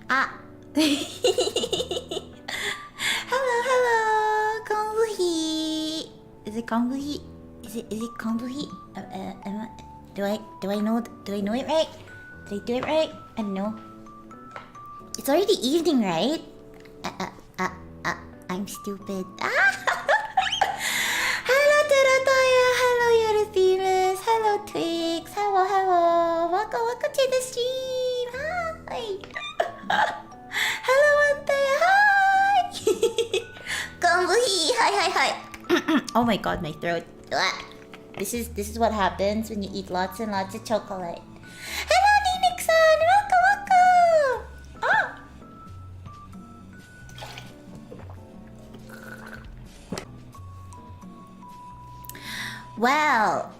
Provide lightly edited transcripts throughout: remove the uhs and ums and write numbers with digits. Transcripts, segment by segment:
Ah. Hello, hello. Kongbuhi. Is it Kongbuhi? Is it Kongbuhi? Do I know it right? Did I do it right? I don't know. It's already evening, right? I'm stupid. Hello, Teratoya. Hello, Eurithemus. Hello, Twix. Hello. Welcome to the stream. Hi. Hello, Antea. Hi. Kongbuhi. Hi. Oh my god, my throat. This is what happens when you eat lots and lots of chocolate. Hello, Ninix-san. Welcome. Ah. Well,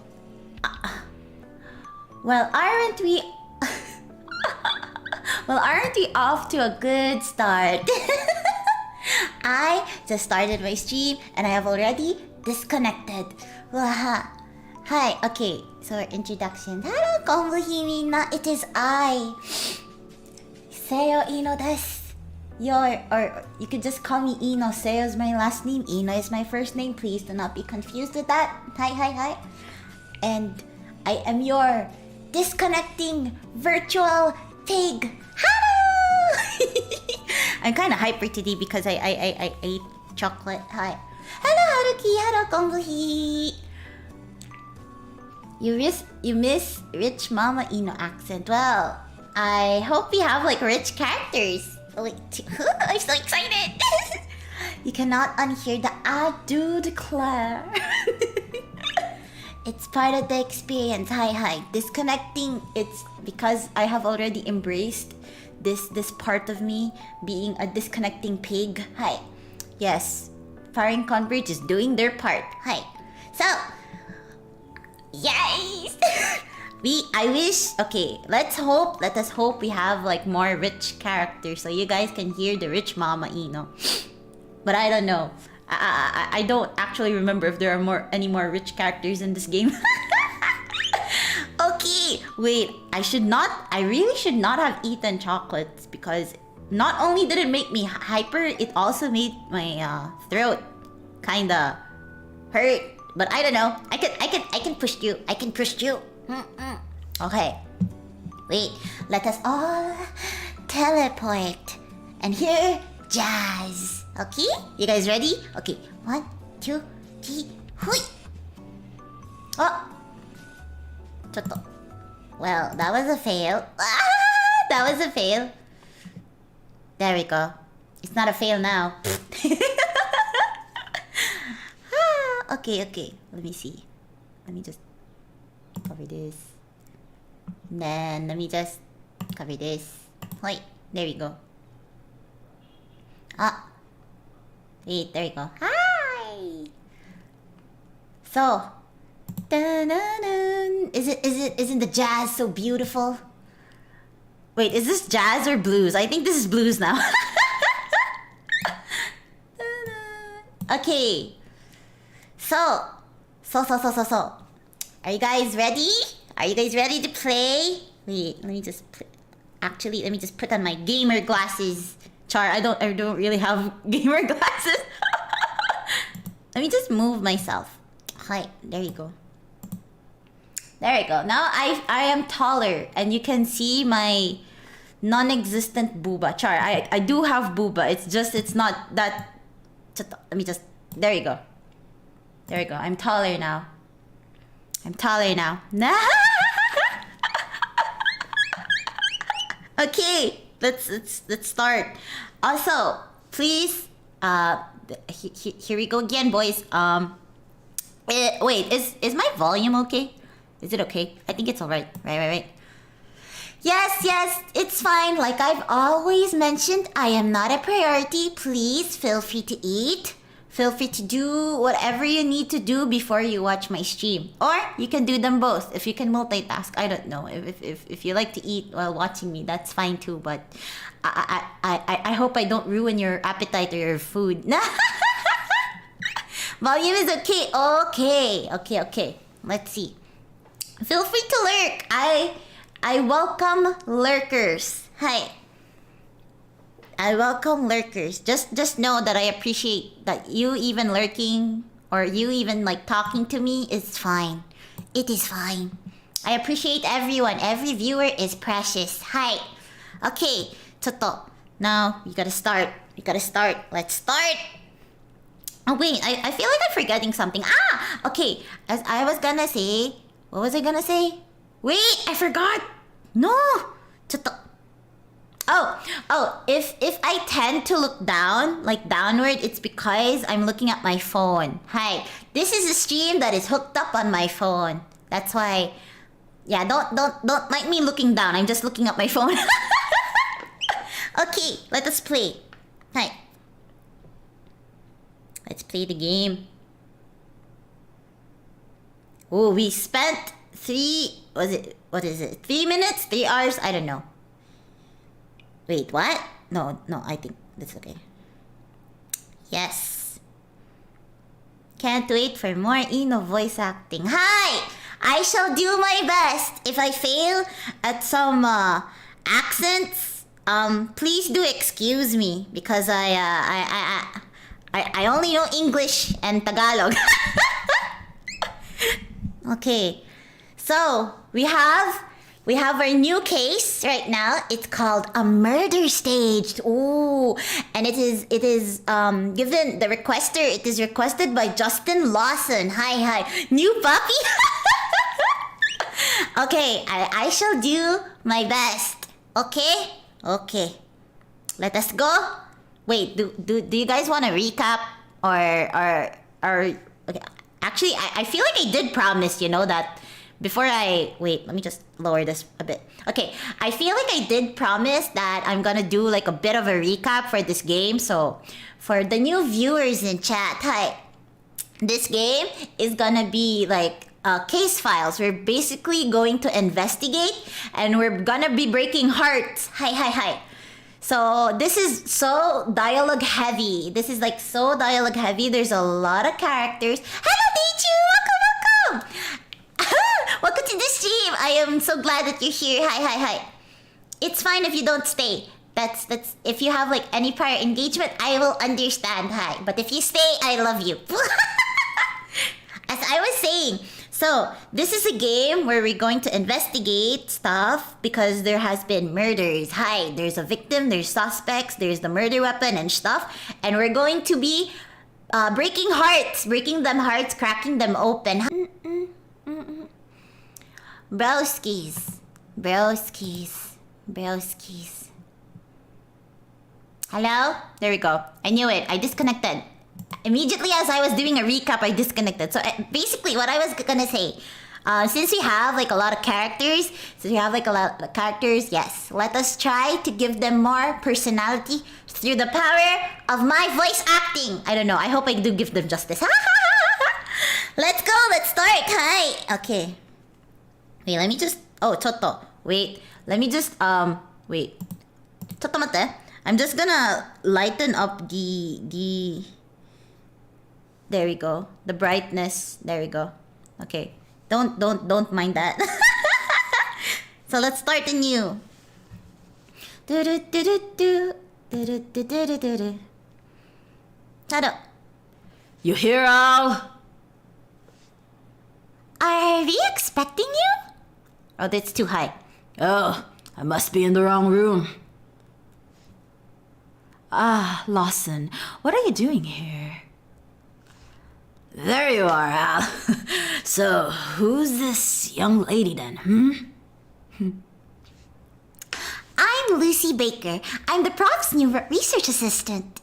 aren't we? Well, aren't we off to a good start? I just started my stream and I have already disconnected. Waha. Hi, okay, so introduction. Hello, Konbuhi minna. It is I. Seo Ino desu. Or you could just call me Ino. Seo is my last name. Ino is my first name. Please do not be confused with that. Hi. And I am your disconnecting virtual pig. Hello! I'm kind of hyper today because I ate chocolate. Hi. Hello, Haruki. Hello, Konbuhi. You miss rich Mama Ino accent. Well, I hope we have like rich characters. Oh, wait, I'm so excited. You cannot unhear the I do declare. It's part of the experience. Hi. Disconnecting, it's because I have already embraced this part of me being a disconnecting pig. Hi. Yes. Firing Converge is doing their part. Hi. So, yes! Let us hope we have like more rich characters so you guys can hear the rich Mama Ino. But I don't know. I don't actually remember if there are any more rich characters in this game. Okay, wait. I really should not have eaten chocolates because not only did it make me hyper, it also made my throat kinda hurt. But I don't know. I can push you. Okay. Wait. Let us all teleport and hear jazz. Okay? You guys ready? Okay. 1, 2, 3, hui! Oh! Chotto. Well, that was a fail. That was a fail. There we go. It's not a fail now. Okay. Let me see. Let me just cover this. And then let me just cover this. Wait, there we go. Wait, there we go. Hi. So, isn't the jazz so beautiful? Wait, is this jazz or blues? I think this is blues now. Okay. So. Are you guys ready? Are you guys ready to play? Wait, let me just put on my gamer glasses. Char, I don't really have gamer glasses. Let me just move myself. Hi, there you go. There you go. Now I am taller and you can see my non-existent booba. Char, I do have booba. It's not that. There you go. There we go. I'm taller now. Okay, let's start. Also, please, here we go again, boys. Wait, is my volume okay? Is it okay? I think it's alright. Right. Yes, it's fine. Like I've always mentioned, I am not a priority. Please feel free to eat. Feel free to do whatever you need to do before you watch my stream. Or you can do them both if you can multitask. I don't know. If you like to eat while watching me, that's fine too. But I hope I don't ruin your appetite or your food. Volume is okay. Okay. Let's see. Feel free to lurk. I welcome lurkers. Hi. I welcome lurkers. Just know that I appreciate that you even lurking or you even like talking to me is fine. It is fine. I appreciate everyone. Every viewer is precious. Hi. Okay, Toto. Now you gotta start. You gotta start. Let's start. Oh wait, I feel like I'm forgetting something. Okay. As I was gonna say, what was I gonna say? Wait, I forgot. No. Toto. If I tend to look down, like downward, it's because I'm looking at my phone. Hi. This is a stream that is hooked up on my phone. That's why. Yeah, don't mind me looking down. I'm just looking at my phone. Okay, let us play. Hi. Let's play the game. Oh, we spent 3 minutes? 3 hours? I don't know. Wait, what? No, I think that's okay. Yes. Can't wait for more Ino voice acting. Hi! I shall do my best. If I fail at some accents, please do excuse me because I only know English and Tagalog. Okay. So, we have our new case right now. It's called a murder staged. Ooh, and it is given the requester. It is requested by Justin Lawson. Hi, new puppy. Okay, I shall do my best. Okay. Let us go. Wait, do you guys want to recap or okay? Actually, I feel like I did promise, that. Before wait, let me just lower this a bit. Okay, I feel like I did promise that I'm gonna do like a bit of a recap for this game. So, for the new viewers in chat, hi. This game is gonna be like case files. We're basically going to investigate and we're gonna be breaking hearts. Hi. So, this is so dialogue heavy. This is like so dialogue heavy. There's a lot of characters. Hello, Deichu! Welcome! Welcome to the stream. I am so glad that you're here. Hi. It's fine if you don't stay. That's if you have like any prior engagement, I will understand. Hi. But if you stay, I love you. As I was saying, so this is a game where we're going to investigate stuff because there has been murders. Hi, there's a victim, there's suspects, there's the murder weapon and stuff, and we're going to be breaking them hearts, cracking them open. Broskies. Hello? There we go. I knew it. I disconnected. Immediately as I was doing a recap, I disconnected. So basically what I was gonna say, since we have like a lot of characters, yes, let us try to give them more personality through the power of my voice acting. I don't know. I hope I do give them justice. Let's go. Let's start. Hi. Okay. Wait, let me just... Oh, Toto. Wait. Let me just... Wait. Toto mate. I'm just gonna lighten up the... There we go. The brightness. There we go. Okay. Don't mind that. So let's start anew. Hello. You here, Al? Are we expecting you? Oh, that's too high. Oh, I must be in the wrong room. Ah, Lawson, what are you doing here? There you are, Al. So, who's this young lady then, I'm Lucy Baker. I'm the prof's new research assistant.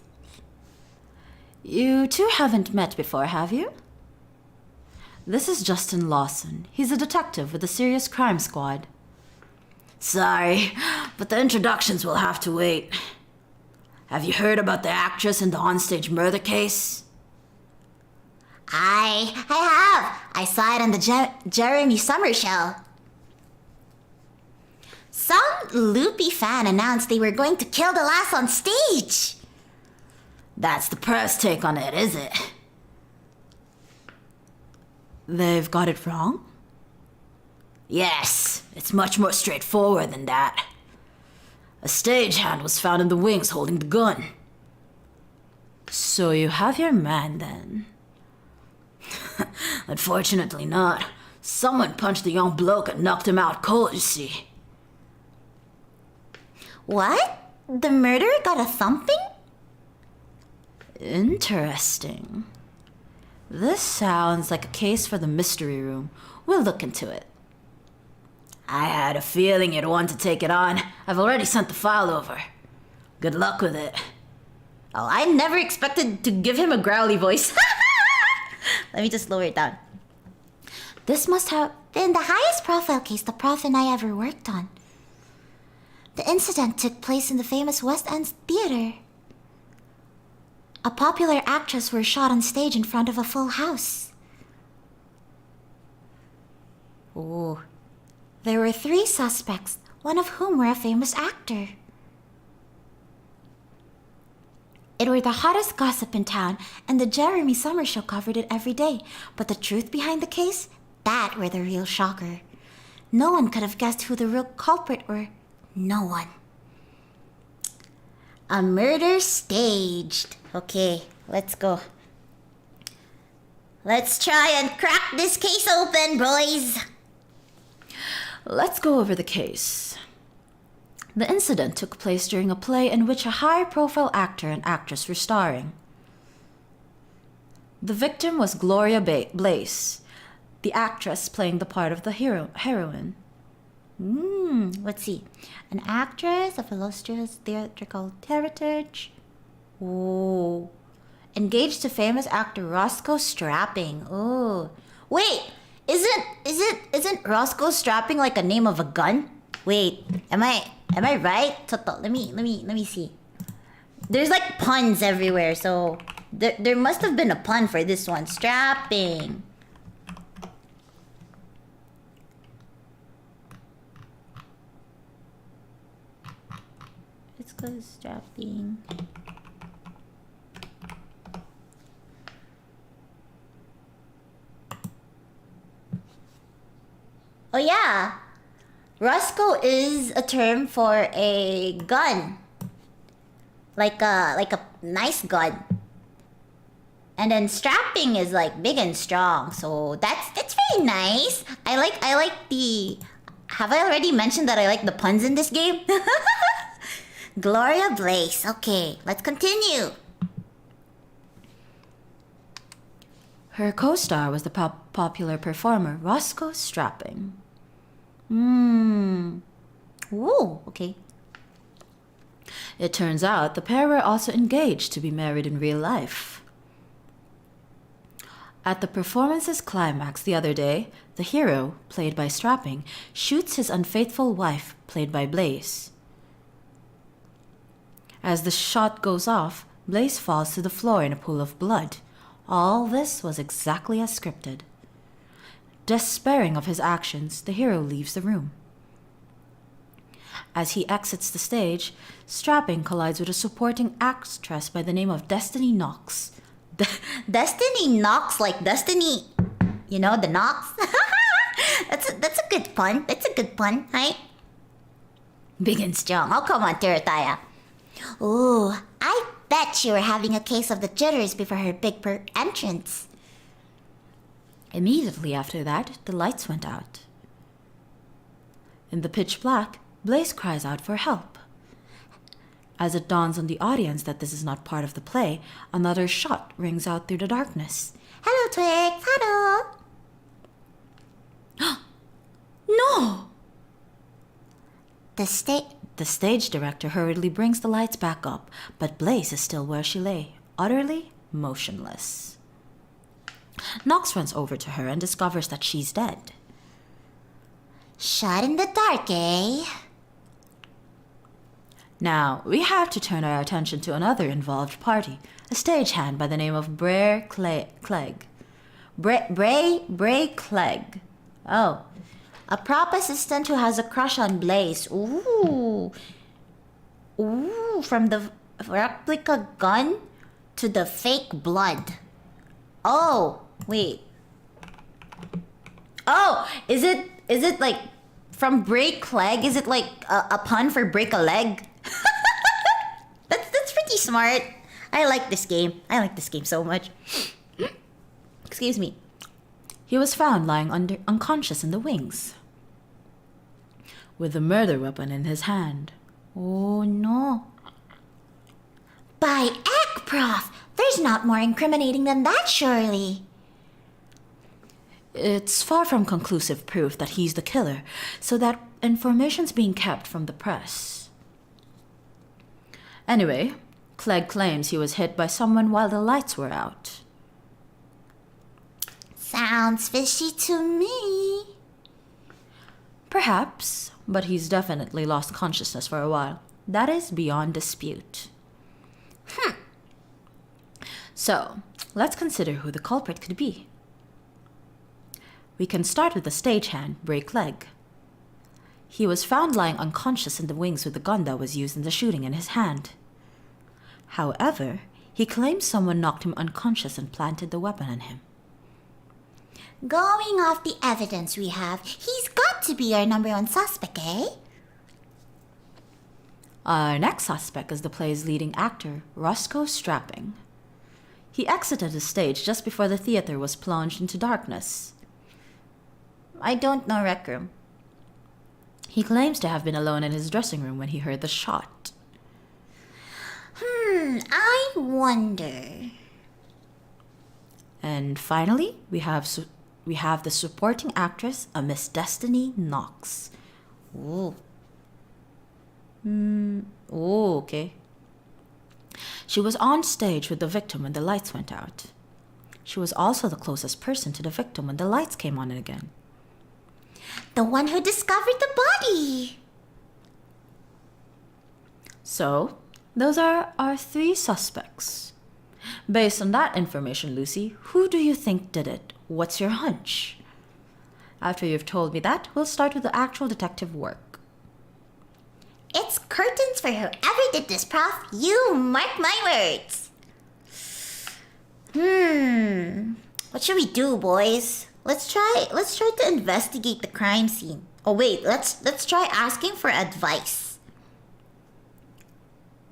You two haven't met before, have you? This is Justin Lawson. He's a detective with the Serious Crime Squad. Sorry, but the introductions will have to wait. Have you heard about the actress in the onstage murder case? I have. I saw it on the Jeremy Summer show. Some loopy fan announced they were going to kill the lass on stage. That's the press take on it, is it? They've got it wrong? Yes, it's much more straightforward than that. A stagehand was found in the wings holding the gun. So you have your man then? Unfortunately not. Someone punched the young bloke and knocked him out cold, you see. What? The murderer got a thumping? Interesting. This sounds like a case for the mystery room. We'll look into it. I had a feeling you'd want to take it on. I've already sent the file over. Good luck with it. Oh, I never expected to give him a growly voice. Let me just lower it down. This must have been the highest profile case the Prof and I ever worked on. The incident took place in the famous West End Theatre. A popular actress was shot on stage in front of a full house. Oh. There were 3 suspects, one of whom were a famous actor. It were the hottest gossip in town, and the Jeremy Summer Show covered it every day. But the truth behind the case, that were the real shocker. No one could have guessed who the real culprit were. No one. A murder staged. Okay, let's go. Let's try and crack this case open, boys. Let's go over the case. The incident took place during a play in which a high-profile actor and actress were starring. The victim was Gloria Blaze, the actress playing the part of the heroine. Let's see. An actress of illustrious theatrical heritage. Oh. Engaged to famous actor Roscoe Strapping. Oh. Wait, isn't Roscoe Strapping like a name of a gun? Wait, am I right? Let me see. There's like puns everywhere, so there must have been a pun for this one. Strapping. It's called strapping. Oh yeah. Roscoe is a term for a gun. Like a nice gun. And then strapping is like big and strong. So that's very nice. I like the Have I already mentioned that I like the puns in this game? Gloria Blaze. Okay, let's continue. Her co-star was the popular performer Roscoe Strapping. Ooh, okay. It turns out the pair were also engaged to be married in real life. At the performance's climax the other day, the hero, played by Strapping, shoots his unfaithful wife, played by Blaze. As the shot goes off, Blaze falls to the floor in a pool of blood. All this was exactly as scripted. Despairing of his actions, the hero leaves the room. As he exits the stage, Strapping collides with a supporting actress by the name of Destiny Knox. Destiny Knox, like Destiny, you know, the Knox. That's a good pun. That's a good pun, right? Big and strong. Oh, come on, Terataya. Ooh, I bet she were having a case of the jitters before her big entrance. Immediately after that, the lights went out. In the pitch black, Blaze cries out for help. As it dawns on the audience that this is not part of the play, another shot rings out through the darkness. Hello, Twix. Hello. No! The stage director hurriedly brings the lights back up, but Blaze is still where she lay, utterly motionless. Knox runs over to her and discovers that she's dead. Shot in the dark, eh? Now, we have to turn our attention to another involved party, a stagehand by the name of Bray Clegg. Bray Clegg. Oh. A prop assistant who has a crush on Blaze. Ooh. Ooh, from the replica gun to the fake blood. Oh, wait. Oh, is it like from break leg? Is it like a pun for break a leg? pretty smart. I like this game. I like this game so much. Excuse me. He was found lying unconscious in the wings, with the murder weapon in his hand. Oh no. By Eck, Prof! There's not more incriminating than that, surely. It's far from conclusive proof that he's the killer, so that information's being kept from the press. Anyway, Clegg claims he was hit by someone while the lights were out. Sounds fishy to me. Perhaps, but he's definitely lost consciousness for a while. That is beyond dispute. So, let's consider who the culprit could be. We can start with the stagehand, Bray Clegg. He was found lying unconscious in the wings with the gun that was used in the shooting in his hand. However, he claims someone knocked him unconscious and planted the weapon on him. Going off the evidence we have, he's got to be our number one suspect, eh? Our next suspect is the play's leading actor, Roscoe Strapping. He exited the stage just before the theater was plunged into darkness. I don't know Rec Room. He claims to have been alone in his dressing room when he heard the shot. I wonder. And finally, we have the supporting actress, a Miss Destiny Knox. Ooh. Oh, okay. She was on stage with the victim when the lights went out. She was also the closest person to the victim when the lights came on again. The one who discovered the body. So, those are our three suspects. Based on that information, Lucy, who do you think did it? What's your hunch? After you've told me that, we'll start with the actual detective work. It's curtains for whoever did this, Prof. You mark my words. What should we do, boys? Let's try to investigate the crime scene. Oh wait, let's try asking for advice.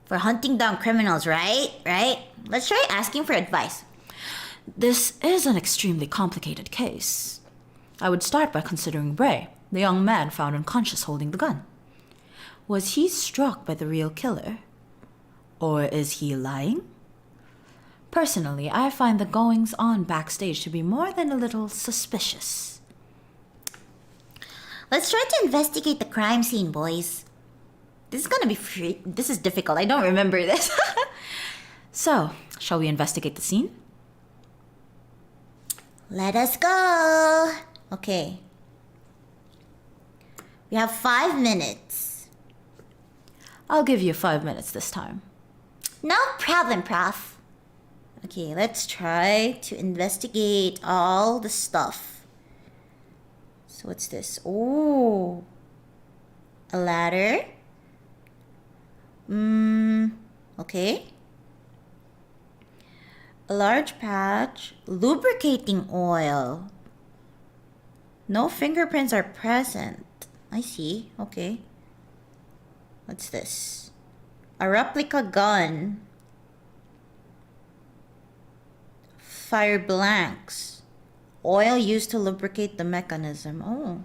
For hunting down criminals, right? Right? Let's try asking for advice. This is an extremely complicated case. I would start by considering Bray, the young man found unconscious holding the gun. Was he struck by the real killer? Or is he lying? Personally, I find the goings-on backstage to be more than a little suspicious. Let's try to investigate the crime scene, boys. This is gonna be this is difficult. I don't remember this. So, shall we investigate the scene? Let us go. Okay. We have 5 minutes. I'll give you 5 minutes this time. No problem, Prof. Okay, let's try to investigate all the stuff. So what's this? Oh, a ladder. Okay. A large patch. Lubricating oil. No fingerprints are present. I see. Okay. What's this? A replica gun. Fire blanks. Oil used to lubricate the mechanism. Oh.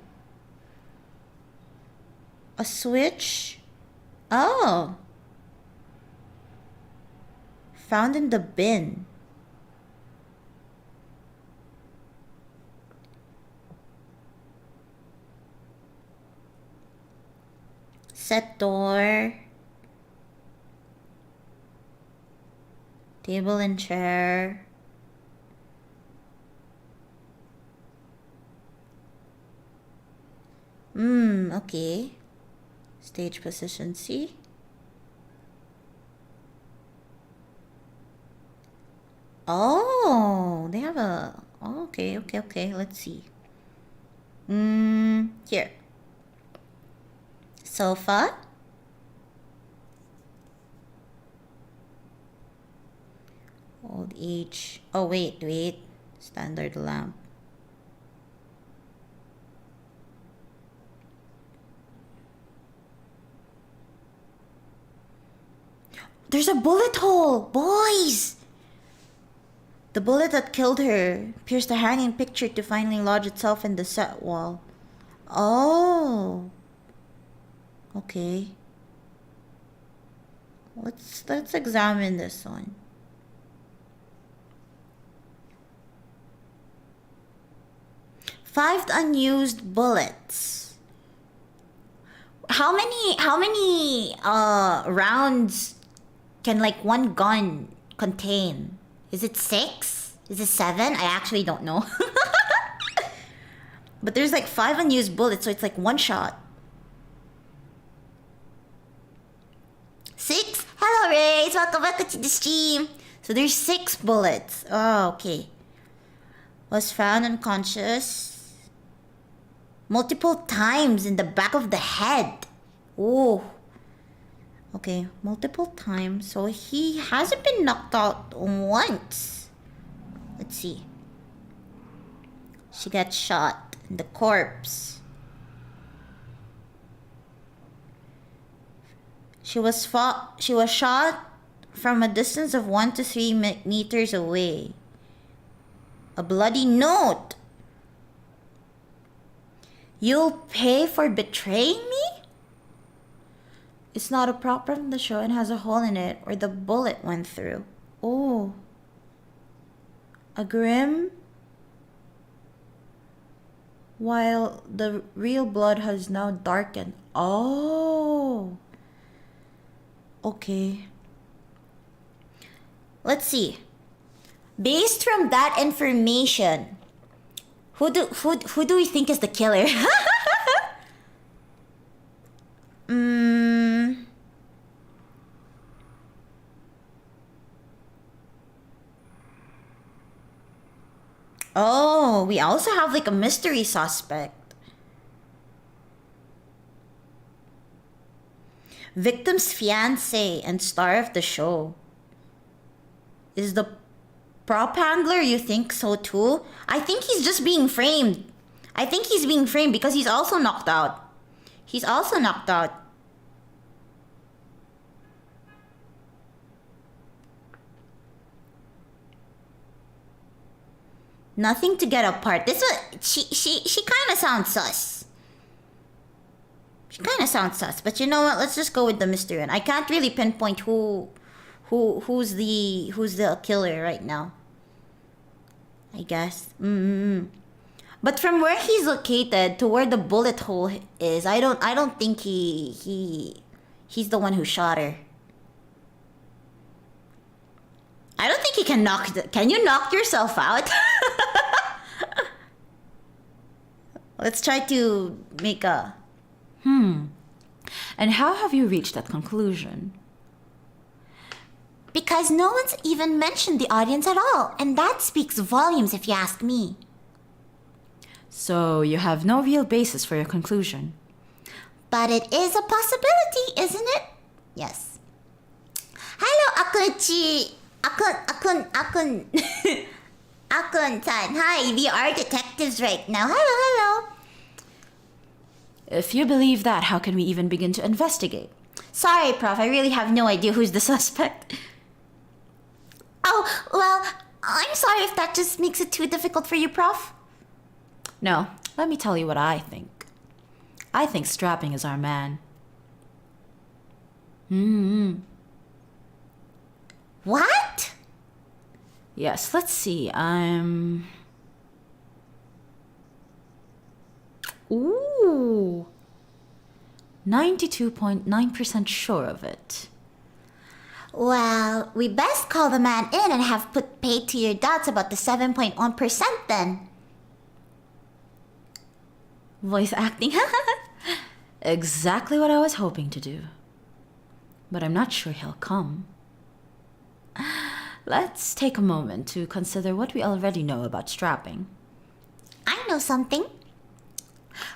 A switch. Oh. Found in the bin. Set door. Table and chair. Okay. Stage position C. Oh, they have a... Oh, okay. Let's see. Here. Sofa. Old age. Oh, wait. Standard lamp. There's a bullet hole, boys! The bullet that killed her pierced the hanging picture to finally lodge itself in the set wall. Oh. Okay. Let's examine this one. Five unused bullets. How many rounds can like one gun contain? Is it 6? Is it 7? I actually don't know. But there's like 5 unused bullets, so it's like one shot. 6? Hello, Rays. Welcome back to the stream. So there's 6 bullets. Oh, okay. Was found unconscious multiple times in the back of the head. Oh. Okay, multiple times. So he hasn't been knocked out once. Let's see. She got shot in the corpse. She was shot from a distance of 1 to 3 meters away. A bloody note. You'll pay for betraying me? It's not a prop from the show and has a hole in it where the bullet went through. Oh. A grim. While the real blood has now darkened. Oh. Okay. Let's see. Based from that information, who do we think is the killer? Oh, we also have like a mystery suspect. Victim's fiance and star of the show. Is the prop handler, you think so too? I think he's just being framed. I think he's being framed because he's also knocked out. He's also knocked out. Nothing to get apart. This one, she kind of sounds sus. She kind of sounds sus, but you know what? Let's just go with the mystery one. I can't really pinpoint who's the killer right now. I guess. But from where he's located to where the bullet hole is, I don't think he's the one who shot her. I don't think he can knock. Can you knock yourself out? Let's try to make a. And how have you reached that conclusion? Because no one's even mentioned the audience at all, and that speaks volumes if you ask me. So you have no real basis for your conclusion. But it is a possibility, isn't it? Yes. Hello, Akunchi. Akun. Akun-san. Hi, we are detectives right now. Hello. If you believe that, how can we even begin to investigate? Sorry, Prof. I really have no idea who's the suspect. Oh, well, I'm sorry if that just makes it too difficult for you, Prof. No, let me tell you what I think. I think Strapping is our man. What? Yes, let's see. Ooh. 92.9% sure of it. Well, we best call the man in and have put paid to your doubts about the 7.1% then. Voice acting. Exactly what I was hoping to do. But I'm not sure he'll come. Let's take a moment to consider what we already know about Strapping. I know something.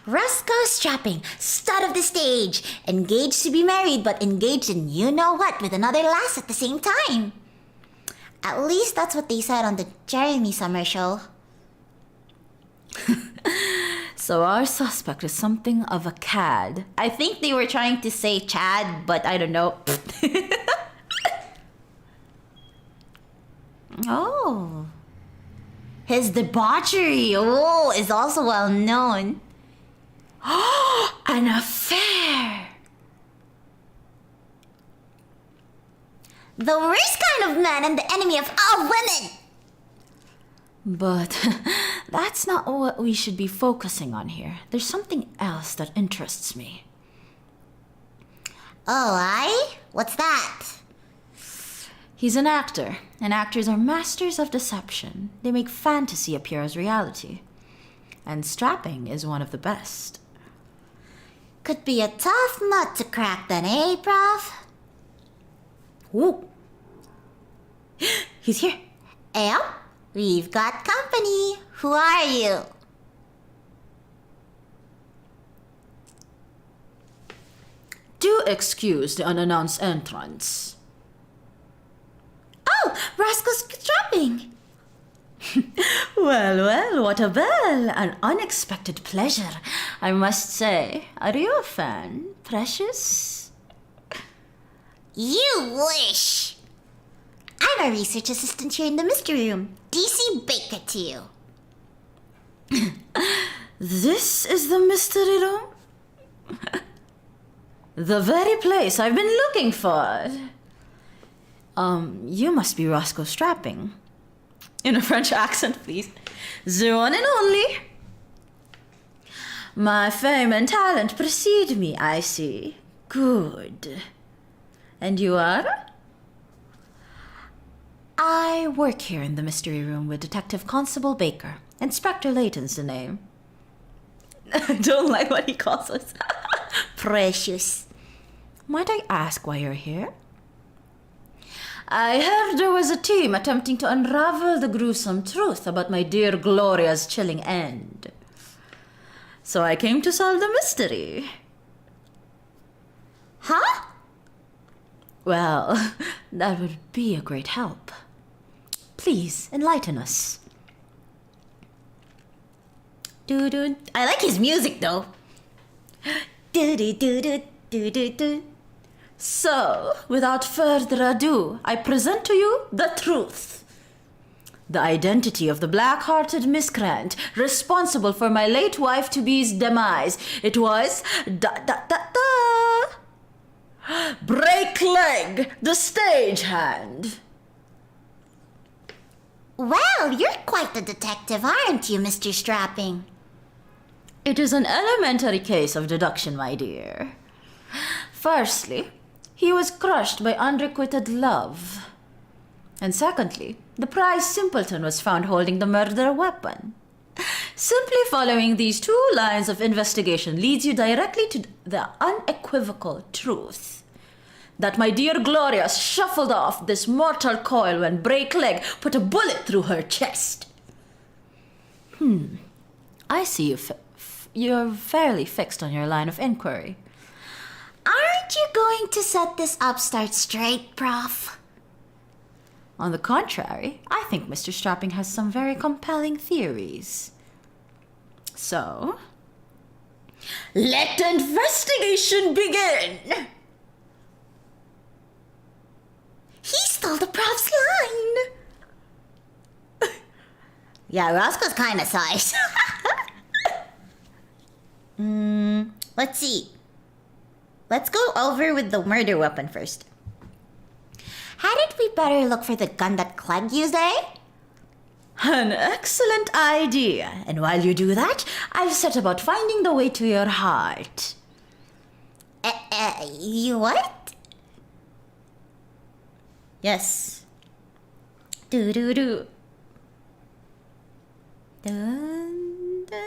Roscoe Strapping, stud of the stage, engaged to be married but engaged in you-know-what with another lass at the same time. At least that's what they said on the Jeremy Summer show. So our suspect is something of a cad. I think they were trying to say Chad, but I don't know. Oh. His debauchery, is also well known. An affair! The worst kind of man and the enemy of all women. But that's not what we should be focusing on here. There's something else that interests me. Oh, aye? What's that? He's an actor, and actors are masters of deception. They make fantasy appear as reality. And strapping is one of the best. Could be a tough nut to crack then, eh, Prof? Ooh. He's here. Yep, we've got company. Who are you? Do excuse the unannounced entrance. Oh, Rascal's strapping. Well, what a bell! An unexpected pleasure, I must say. Are you a fan, Precious? You wish. I'm a research assistant here in the mystery room. DC Baker to you. This is the mystery room? The very place I've been looking for. You must be Roscoe Strapping. In a French accent, please. The one and only. My fame and talent precede me, I see. Good. And you are? I work here in the mystery room with Detective Constable Baker. Inspector Layton's the name. I don't like what he calls us. Precious. Might I ask why you're here? I heard there was a team attempting to unravel the gruesome truth about my dear Gloria's chilling end. So I came to solve the mystery. Huh? Well, that would be a great help. Please, enlighten us. Doo-doo. I like his music though. Doo-doo-doo-doo-doo-doo-doo. So, without further ado, I present to you the truth. The identity of the black-hearted miscreant responsible for my late wife-to-be's demise. It was... Break Leg, the stagehand. Well, you're quite the detective, aren't you, Mr. Strapping? It is an elementary case of deduction, my dear. Firstly, he was crushed by unrequited love. And secondly, the prize simpleton was found holding the murder weapon. Simply following these two lines of investigation leads you directly to the unequivocal truth. That my dear Gloria shuffled off this mortal coil when Break Leg put a bullet through her chest. I see you're fairly fixed on your line of inquiry. Aren't you going to set this upstart straight, Prof? On the contrary, I think Mr. Strapping has some very compelling theories. So, let the investigation begin! He stole the Prof's line. Yeah, Roscoe's kind of size. Let's see. Let's go over with the murder weapon first. Hadn't we better look for the gun that Clegg used, eh? An excellent idea. And while you do that, I'll set about finding the way to your heart. You what? Yes. Do-do-do. Dun, dun,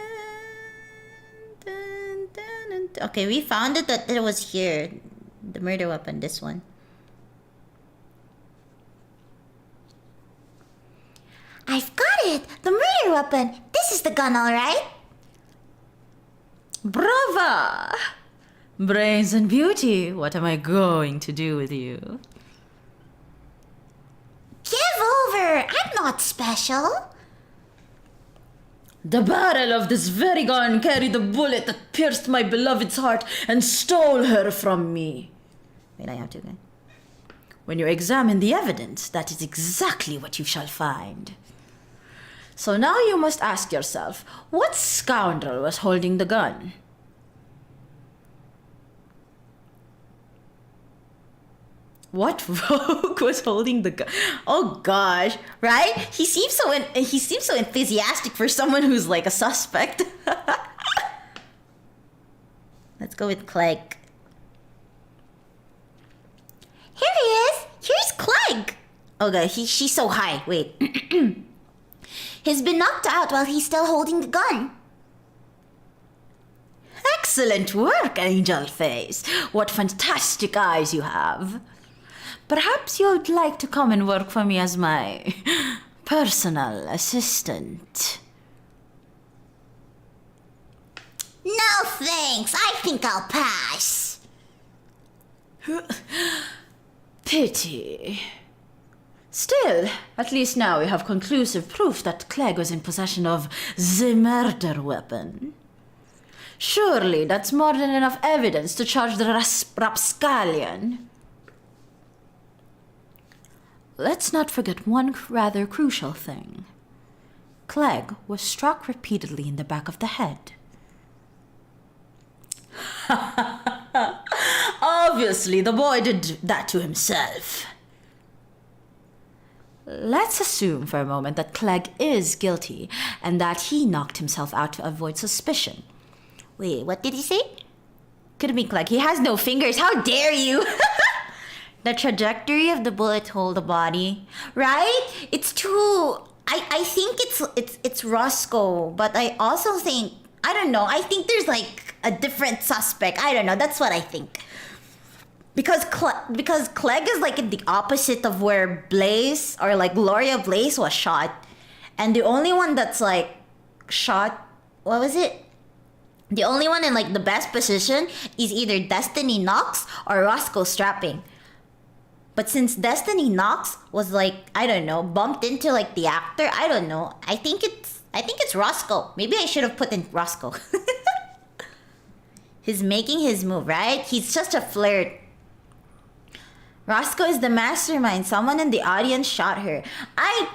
dun, dun, dun. Okay, we found it that it was here. The murder weapon, this one. I've got it! The murder weapon! This is the gun, alright? Brava! Brains and beauty, what am I going to do with you? Give over! I'm not special! The barrel of this very gun carried the bullet that pierced my beloved's heart and stole her from me. Wait, I have to again. When you examine the evidence, that is exactly what you shall find. So now you must ask yourself, what scoundrel was holding the gun? What rogue was holding the gun? Oh gosh, right? He seems so enthusiastic for someone who's like a suspect. Let's go with Clegg. Here he is. Here's Clegg. Okay, she's so high. Wait. He's been knocked out while he's still holding the gun. Excellent work, Angel Face. What fantastic eyes you have. Perhaps you'd like to come and work for me as my personal assistant. No thanks. I think I'll pass. Pity. Still, at least now we have conclusive proof that Clegg was in possession of the murder weapon. Surely that's more than enough evidence to charge the rapscallion. Let's not forget one rather crucial thing. Clegg was struck repeatedly in the back of the head. Obviously, the boy did that to himself. Let's assume for a moment that Clegg is guilty and that he knocked himself out to avoid suspicion. Wait, what did he say? Could be Clegg. He has no fingers. How dare you? The trajectory of the bullet hole the body, right? It's too. I think it's Roscoe, but I also think I don't know. I think there's like a different suspect. I don't know. That's what I think. Because Clegg is like in the opposite of where Blaze or like Gloria Blaze was shot, and the only one that's like shot. What was it? The only one in like the best position is either Destiny Knox or Roscoe Strapping. But since Destiny Knox was like, I don't know, bumped into like the actor, I don't know. I think it's Roscoe. Maybe I should have put in Roscoe. He's making his move, right? He's just a flirt. Roscoe is the mastermind. Someone in the audience shot her. I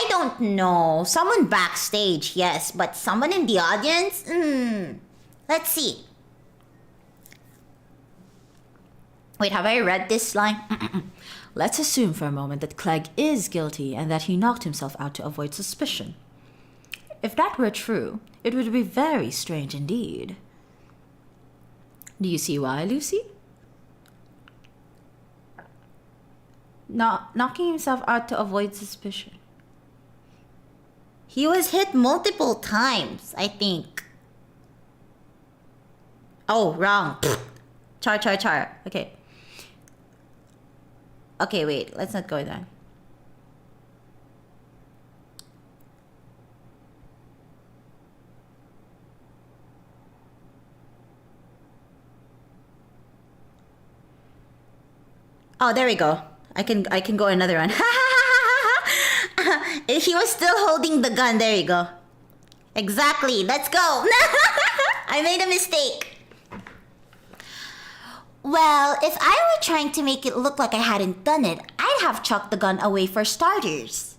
don't know. Someone backstage, yes, but someone in the audience? Let's see. Wait, have I read this line? Let's assume for a moment that Clegg is guilty and that he knocked himself out to avoid suspicion. If that were true, it would be very strange indeed. Do you see why, Lucy? Knocking himself out to avoid suspicion. He was hit multiple times, I think. Oh, wrong. Char. Okay. Okay, wait. Let's not go there. Oh, there we go. I can go another one. If he was still holding the gun, there you go. Exactly. Let's go. I made a mistake. Well, if I were trying to make it look like I hadn't done it, I'd have chucked the gun away for starters.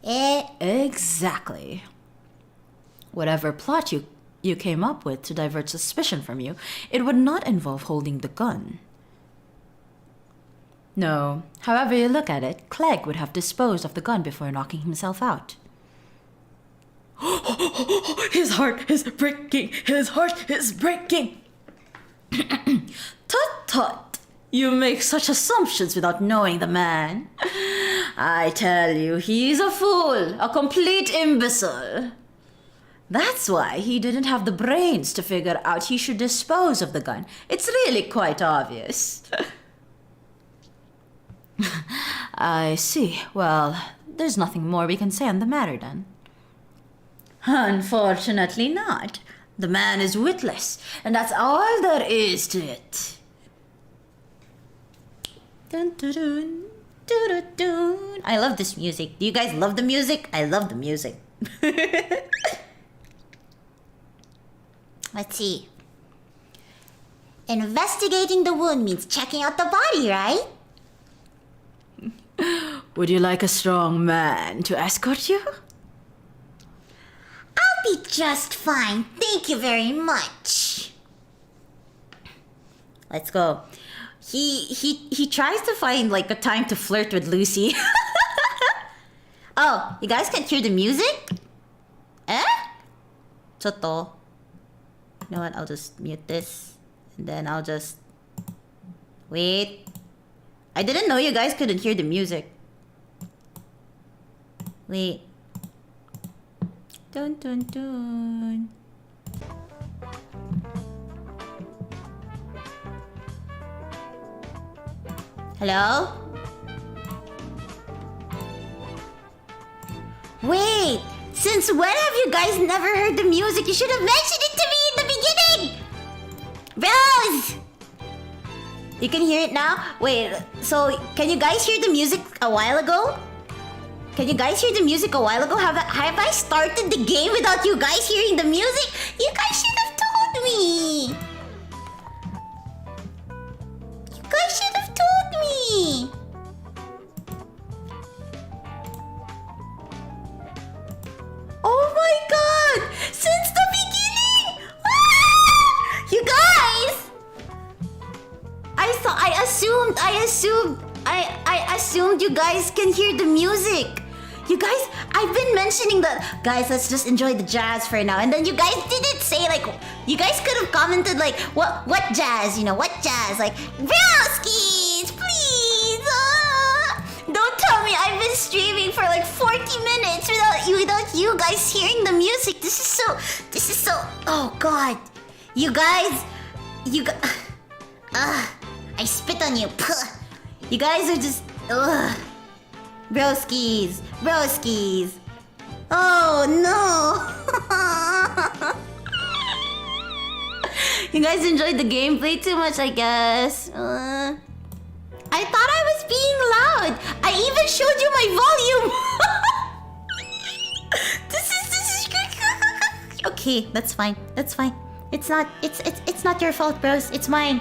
Exactly. Whatever plot you came up with to divert suspicion from you, it would not involve holding the gun. No, however you look at it, Clegg would have disposed of the gun before knocking himself out. His heart is breaking! His heart is breaking! Tut! You make such assumptions without knowing the man. I tell you, he's a fool, a complete imbecile. That's why he didn't have the brains to figure out he should dispose of the gun. It's really quite obvious. I see. Well, there's nothing more we can say on the matter then. Unfortunately not. The man is witless, and that's all there is to it. Dun, dun, dun, dun, dun, dun. I love this music. Do you guys love the music? I love the music. Let's see. Investigating the wound means checking out the body, right? Would you like a strong man to escort you? I'll be just fine. Thank you very much. Let's go. He tries to find like a time to flirt with Lucy. Oh, you guys can't hear the music? Eh? ちょっと. You know what? I'll just mute this. And then I'll just... Wait. I didn't know you guys couldn't hear the music. Wait. Dun dun dun. Hello? Wait! Since when have you guys never heard the music? You should have mentioned it to me in the beginning! Rose! You can hear it now? Wait, so can you guys hear the music a while ago? Can you guys hear the music a while ago? Have I started the game without you guys hearing the music? You guys should have told me! You guys should have told me! Oh my god! Since the beginning! Ah! You guys! I assumed you guys can hear the music. You guys, I've been mentioning that, guys, let's just enjoy the jazz for now. And then you guys didn't say, like, you guys could have commented, like, what jazz, you know, what jazz? Like, Browskis, please! Don't tell me I've been streaming for like 40 minutes without you guys hearing the music. This is so, oh god. You guys, I spit on you. Puh. You guys are just, Broskies. Oh no. You guys enjoyed the gameplay too much, I guess. I thought I was being loud. I even showed you my volume. This is okay. That's fine. It's not your fault, bros. It's mine.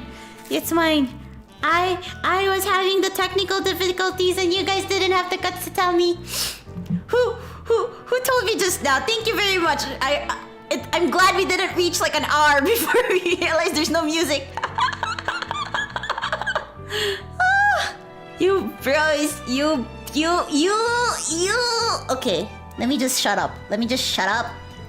I was having the technical difficulties, and you guys didn't have the guts to tell me. Who told me just now? Thank you very much. I'm glad we didn't reach like an hour before we realized there's no music. You bros, you. Okay, let me just shut up.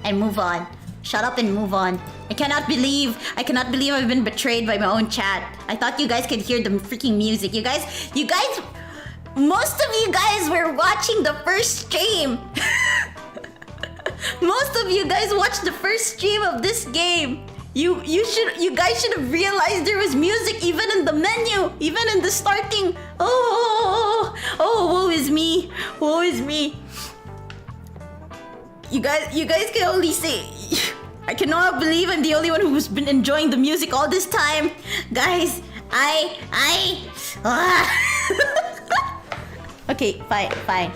And move on. Shut up and move on. I cannot believe I've been betrayed by my own chat. I thought you guys could hear the freaking music. You guys, most of you guys were watching the first stream. Most of you guys watched the first stream of this game. You guys should have realized there was music even in the menu, even in the starting. Oh, woe is me. You guys can only say, I cannot believe I'm the only one who's been enjoying the music all this time. Guys, Okay, fine.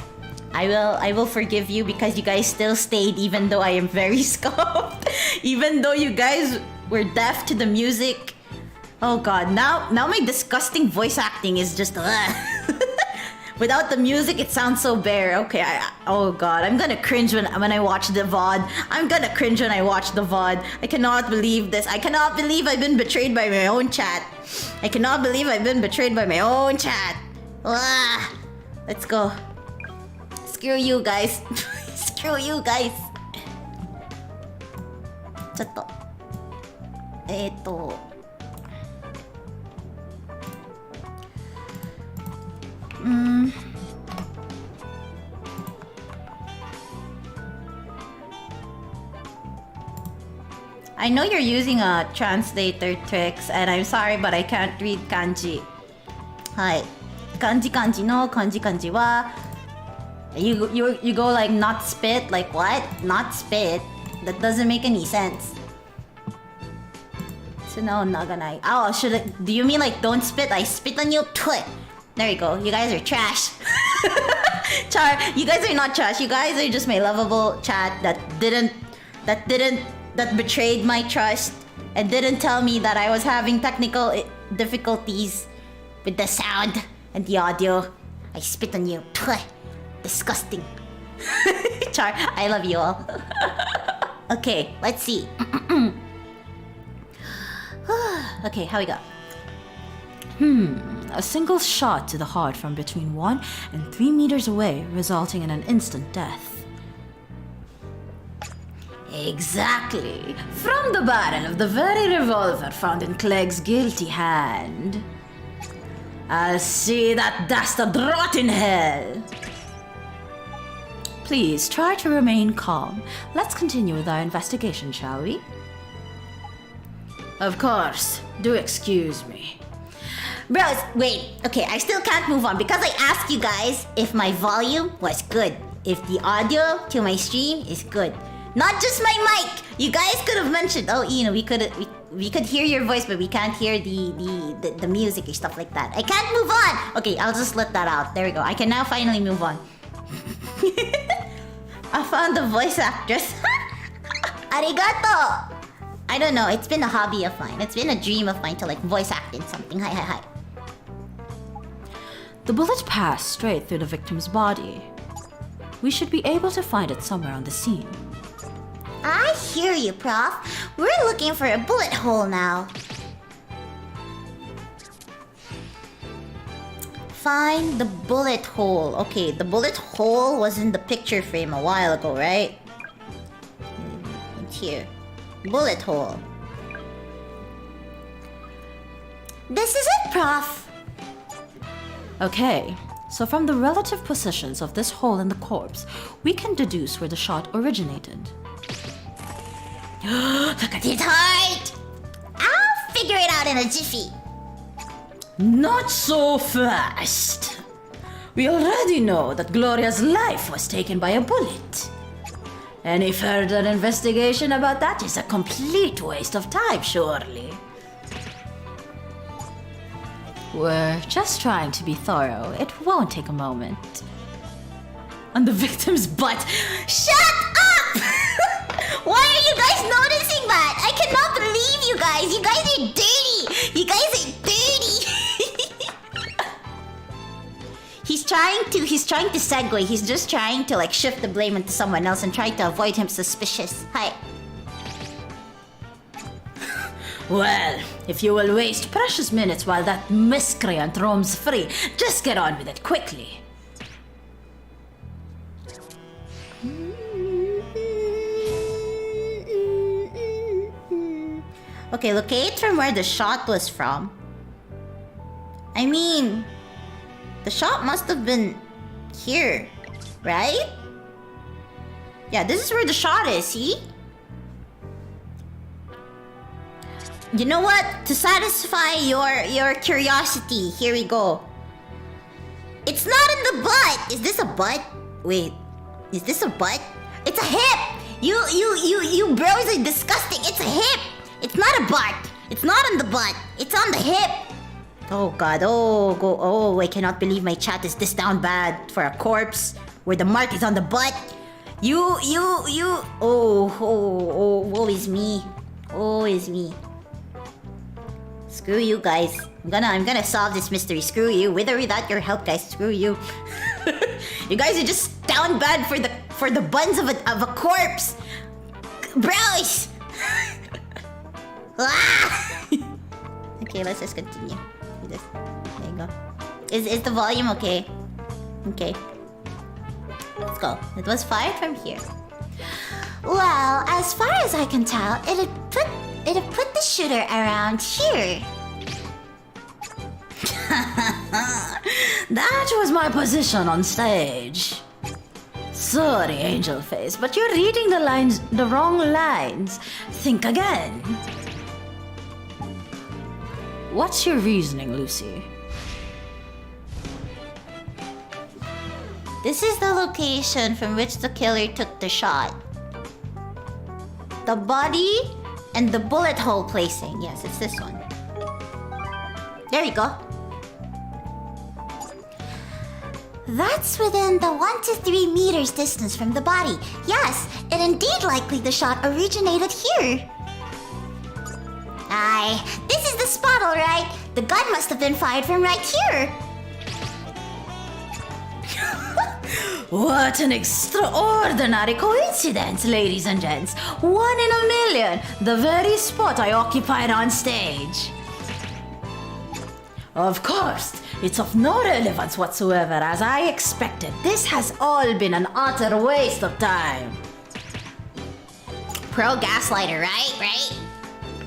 I will forgive you because you guys still stayed even though I am very scuffed. Even though you guys were deaf to the music. Oh god, now my disgusting voice acting is just without the music it sounds so bare. Okay, oh god, I'm gonna cringe when I watch the VOD. I cannot believe this. I cannot believe I've been betrayed by my own chat. Let's go. Screw you guys. Screw you guys. ちょっとI know you're using a translator tricks, and I'm sorry, but I can't read kanji. Hi. Kanji no kanji wa. You go like not spit, like what? Not spit? That doesn't make any sense. So no, naganai. Oh, do you mean like don't spit? I spit on you? Twit. There you go. You guys are trash. Char, you guys are not trash. You guys are just my lovable chat that betrayed my trust and didn't tell me that I was having technical difficulties with the sound and the audio. I spit on you. Disgusting. Char, I love you all. Okay, let's see. Okay, how we go? A single shot to the heart from between 1 and 3 meters away, resulting in an instant death. Exactly. From the barrel of the very revolver found in Clegg's guilty hand. I'll see that dastard rot in hell. Please try to remain calm. Let's continue with our investigation, shall we? Of course. Do excuse me. Bros, wait. Okay, I still can't move on because I asked you guys if my volume was good. If the audio to my stream is good. Not just my mic. You guys could have mentioned, oh, you know, we could hear your voice, but we can't hear the music or stuff like that. I can't move on. Okay, I'll just let that out. There we go. I can now finally move on. I found the voice actress. Arigato! I don't know. It's been a hobby of mine. It's been a dream of mine to like voice act in something. Hi. The bullet passed straight through the victim's body. We should be able to find it somewhere on the scene. I hear you, Prof. We're looking for a bullet hole now. Find the bullet hole. Okay, the bullet hole was in the picture frame a while ago, right? It's here. Bullet hole. This is it, Prof. Okay, so from the relative positions of this hole in the corpse, we can deduce where the shot originated. Look at his heart! I'll figure it out in a jiffy. Not so fast. We already know that Gloria's life was taken by a bullet. Any further investigation about that is a complete waste of time, surely. We're just trying to be thorough. It won't take a moment. On the victim's butt. Shut up! Why are you guys noticing that? I cannot believe you guys. You guys are dirty. You guys are dirty. He's trying to segue. He's just trying to like shift the blame into someone else and trying to avoid him suspicious. Hi. Well, if you will waste precious minutes while that miscreant roams free, just get on with it quickly. Okay, locate from where the shot was from. I mean, the shot must have been here, right? Yeah, this is where the shot is, see? You know what? To satisfy your curiosity, here we go. It's not in the butt! Is this a butt? Wait, is this a butt? It's a hip! You bros are disgusting. It's a hip! It's not a butt. It's not on the butt. It's on the hip. Oh god, oh, I cannot believe my chat is this down bad for a corpse where the mark is on the butt. Woe is me. Woe is me. Screw you guys. I'm gonna solve this mystery. Screw you. With or without your help, guys. Screw you. You guys are just down bad for the buns of a corpse. Bros! Okay, let's just continue. There you go. Is the volume okay? Okay. Let's go. It was fired from here. Well, as far as I can tell, it'd put the shooter around here. That was my position on stage. Sorry, Angel Face, but you're reading the wrong lines. Think again. What's your reasoning, Lucy? This is the location from which the killer took the shot. The body and the bullet hole placing. Yes, it's this one. There you go. That's within the 1 to 3 meters distance from the body. Yes, it indeed likely the shot originated here. Aye, this is the spot, all right. The gun must have been fired from right here. What an extraordinary coincidence, ladies and gents. 1 in a million, the very spot I occupied on stage. Of course, it's of no relevance whatsoever, as I expected. This has all been an utter waste of time. Pro gaslighter, right?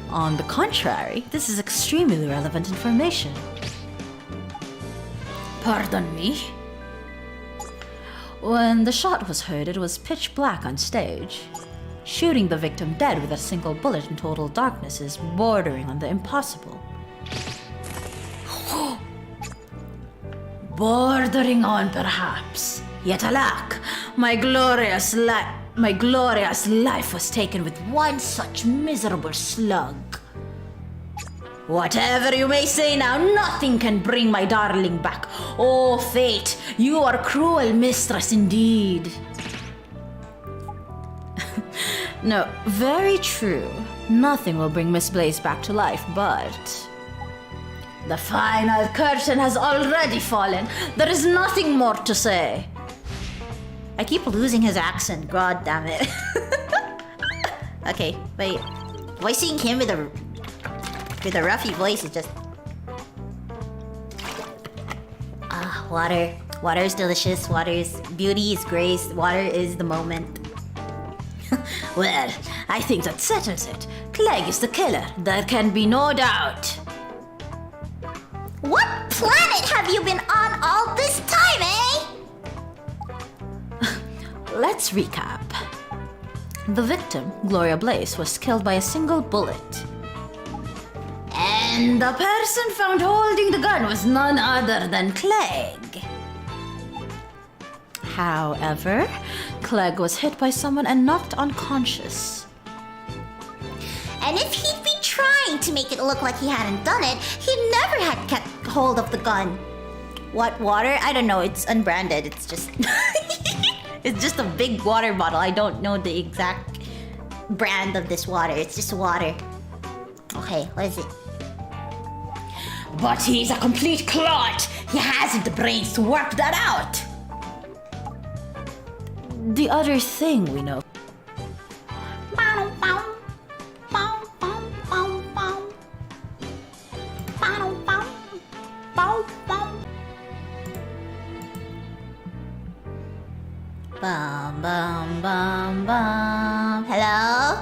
On the contrary, this is extremely relevant information. Pardon me? When the shot was heard, it was pitch black on stage. Shooting the victim dead with a single bullet in total darkness is bordering on the impossible. Bordering on, perhaps. Yet alack, my glorious life was taken with one such miserable slug. Whatever you may say now, nothing can bring my darling back. Oh, fate, you are cruel mistress indeed. No, very true. Nothing will bring Miss Blaze back to life, but... the final curtain has already fallen. There is nothing more to say. I keep losing his accent. God damn it. Okay, wait. Voicing him with a roughy voice is just... water. Water is delicious. Water is... beauty is grace. Water is the moment. Well, I think that settles it. Clegg is the killer. There can be no doubt. What planet have you been on all this time, eh? Let's recap. The victim, Gloria Blaze, was killed by a single bullet. And the person found holding the gun was none other than Clegg. However, Clegg was hit by someone and knocked unconscious. And if he'd been trying to make it look like he hadn't done it, he never had kept hold of the gun. What, water? I don't know. It's unbranded. It's just... it's just a big water bottle. I don't know the exact brand of this water. It's just water. Okay, what is it? But he's a complete clot. He hasn't the brains to work that out. The other thing we know. Bum, bum, bum, bum. Hello?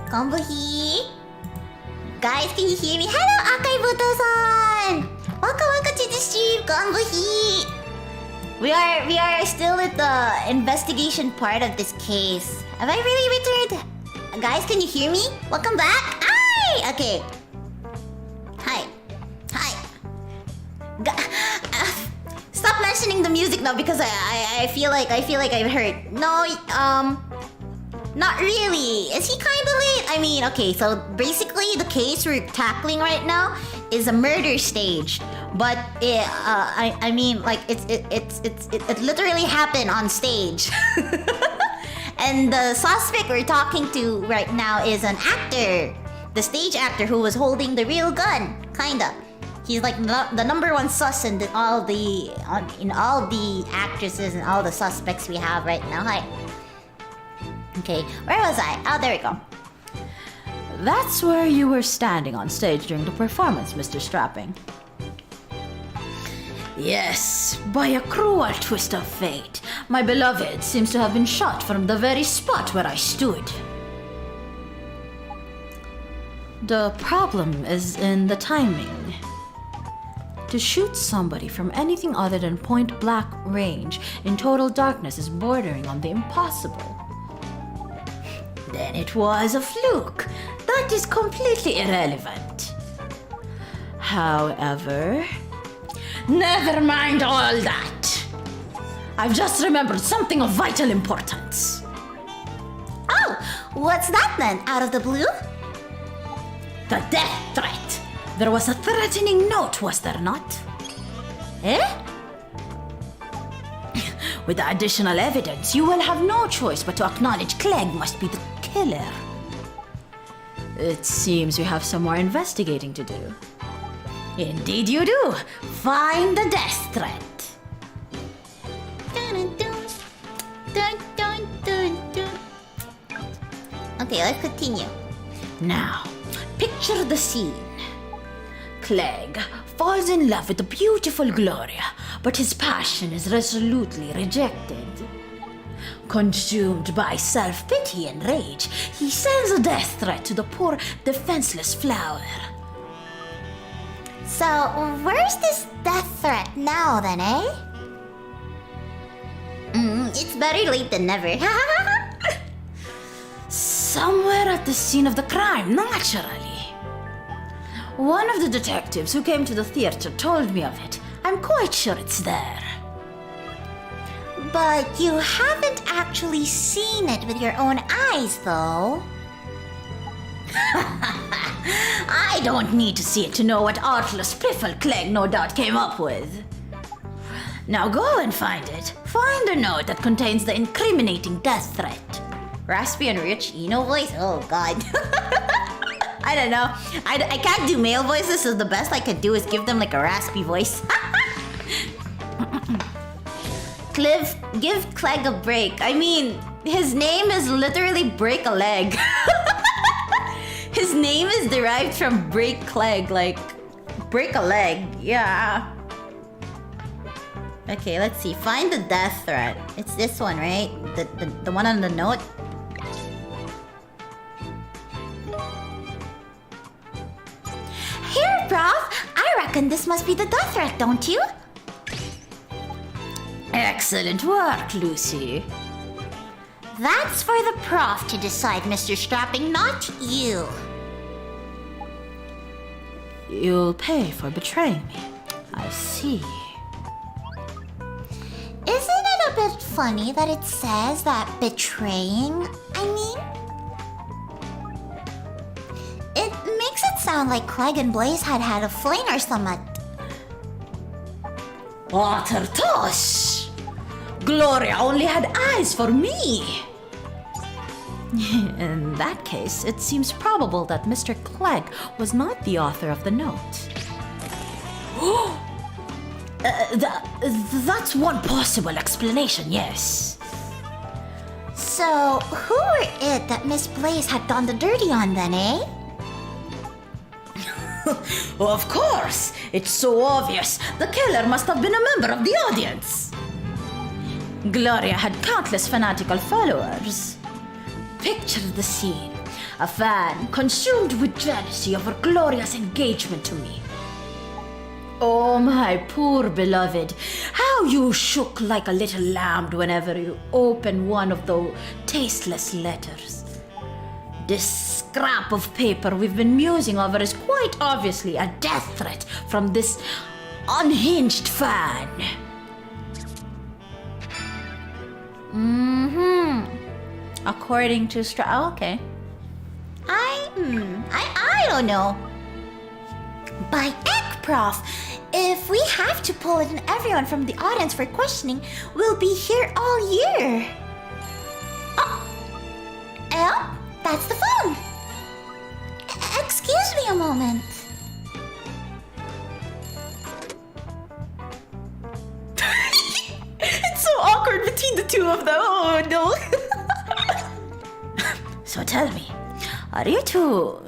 Konbuhi? Guys, can you hear me? Hello, Akai Buto-san! Welcome to the stream, Konbuhi! We are still at the investigation part of this case. Have I really returned? Guys, can you hear me? Welcome back! Hi! Okay. Hi. Stop mentioning the music now because I feel like I've heard. No, not really. Is he kind of late? I mean, okay, so basically the case we're tackling right now is a murder stage, but I mean, like it literally happened on stage. And the suspect we're talking to right now is an actor, the stage actor who was holding the real gun, kinda. He's like the number one sus in all the actresses and all the suspects we have right now. Hi. Okay, where was I? Oh, there we go. That's where you were standing on stage during the performance, Mr. Strapping. Yes, by a cruel twist of fate, my beloved seems to have been shot from the very spot where I stood. The problem is in the timing. To shoot somebody from anything other than point-blank range in total darkness is bordering on the impossible. Then it was a fluke. That is completely irrelevant. However, never mind all that. I've just remembered something of vital importance. Oh, what's that then, out of the blue? The death threat. There was a threatening note, was there not? Eh? With the additional evidence, you will have no choice but to acknowledge Clegg must be the killer. It seems you have some more investigating to do. Indeed you do. Find the death threat. Dun, dun, dun, dun. Okay, let's continue. Now, picture the scene. Clegg falls in love with the beautiful Gloria, but his passion is resolutely rejected. Consumed by self-pity and rage, he sends a death threat to the poor, defenseless flower. So, where's this death threat now then, eh? It's better late than never. Somewhere at the scene of the crime, naturally. One of the detectives who came to the theater told me of it. I'm quite sure it's there. But you haven't actually seen it with your own eyes, though. I don't need to see it to know what artless piffle Clegg no doubt came up with. Now go and find it. Find a note that contains the incriminating death threat. Raspy and rich Eno voice? Oh god. I don't know. I can't do male voices, so the best I could do is give them like a raspy voice. Cliff, give Clegg a break. I mean, his name is literally Break a Leg. His name is derived from Break Clegg, like break a leg. Yeah. Okay, let's see. Find the death threat. It's this one, right? The one on the note. Here, Prof, I reckon this must be the death threat, don't you? Excellent work, Lucy. That's for the Prof to decide, Mr. Strapping, not you. You'll pay for betraying me. I see. Isn't it a bit funny that it says that betraying, I mean? It makes it sound like Clegg and Blaze had a fling or something. Water toss! Gloria only had eyes for me! In that case, it seems probable that Mr. Clegg was not the author of the note. That's one possible explanation, yes. So, who were it that Miss Blaze had done the dirty on then, eh? Of course! It's so obvious. The killer must have been a member of the audience. Gloria had countless fanatical followers. Picture the scene. A fan consumed with jealousy over Gloria's engagement to me. Oh, my poor beloved, how you shook like a little lamb whenever you opened one of those tasteless letters. This scrap of paper we've been musing over is quite obviously a death threat from this unhinged fan. According to okay. I don't know. By heck, Prof, if we have to pull in everyone from the audience for questioning, we'll be here all year. Oh, El, that's the phone. Excuse me a moment. It's so awkward between the two of them. Oh no. So tell me, are you two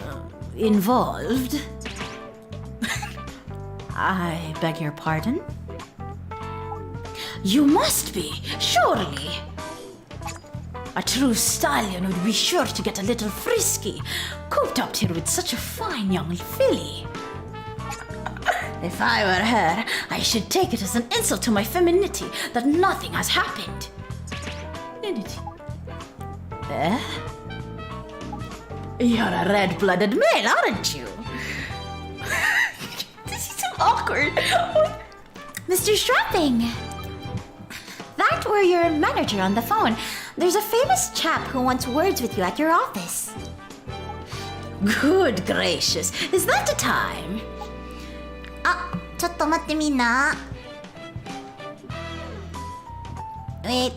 involved? I beg your pardon? You must be, surely. A true stallion would be sure to get a little frisky, cooped up here with such a fine young filly. If I were her, I should take it as an insult to my femininity that nothing has happened. Eh? You're a red-blooded male, aren't you? This is so awkward. Mr. Strapping, that were your manager on the phone. There's a famous chap who wants words with you at your office. Good gracious, is that the time? あ、ちょっと待ってみんな。Wait.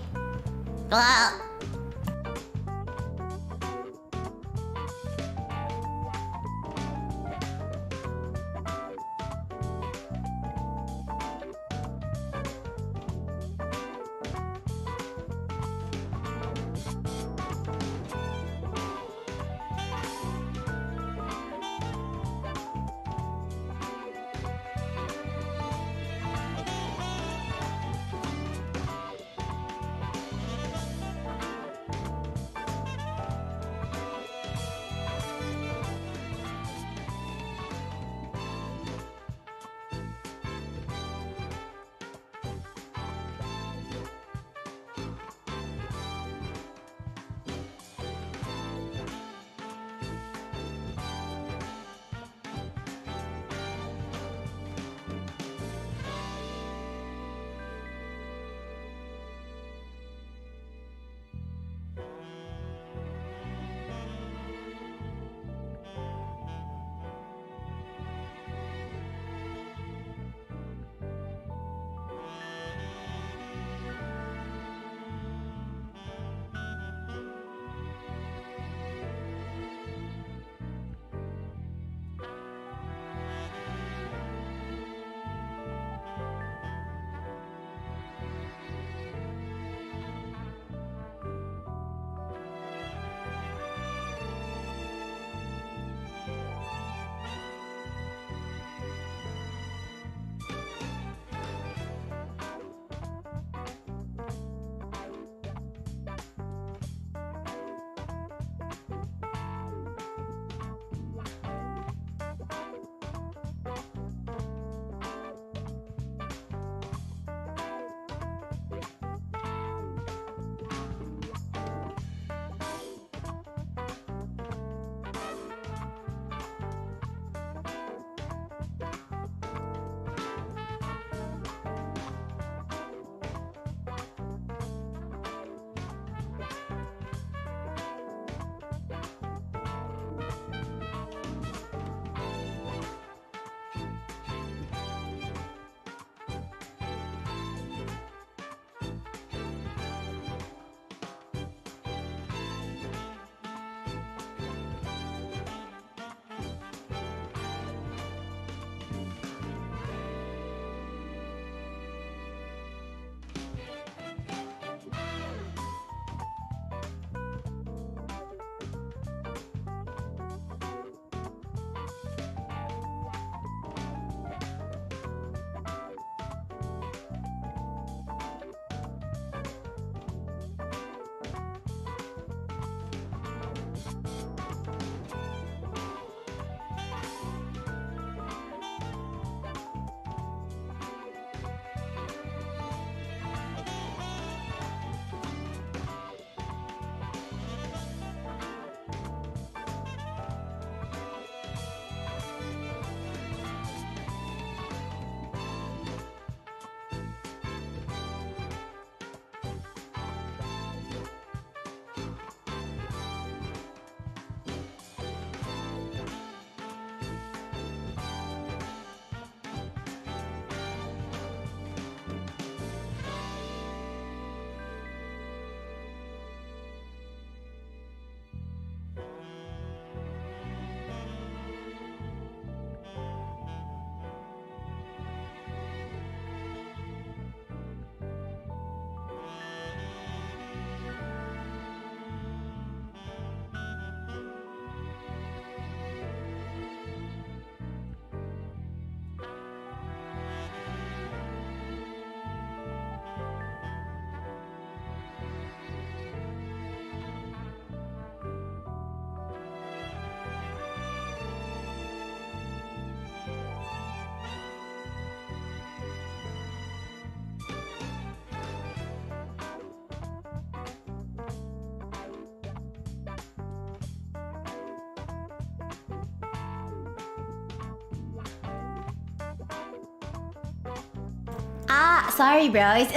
Sorry, bros.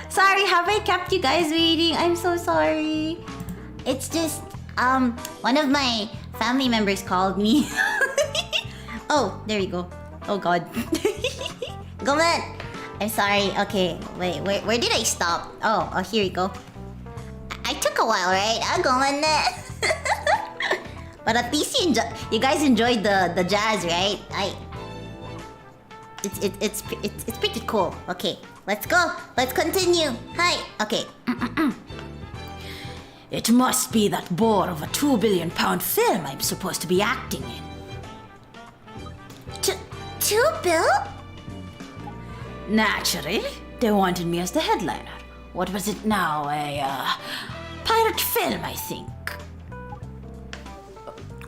Sorry, have I kept you guys waiting? I'm so sorry. It's just, one of my family members called me. Oh, there you go. Oh God. Gomen! I'm sorry. Okay, wait, where did I stop? Oh, here we go. I took a while, right? Gomen. But at least you guys enjoyed the jazz, right? It's pretty cool. Okay, let's go. Let's continue. Hi. Okay. It must be that bore of a £2 billion film I'm supposed to be acting in. 2 bill? Naturally, they wanted me as the headliner. What was it now? A pirate film, I think.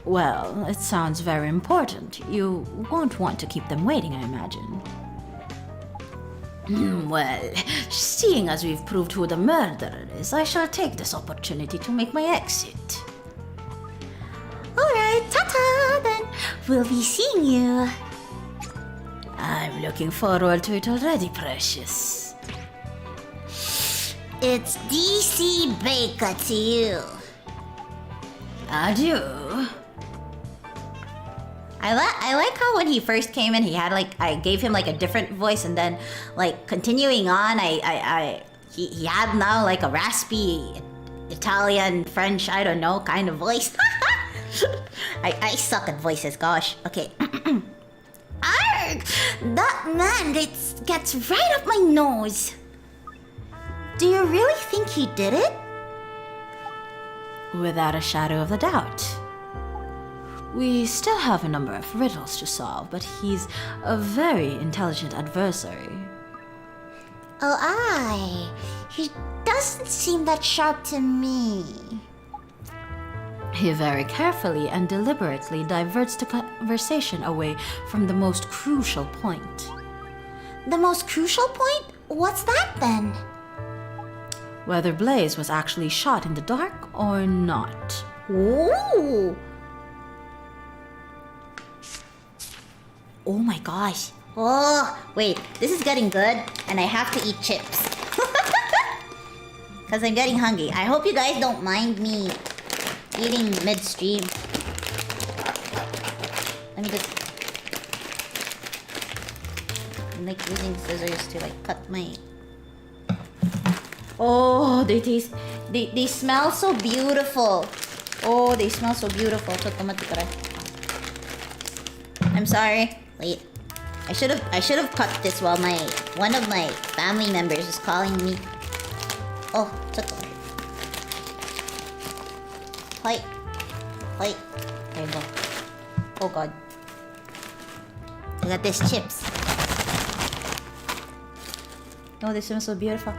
Well, it sounds very important. You won't want to keep them waiting, I imagine. Well, seeing as we've proved who the murderer is, I shall take this opportunity to make my exit. Alright, ta-ta then. We'll be seeing you. I'm looking forward to it already, precious. It's DC Baker to you. Adieu. I like how when he first came in, he had I gave him a different voice, and then continuing on, he had now a raspy Italian, French, I don't know, kind of voice. I suck at voices, gosh. Okay. Arg! That man gets right up my nose. Do you really think he did it? Without a shadow of a doubt. We still have a number of riddles to solve, but he's a very intelligent adversary. Oh, he doesn't seem that sharp to me. He very carefully and deliberately diverts the conversation away from the most crucial point. The most crucial point? What's that then? Whether Blaze was actually shot in the dark or not. Ooh. Oh my gosh. Oh, wait. This is getting good, and I have to eat chips. Because I'm getting hungry. I hope you guys don't mind me eating midstream. Let me just... I'm using scissors to cut my... Oh, they taste... They smell so beautiful. Oh, they smell so beautiful. I'm sorry. Wait. I should have cut this while one of my family members is calling me. Oh, took a while. Wait. There you go. Oh God. I got this chips. Oh, this smells so beautiful.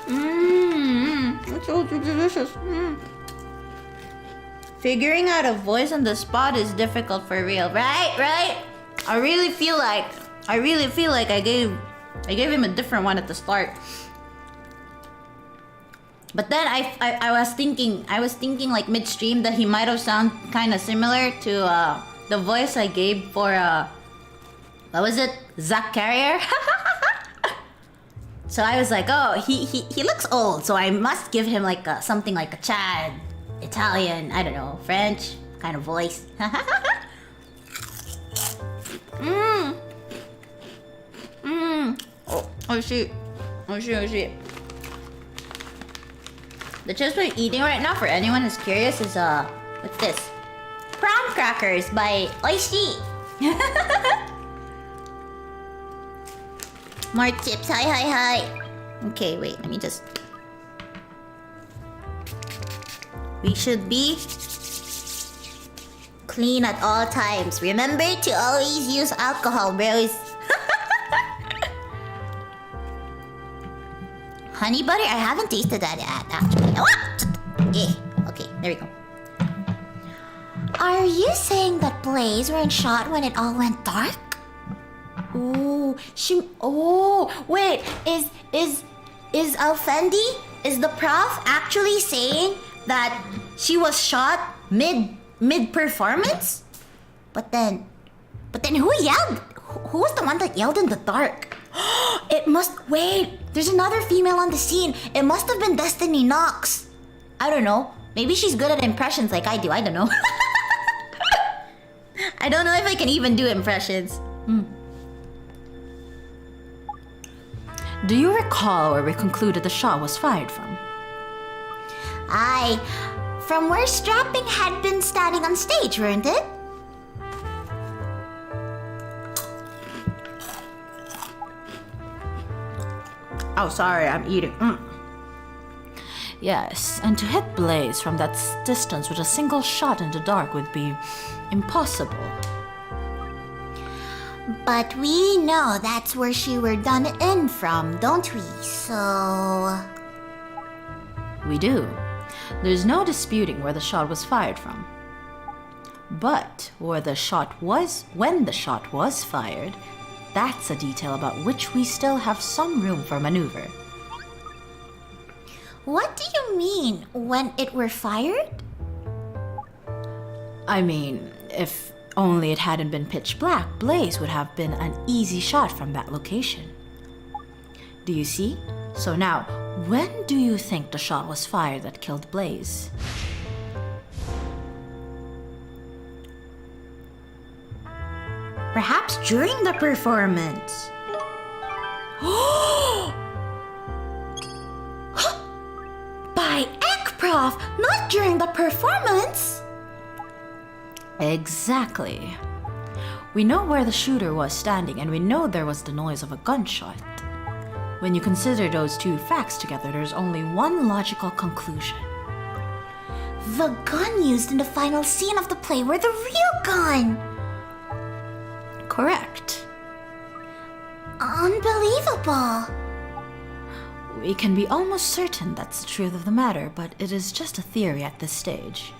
It's so delicious. Figuring out a voice on the spot is difficult for real, right? I really feel like I gave him a different one at the start. But then I was thinking midstream that he might have sounded kind of similar to the voice I gave for what was it? Zach Carrier. So I was like, oh, he looks old, so I must give him something like a Chad, Italian, I don't know, French kind of voice. Oh shit. The chips we're eating right now, for anyone who's curious, is what's this? Prawn crackers by Oishi. More chips. Hi. Okay, wait, let me just... We should be clean at all times. Remember to always use alcohol, bros. Honey butter? I haven't tasted that yet, actually. Okay, there we go. Are you saying that Blaze weren't shot when it all went dark? Wait, is Alfendi, is the prof actually saying that she was shot mid performance? But then But then who yelled? Who was the one that yelled in the dark? Wait, there's another female on the scene. It must have been Destiny Knox. I don't know. Maybe she's good at impressions like I do. I don't know. I don't know if I can even do impressions. Do you recall where we concluded the shot was fired from? Aye, from where Strapping had been standing on stage, weren't it? Oh, sorry, I'm eating. Yes, and to hit Blaze from that distance with a single shot in the dark would be impossible. But we know that's where she were done in from, don't we? So... We do. There's no disputing where the shot was fired from. But when the shot was fired, that's a detail about which we still have some room for maneuver. What do you mean, when it were fired? I mean, if only it hadn't been pitch black, Blaze would have been an easy shot from that location. Do you see? So now, when do you think the shot was fired that killed Blaze? Perhaps during the performance. By Ek, Prof, not during the performance. Exactly. We know where the shooter was standing, and we know there was the noise of a gunshot. When you consider those two facts together, there's only one logical conclusion. The gun used in the final scene of the play were the real gun. Correct. Unbelievable. We can be almost certain that's the truth of the matter, but it is just a theory at this stage.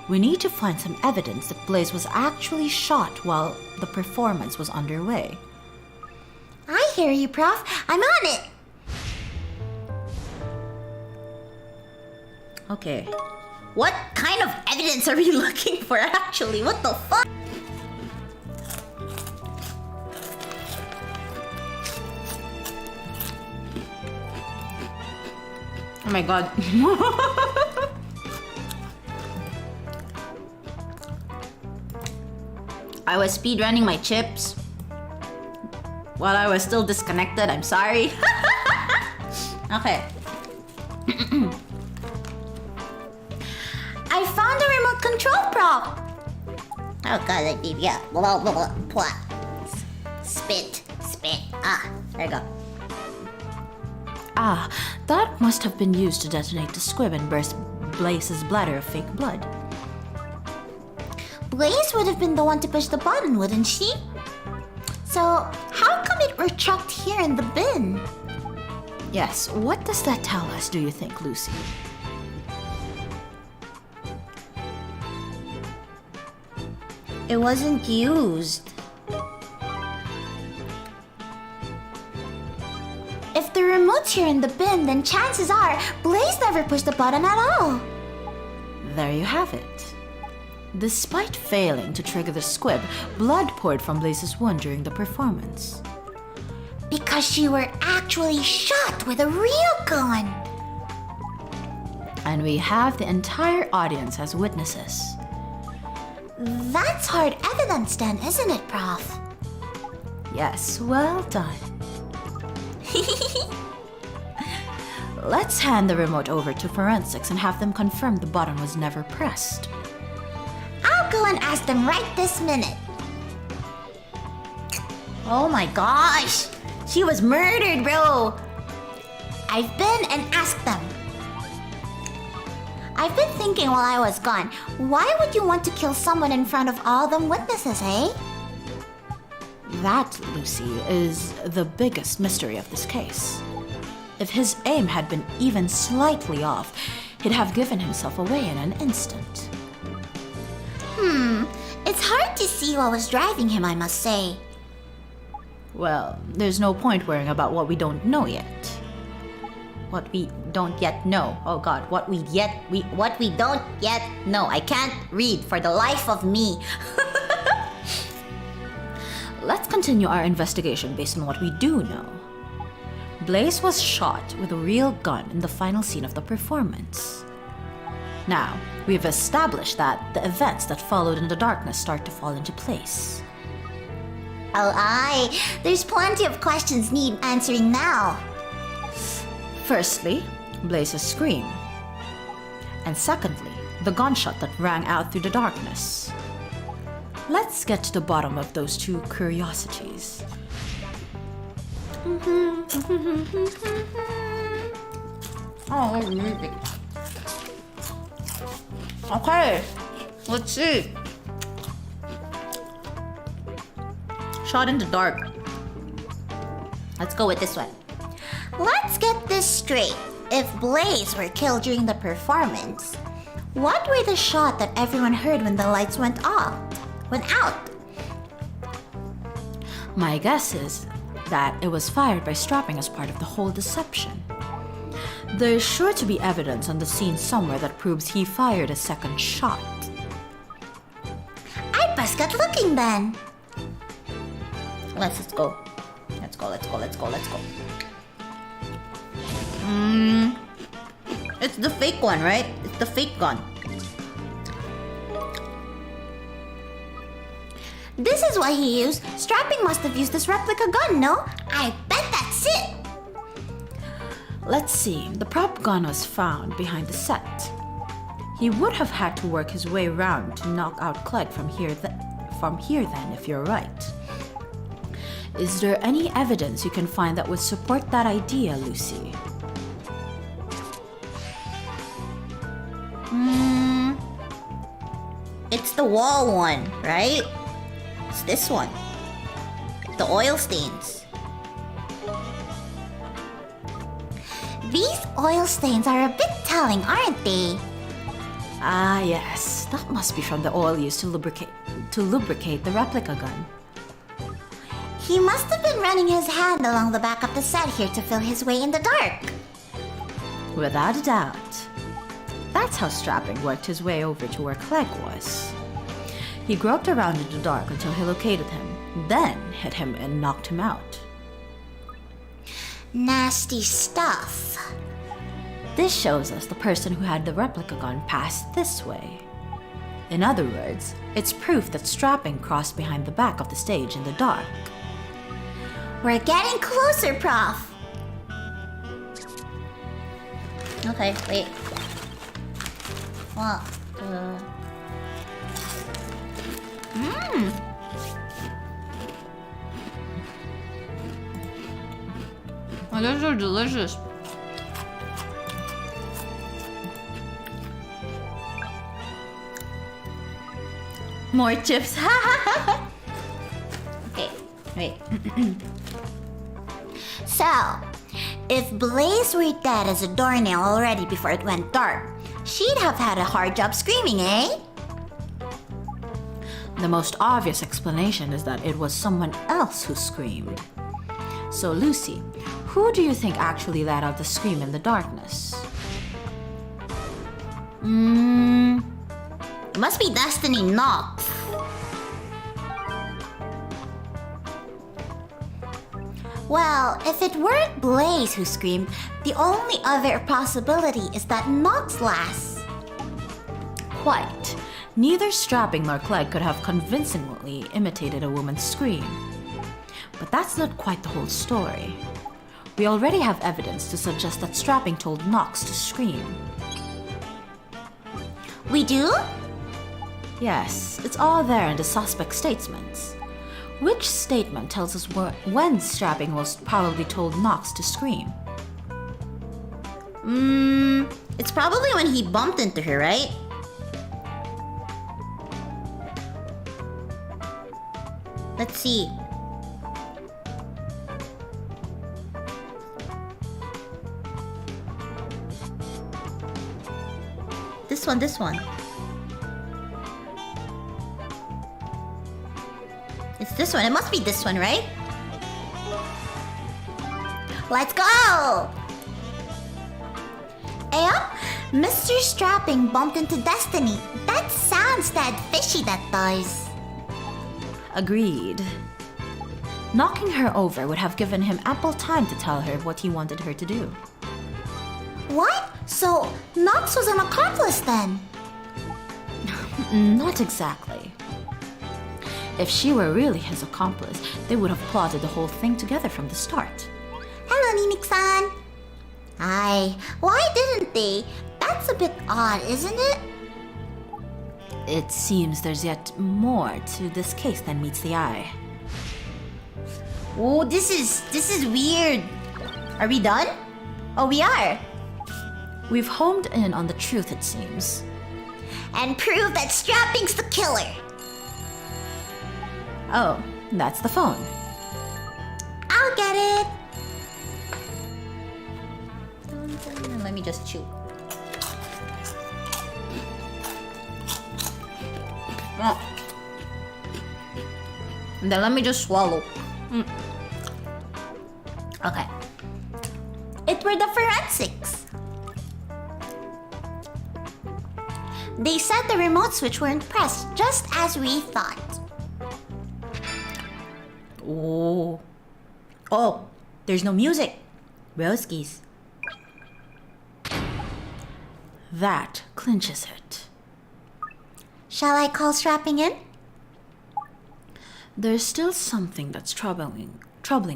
We need to find some evidence that Blaze was actually shot while the performance was underway. I hear you, Prof. I'm on it. Okay. What kind of evidence are we looking for actually? What the fuck? Oh my god. I was speedrunning my chips while I was still disconnected. I'm sorry. Okay. I found the remote control, Prof. Oh god, I did, yeah. Blah, blah, blah, blah. Spit. Ah, there you go. Ah, that must have been used to detonate the squib and burst Blaze's bladder of fake blood. Blaze would have been the one to push the button, wouldn't she? So, how come it were chucked here in the bin? Yes, what does that tell us, do you think, Lucy? It wasn't used. If the remote's here in the bin, then chances are Blaze never pushed the button at all. There you have it. Despite failing to trigger the squib, blood poured from Blaze's wound during the performance. Because she were actually shot with a real gun. And we have the entire audience as witnesses. That's hard evidence then, isn't it, Prof? Yes, well done. Let's hand the remote over to forensics and have them confirm the button was never pressed. I'll go and ask them right this minute. Oh my gosh! She was murdered, bro! I've been and asked them. I've been thinking while I was gone, why would you want to kill someone in front of all them witnesses, eh? That, Lucy, is the biggest mystery of this case. If his aim had been even slightly off, he'd have given himself away in an instant. It's hard to see what was driving him, I must say. Well, there's no point worrying about what we don't know yet. What we don't yet know. Oh god, what we don't yet know. I can't read for the life of me. continue our investigation based on what we do know. Blaze was shot with a real gun in the final scene of the performance. Now, we've established that the events that followed in the darkness start to fall into place. Oh, aye. There's plenty of questions need answering now. Firstly, Blaze's scream. And secondly, the gunshot that rang out through the darkness. Let's get to the bottom of those two curiosities. Oh, music. Okay, let's see. Shot in the dark. Let's go with this one. Let's get this straight. If Blaze were killed during the performance, what were the shot that everyone heard when the lights went out? My guess is that it was fired by Strapping as part of the whole deception. There's sure to be evidence on the scene somewhere that proves he fired a second shot. I best get looking then. Let's go. Let's go. It's the fake one, right? It's the fake gun. This is what he used. Strapping must have used this replica gun, no? I bet that's it. Let's see, the prop gun was found behind the set. He would have had to work his way around to knock out Clegg from here then, if you're right. Is there any evidence you can find that would support that idea, Lucy? It's the wall one, right? It's this one. The oil stains. These oil stains are a bit telling, aren't they? Ah, yes. That must be from the oil used to lubricate the replica gun. He must have been running his hand along the back of the set here to feel his way in the dark. Without a doubt. That's how Strapping worked his way over to where Clegg was. He groped around in the dark until he located him, then hit him and knocked him out. Nasty stuff. This shows us the person who had the replica gun passed this way. In other words, it's proof that Strapping crossed behind the back of the stage in the dark. We're getting closer, Prof. Okay, wait. What? Oh, those are delicious. More chips. Okay, wait. So, if Blaze were dead as a doornail already before it went dark, she'd have had a hard job screaming, eh? The most obvious explanation is that it was someone else who screamed. So, Lucy, who do you think actually let out the scream in the darkness? It must be Destiny Knox. Well, if it weren't Blaze who screamed, the only other possibility is that Nox lass. Quite. Neither Strapping nor Clegg could have convincingly imitated a woman's scream. But that's not quite the whole story. We already have evidence to suggest that Strapping told Nox to scream. We do? Yes, it's all there in the suspect's statements. Which statement tells us when Strapping was probably told Nox to scream? It's probably when he bumped into her, right? Let's see. This one. It's this one. It must be this one, right? Let's go! Yep, Mr. Strapping bumped into Destiny. That sounds that fishy, that does. Agreed. Knocking her over would have given him ample time to tell her what he wanted her to do. What? So, Knox was an accomplice then? Not exactly. If she were really his accomplice, they would have plotted the whole thing together from the start. Hello, Ninix-san. Aye, why didn't they? That's a bit odd, isn't it? It seems there's yet more to this case than meets the eye. Oh, this is weird. Are we done? Oh, we are. We've homed in on the truth, it seems. And prove that Strapping's the killer. Oh, that's the phone. I'll get it. Let me just chew. Oh. And then let me just swallow. Okay. It were the forensics. They said the remote switch weren't pressed, just as we thought. Oh. Oh, there's no music. Broskies. That clinches it. Shall I call Strapping in? There's still something that's troubling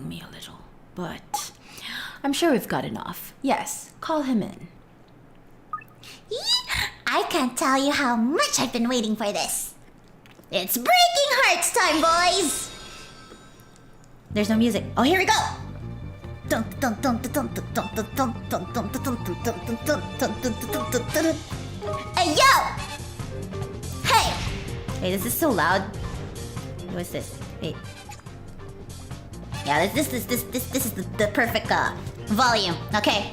me a little, but I'm sure we've got enough. Yes, call him in. I can't tell you how much I've been waiting for this. It's breaking hearts time, boys! There's no music. Oh, here we go. Hey, yo! Hey! Wait, this is so loud. What's this? Wait. Yeah, this is the perfect volume. Okay.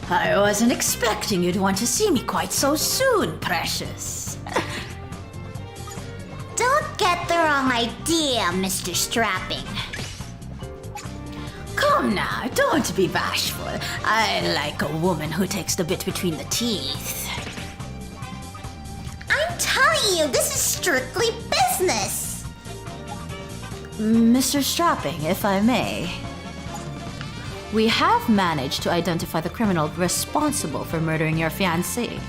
I wasn't expecting you to want to see me quite so soon, precious. Don't get the wrong idea, Mr. Strapping. Come now, don't be bashful. I like a woman who takes the bit between the teeth. I'm telling you, this is strictly business. Mr. Strapping, if I may. We have managed to identify the criminal responsible for murdering your fiancé.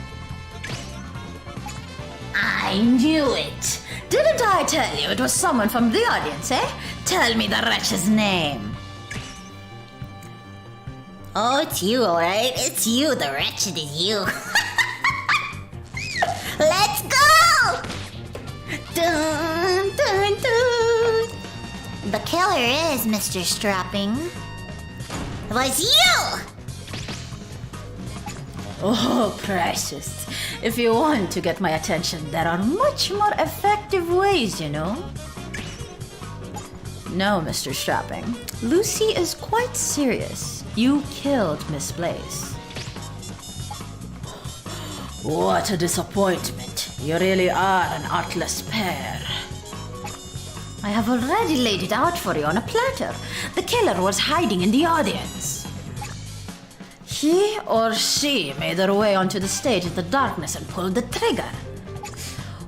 I knew it. Didn't I tell you it was someone from the audience, eh? Tell me the wretch's name. Oh, it's you, alright? It's you. The wretched is you. Let's go! Dun, dun, dun. The killer is Mr. Strapping. It was you! Oh, precious. If you want to get my attention, there are much more effective ways, you know. No, Mr. Strapping. Lucy is quite serious. You killed Miss Blaze. What a disappointment. You really are an artless pair. I have already laid it out for you on a platter. The killer was hiding in the audience. He or she made their way onto the stage in the darkness and pulled the trigger.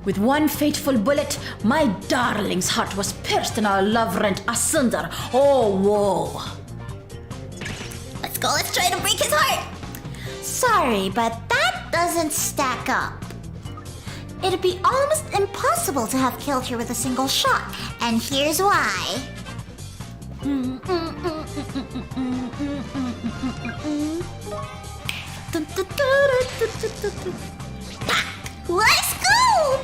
With one fateful bullet, my darling's heart was pierced and our love rent asunder. Oh, woe. Let's go, let's try to break his heart. Sorry, but that doesn't stack up. It'd be almost impossible to have killed her with a single shot, and here's why. Let's go!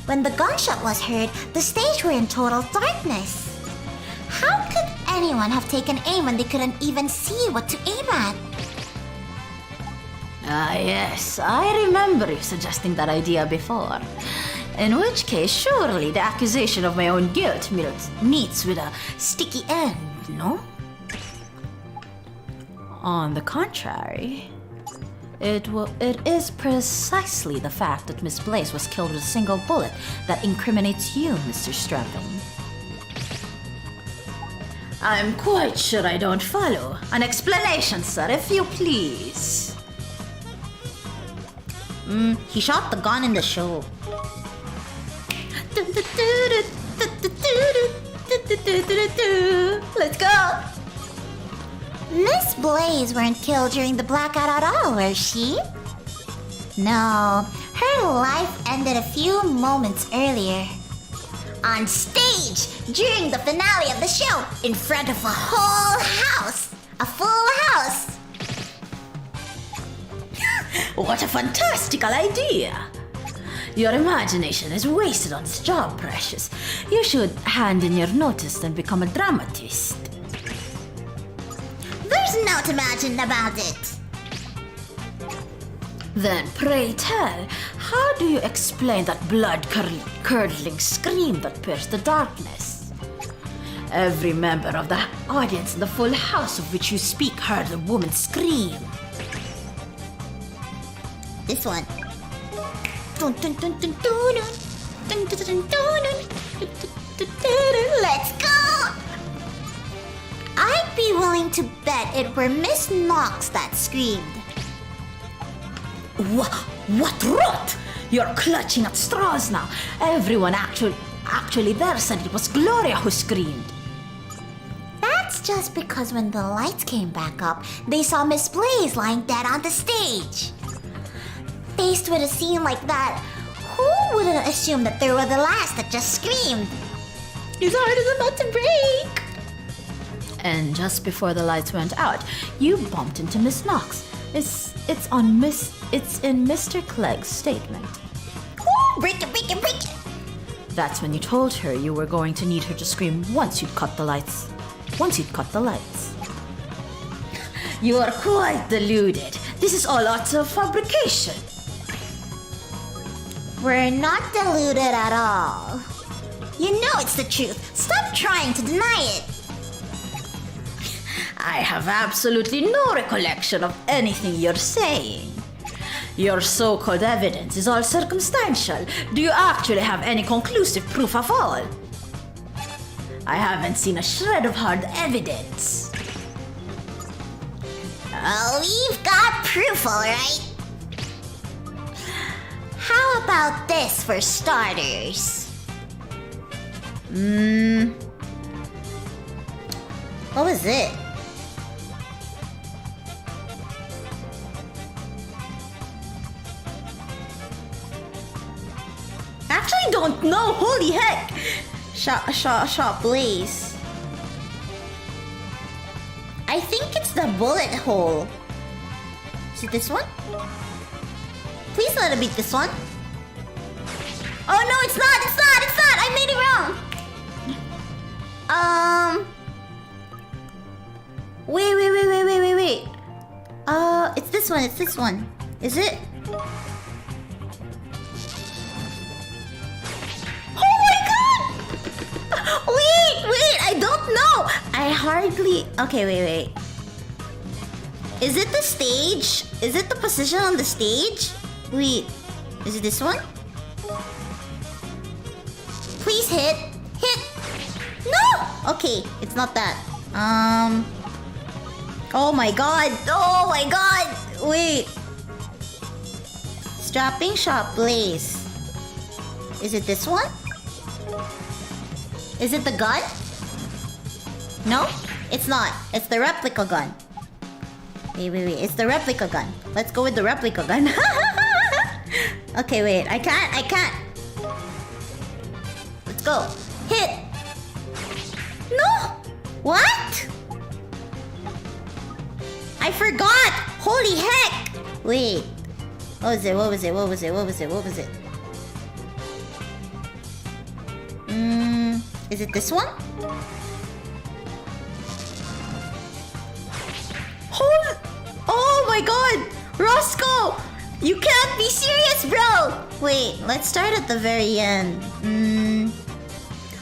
When the gunshot was heard, the stage were in total darkness. How could anyone have taken aim when they couldn't even see what to aim at? Ah, yes, I remember you suggesting that idea before. In which case, surely the accusation of my own guilt meets with a sticky end, no? On the contrary, it is precisely the fact that Miss Blaze was killed with a single bullet that incriminates you, Mr. Strapping. I'm quite sure I don't follow. An explanation, sir, if you please. He shot the gun in the show. Let's go. Miss Blaze weren't killed during the blackout at all, was she? No, her life ended a few moments earlier. On stage, during the finale of the show, in front of a whole house. A full house. What a fantastical idea! Your imagination is wasted on this job, Precious. You should hand in your notice and become a dramatist. There's no to imagine about it. Then pray tell, how do you explain that blood-curdling scream that pierced the darkness? Every member of the audience in the full house of which you speak heard the woman scream. This one. Let's go! I'd be willing to bet it were Miss Knox that screamed. What rot! You're clutching at straws now. Everyone actually there said it was Gloria who screamed. That's just because when the lights came back up, they saw Miss Blaze lying dead on the stage. Faced with a scene like that, who wouldn't assume that they were the last that just screamed? His heart is about to break. And just before the lights went out, you bumped into Miss Knox. It's in Mr. Clegg's statement. Ooh, break it, break it, break it! That's when you told her you were going to need her to scream once you'd cut the lights. You are quite deluded. This is all utter fabrication. We're not deluded at all. You know it's the truth. Stop trying to deny it. I have absolutely no recollection of anything you're saying. Your so-called evidence is all circumstantial. Do you actually have any conclusive proof of all? I haven't seen a shred of hard evidence. Oh, we've got proof, all right. How about this for starters? What was it? Actually don't know. Holy heck. Shot Blaze. I think it's the bullet hole. Is it this one? Please let it be this one. Oh no, it's not. I made it wrong. Wait. It's this one. Is it? Oh my god! Wait, I don't know. I hardly... Okay, wait. Is it the stage? Is it the position on the stage? Wait, is it this one? Please hit. No! Okay, it's not that. Oh my god. Wait. Strapping Shot Blaze. Is it this one? Is it the gun? No? It's not. It's the replica gun. Wait. It's the replica gun. Let's go with the replica gun. Okay, wait. I can't. Let's go. Hit. No! What? I forgot! Holy heck! Wait. What was it? Is it this one? Oh my god! Roscoe! You can't be serious, bro! Wait, let's start at the very end.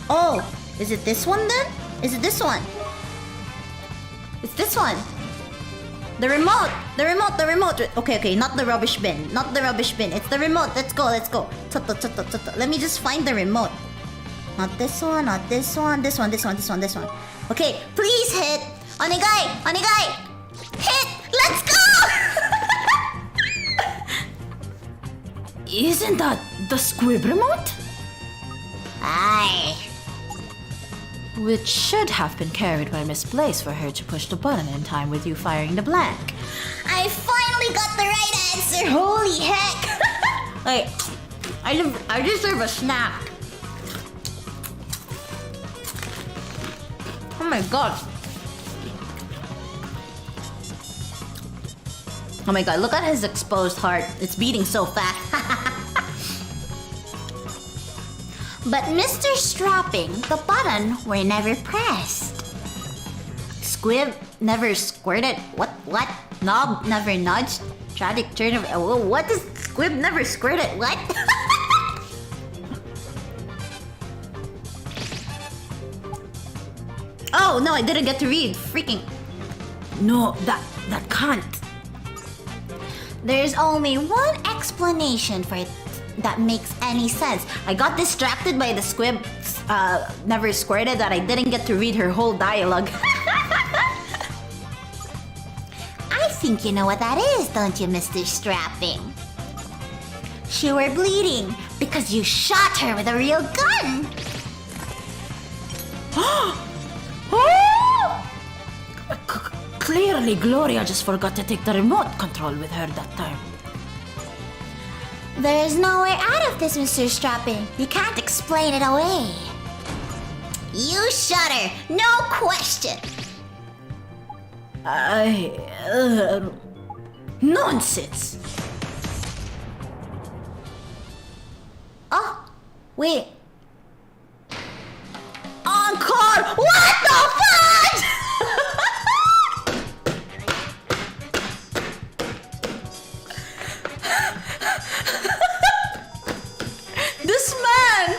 Oh, is it this one then? Is it this one? It's this one. The remote. Okay, not the rubbish bin. It's the remote. Let's go. Let me just find the remote. Not this one. This one. Okay, please hit. Onegai. Hit. Let's go. Isn't that the squib remote? Aye. which should have been carried by Miss Blaze for her to push the button in time with you firing the blank. I finally got the right answer. Holy heck. Wait, I deserve a snack. Oh my god. Oh my god, look at his exposed heart. It's beating so fast. But Mr. Strapping, the button were never pressed. Squib never squirted. What? Knob never nudged. Tragic turn of. What does Squib never squirted? What? Oh no, I didn't get to read. Freaking. No, that can't. There's only one explanation for it that makes any sense. I got distracted by the Squib never squirted that I didn't get to read her whole dialogue. I think you know what that is, don't you, Mr. Strapping? She were bleeding because you shot her with a real gun. Clearly, Gloria just forgot to take the remote control with her that time. There's no way out of this, Mr. Strapping. You can't explain it away. You shot her, no question. Nonsense! Oh, wait. Encore! What the fudge? This man!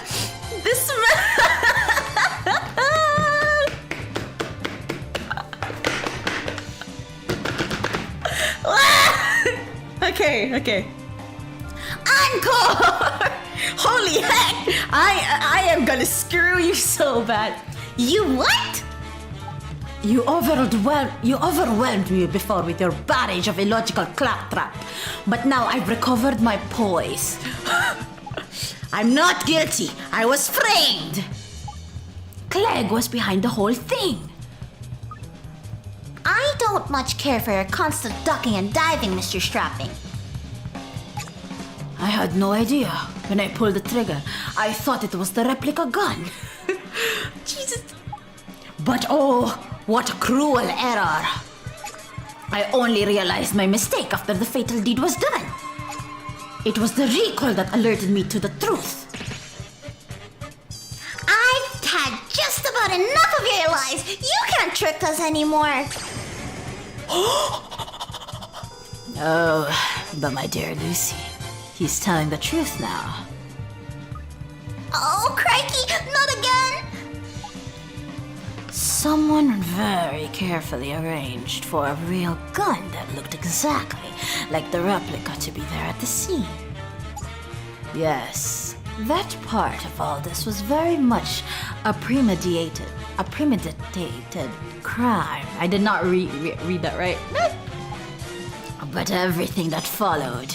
Okay. Encore! Holy heck! I am gonna screw you so bad. You what? You overwhelmed me before with your barrage of illogical claptrap. But now I've recovered my poise. I'm not guilty. I was framed. Clegg was behind the whole thing. I don't much care for your constant ducking and diving, Mr. Strapping. I had no idea. When I pulled the trigger, I thought it was the replica gun. Jesus. But oh, what a cruel error. I only realized my mistake after the fatal deed was done. It was the recoil that alerted me to the truth. I've had just about enough of your lies. You can't trick us anymore. Oh, but my dear Lucy, he's telling the truth now. Oh, crikey, not again. Someone very carefully arranged for a real gun that looked exactly like the replica to be there at the scene. Yes, that part of all this was very much a premeditated crime. I did not read that right. But everything that followed,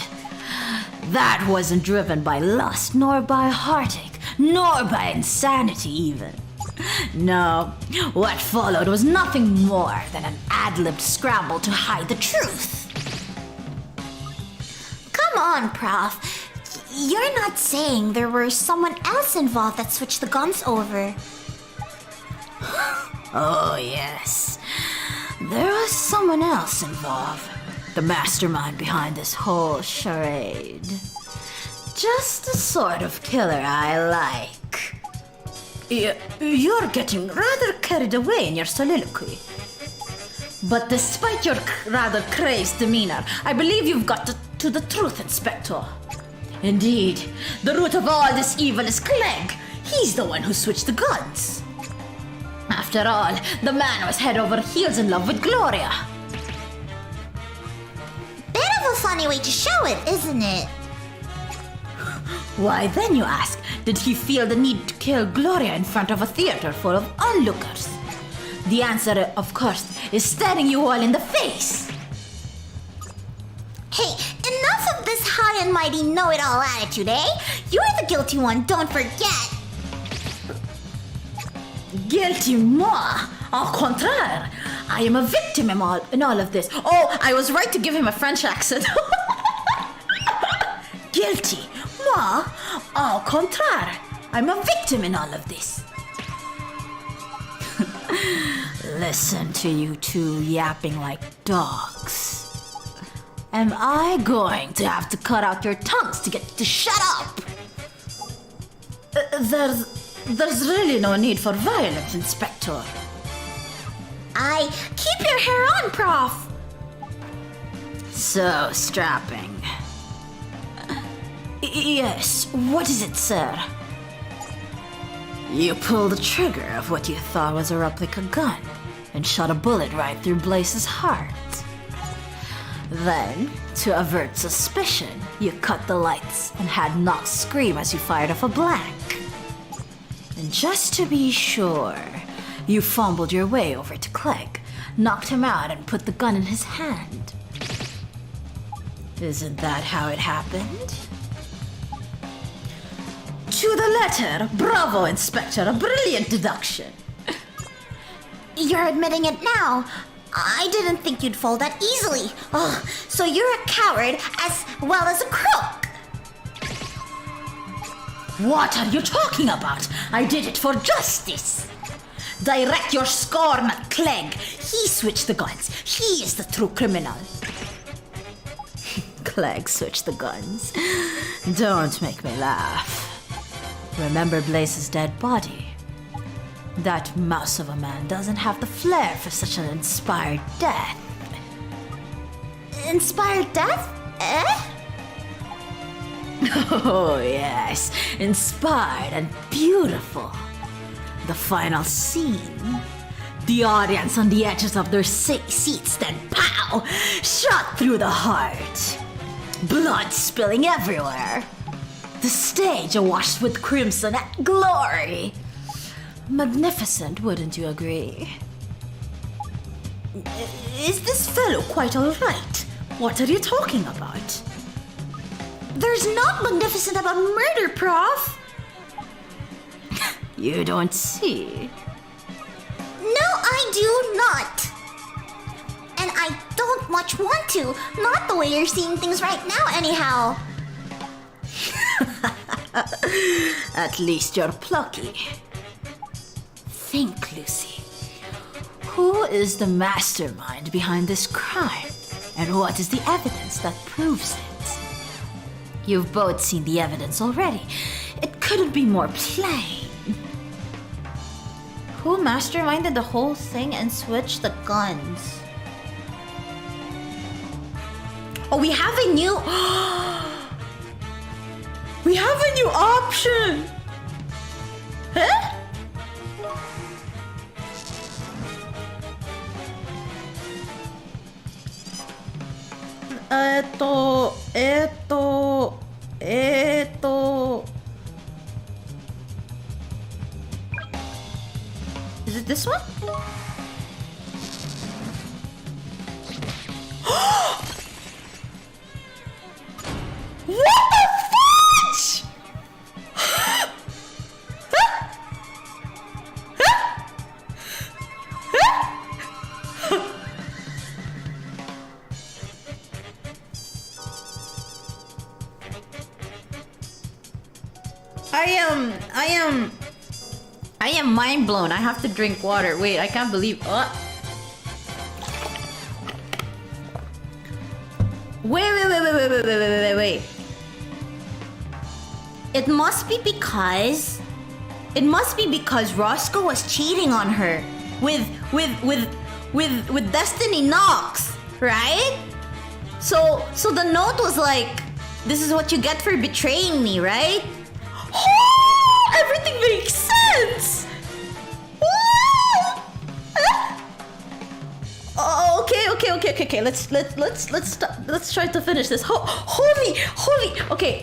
that wasn't driven by lust, nor by heartache, nor by insanity even. No, what followed was nothing more than an ad-libbed scramble to hide the truth. Come on, Prof. You're not saying there were someone else involved that switched the guns over. Oh yes, there was someone else involved. The mastermind behind this whole charade. Just the sort of killer I like. You're getting rather carried away in your soliloquy. But despite your rather crazed demeanor, I believe you've got to the truth, Inspector. Indeed, the root of all this evil is Clegg. He's the one who switched the guns. After all, the man was head over heels in love with Gloria. Bit of a funny way to show it, isn't it? Why then, you ask, did he feel the need to kill Gloria in front of a theater full of onlookers? The answer, of course, is staring you all in the face. Hey, enough of this high and mighty know-it-all attitude, eh? You're the guilty one, don't forget. Guilty moi. Au contraire, I am a victim in all of this. Oh, I was right to give him a French accent. Guilty. Moi, au contraire, I'm a victim in all of this. Listen to you two yapping like dogs. Am I going to have to cut out your tongues to get you to shut up? There's really no need for violence, Inspector. Keep your hair on, Prof. So strapping. Yes, what is it, sir? You pulled the trigger of what you thought was a replica gun and shot a bullet right through Blaze's heart. Then, to avert suspicion, you cut the lights and had Nox scream as you fired off a blank. And just to be sure, you fumbled your way over to Clegg, knocked him out, and put the gun in his hand. Isn't that how it happened? To the letter! Bravo, Inspector! A brilliant deduction! You're admitting it now. I didn't think you'd fall that easily. Oh, so you're a coward as well as a crook. What are you talking about? I did it for justice! Direct your scorn at Clegg. He switched the guns. He is the true criminal. Clegg switched the guns. Don't make me laugh. Remember Blaze's dead body? That mouse of a man doesn't have the flair for such an inspired death. Inspired death? Eh? Oh, yes. Inspired and beautiful. The final scene. The audience on the edges of their seats, then pow! Shot through the heart. Blood spilling everywhere. The stage awash with crimson and glory. Magnificent, wouldn't you agree? Is this fellow quite all right? What are you talking about? There's not magnificent about murder, Prof. You don't see. No, I do not. And I don't much want to. Not the way you're seeing things right now, anyhow. At least you're plucky. Think, Lucy. Who is the mastermind behind this crime? And what is the evidence that proves it? You've both seen the evidence already. It couldn't be more plain. Who masterminded the whole thing and switched the guns? Oh, we have a new... We have a new option! Huh? Is it this one? What the fudge? I am mind blown. I have to drink water. Wait, I can't believe. Wait. It must be because Roscoe was cheating on her with Destiny Knox, right? So the note was like, this is what you get for betraying me, right? Oh, everything makes sense. Oh, okay. Let's try to finish this. Holy. Okay.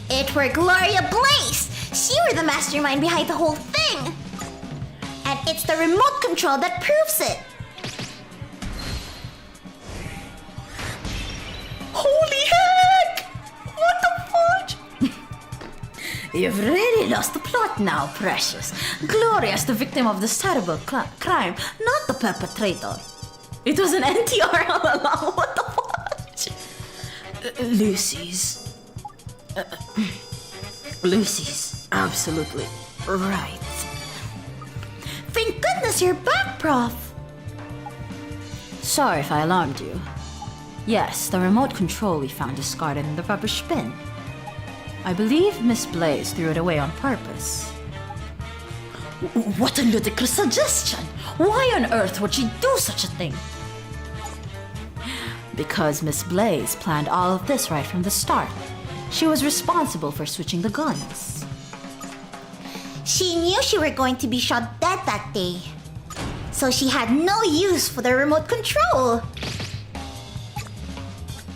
It were Gloria Blaze. She were the mastermind behind the whole thing. And it's the remote control that proves it. Holy heck! What the fudge? You've really lost the plot now, precious. Gloria's the victim of this terrible crime, not the perpetrator. It was an NTR all along. What the fudge? Lucy's absolutely right. Thank goodness you're back, Prof. Sorry if I alarmed you. Yes, the remote control we found discarded in the rubbish bin. I believe Miss Blaze threw it away on purpose. What a ludicrous suggestion! Why on earth would she do such a thing? Because Miss Blaze planned all of this right from the start. She was responsible for switching the guns. She knew she were going to be shot dead that day. So she had no use for the remote control.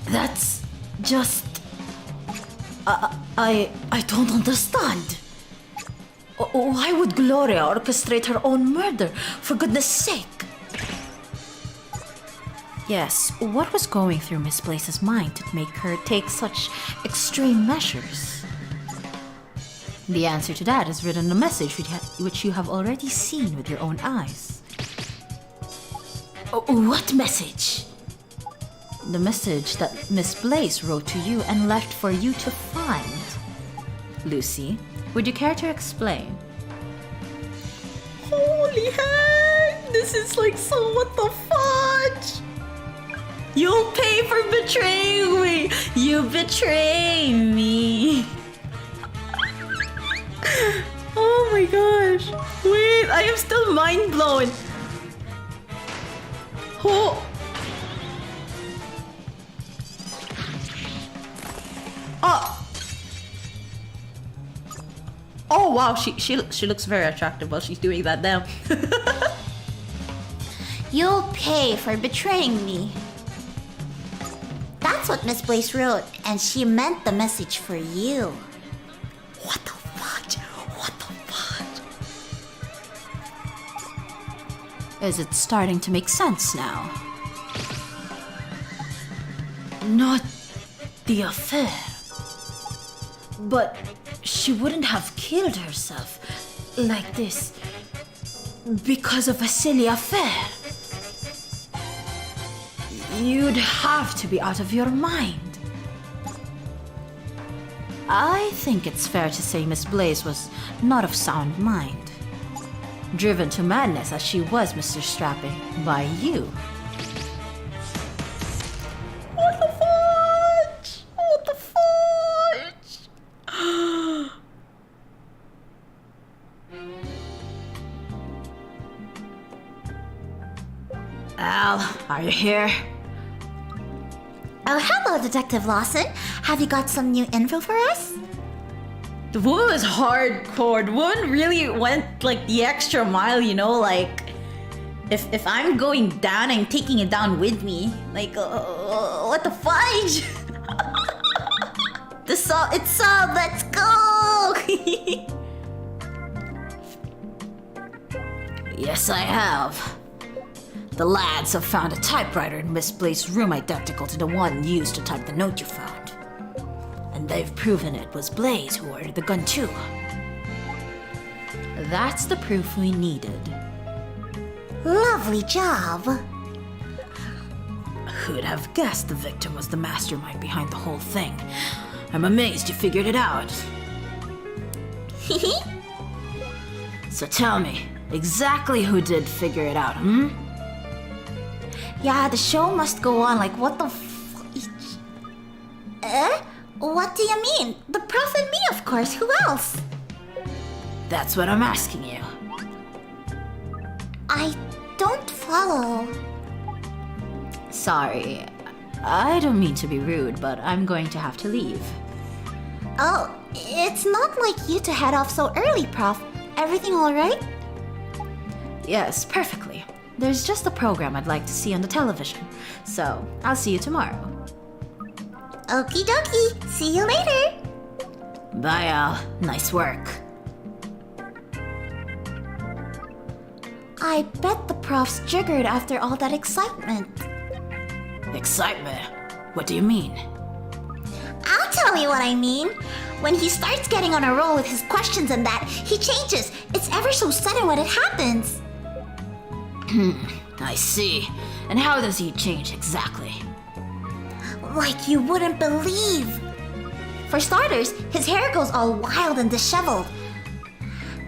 That's just... I don't understand. Why would Gloria orchestrate her own murder, for goodness sake? Yes, what was going through Miss Blaze's mind to make her take such extreme measures? The answer to that is written in a message which you have already seen with your own eyes. What message? The message that Miss Blaze wrote to you and left for you to find. Lucy, would you care to explain? Holy heck! This is like so what the fudge? You'll pay for betraying me! You betray me! Oh my gosh! Wait, I am still mind blown! Oh! Oh wow, she looks very attractive while she's doing that now. You'll pay for betraying me. That's what Miss Blaze wrote, and she meant the message for you. What the fudge? What the fudge? Is it starting to make sense now? Not the affair. But she wouldn't have killed herself like this because of a silly affair. You'd have to be out of your mind. I think it's fair to say Miss Blaze was not of sound mind. Driven to madness as she was, Mr. Strapping, by you. What the fudge? What the fudge? Al, are you here? Oh, hello, Detective Lawson. Have you got some new info for us? The woman was hardcore. The woman really went like the extra mile, you know, like if I'm going down, I'm taking it down with me. Like, what the fudge? It's up, let's go! Yes, I have. The lads have found a typewriter in Miss Blaze's room identical to the one used to type the note you found. And they've proven it was Blaze who ordered the gun too. That's the proof we needed. Lovely job. Who'd have guessed the victim was the mastermind behind the whole thing? I'm amazed you figured it out. So tell me, exactly who did figure it out, hmm? Yeah, the show must go on. Like, what the fudge? What do you mean? The Prof and me, of course. Who else? That's what I'm asking you. I don't follow. Sorry, I don't mean to be rude, but I'm going to have to leave. Oh, it's not like you to head off so early, Prof. Everything all right? Yes, perfectly. There's just a program I'd like to see on the television, so I'll see you tomorrow. Okie dokie. See you later. Bye, Al. Nice work. I bet the Prof's jiggered after all that excitement. Excitement? What do you mean? I'll tell me what I mean. When he starts getting on a roll with his questions and that, he changes. It's ever so sudden when it happens. I see. And how does he change exactly? Like you wouldn't believe. For starters, his hair goes all wild and disheveled.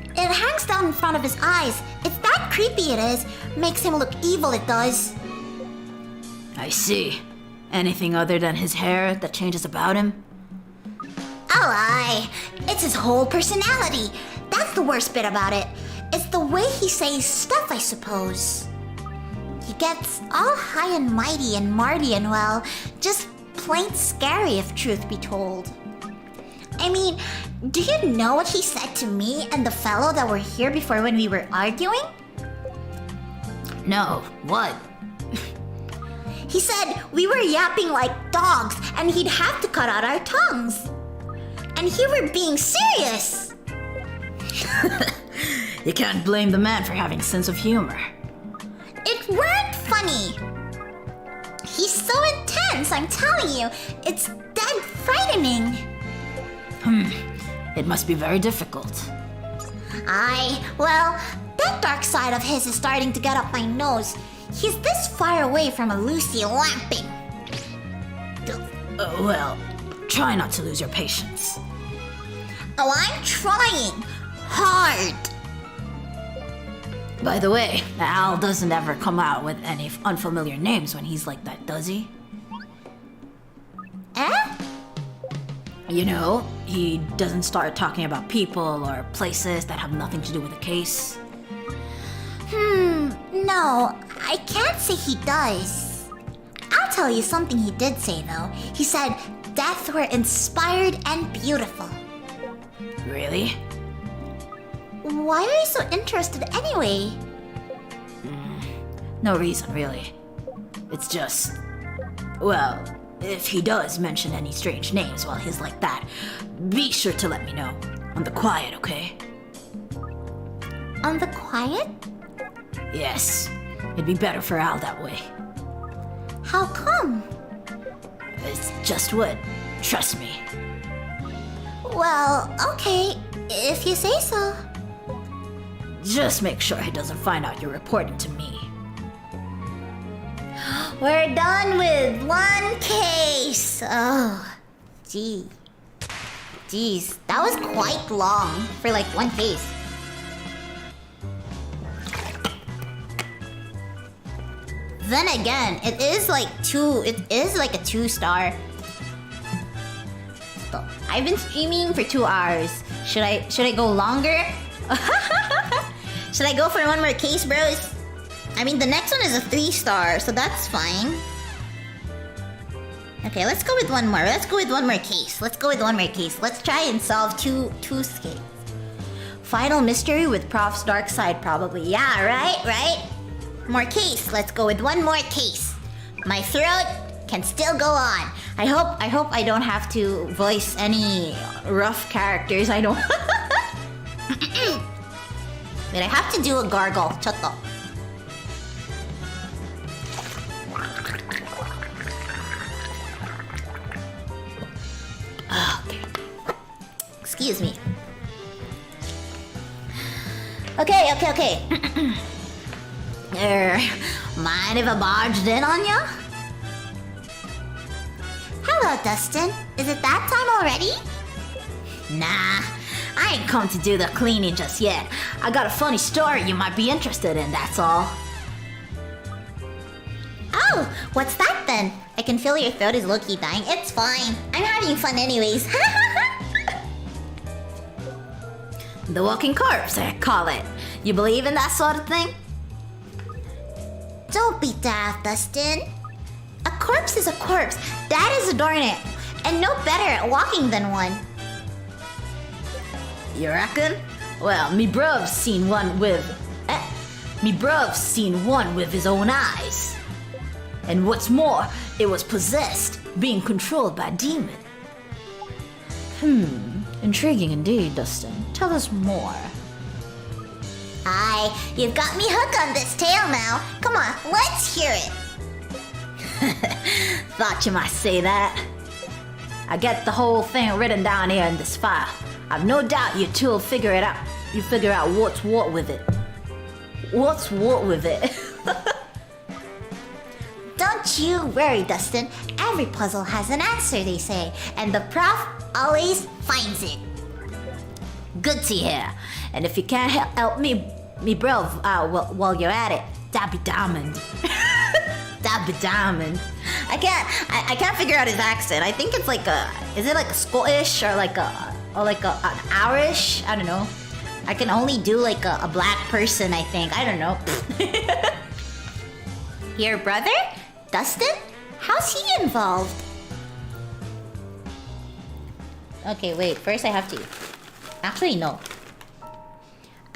It hangs down in front of his eyes. It's that creepy it is. Makes him look evil, it does. I see. Anything other than his hair that changes about him? Oh, aye. It's his whole personality. That's the worst bit about it. It's the way he says stuff, I suppose. He gets all high and mighty and Marty and, well, just plain scary if truth be told. I mean, do you know what he said to me and the fellow that were here before when we were arguing? No, what? He said we were yapping like dogs and he'd have to cut out our tongues. And he were being serious. You can't blame the man for having a sense of humor. It weren't funny. He's so intense, I'm telling you. It's dead frightening. It must be very difficult. Well, that dark side of his is starting to get up my nose. He's this far away from a Lucy lamping. Well, try not to lose your patience. Oh, I'm trying. Hard. By the way, Al doesn't ever come out with any unfamiliar names when he's like that, does he? Eh? You know, he doesn't start talking about people or places that have nothing to do with the case. No, I can't say he does. I'll tell you something he did say, though. He said death were inspired and beautiful. Really? Why are you so interested anyway? No reason, really. It's just... Well, if he does mention any strange names while he's like that, be sure to let me know. On the quiet, okay? On the quiet? Yes. It'd be better for Al that way. How come? It's just would. Trust me. Well, okay, if you say so. Just make sure he doesn't find out you're reporting to me. We're done with one case. Oh, Jeez, that was quite long for like one case. Then again, it is like a 2-star. So, I've been streaming for 2 hours. Should I go longer? Should I go for one more case, bros? I mean, the next one is a 3-star, so that's fine. Okay, let's go with one more. Let's try and solve two cases. Final mystery with Prof's dark side, probably. Yeah, right? More case. Let's go with one more case. My throat can still go on. I hope I don't have to voice any rough characters. I don't. Wait, I have to do a gargle. Chotto. Okay. Excuse me. Okay. Mind if I barged in on ya? Hello, Dustin. Is it that time already? Nah, I ain't come to do the cleaning just yet. I got a funny story you might be interested in, that's all. Oh, what's that then? I can feel your throat is low-key dying. It's fine. I'm having fun anyways. The walking corpse, I call it. You believe in that sort of thing? Don't be daft, Dustin. A corpse is a corpse. That is a doornail. And no better at walking than one. You reckon? Well, me bruv's seen one with his own eyes. And what's more, it was possessed, being controlled by a demon. Intriguing indeed, Dustin. Tell us more. Aye, you've got me hooked on this tale now. Come on, let's hear it. Thought you might say that. I get the whole thing written down here in this file. I've no doubt you two will figure it out. You figure out what's what with it. What's what with it? Don't you worry, Dustin. Every puzzle has an answer, they say, and the prof always finds it. Good to hear. And if you can't help me bro, while you're at it, that'd be diamond. That'd be diamond. I can't figure out his accent. I think it's like is it like a Scottish or like an Irish? I don't know. I can only do like a black person, I think. I don't know. Your brother? Dustin? How's he involved? Okay, wait. First I have to... Actually, no.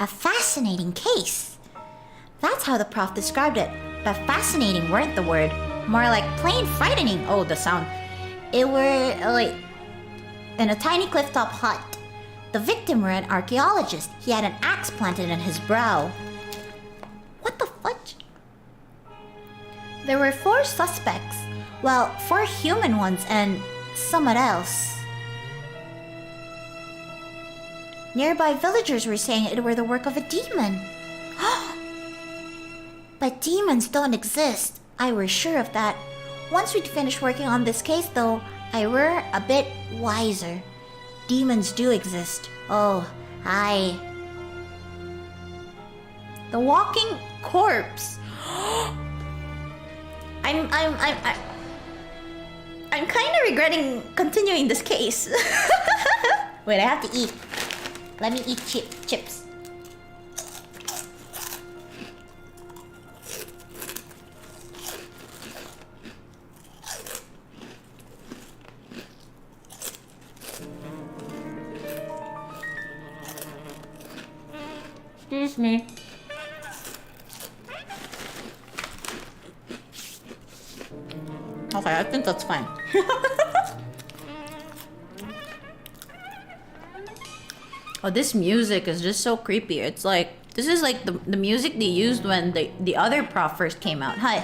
A fascinating case. That's how the prof described it. But fascinating weren't the word. More like plain frightening. Oh, the sound. It were like in a tiny clifftop hut. The victim were an archaeologist. He had an axe planted in his brow. What the fudge? There were 4 suspects. Well, 4 human ones and someone else. Nearby villagers were saying it were the work of a demon. But demons don't exist. I were sure of that. Once we'd finished working on this case, though, I were a bit wiser. Demons do exist. Oh, aye. The walking corpse. I'm kind of regretting continuing this case. Wait, I have to eat. Let me eat chips. Excuse me. Okay, I think that's fine. Oh, this music is just so creepy. It's like, this is like the music they used when the other prof first came out. Hi.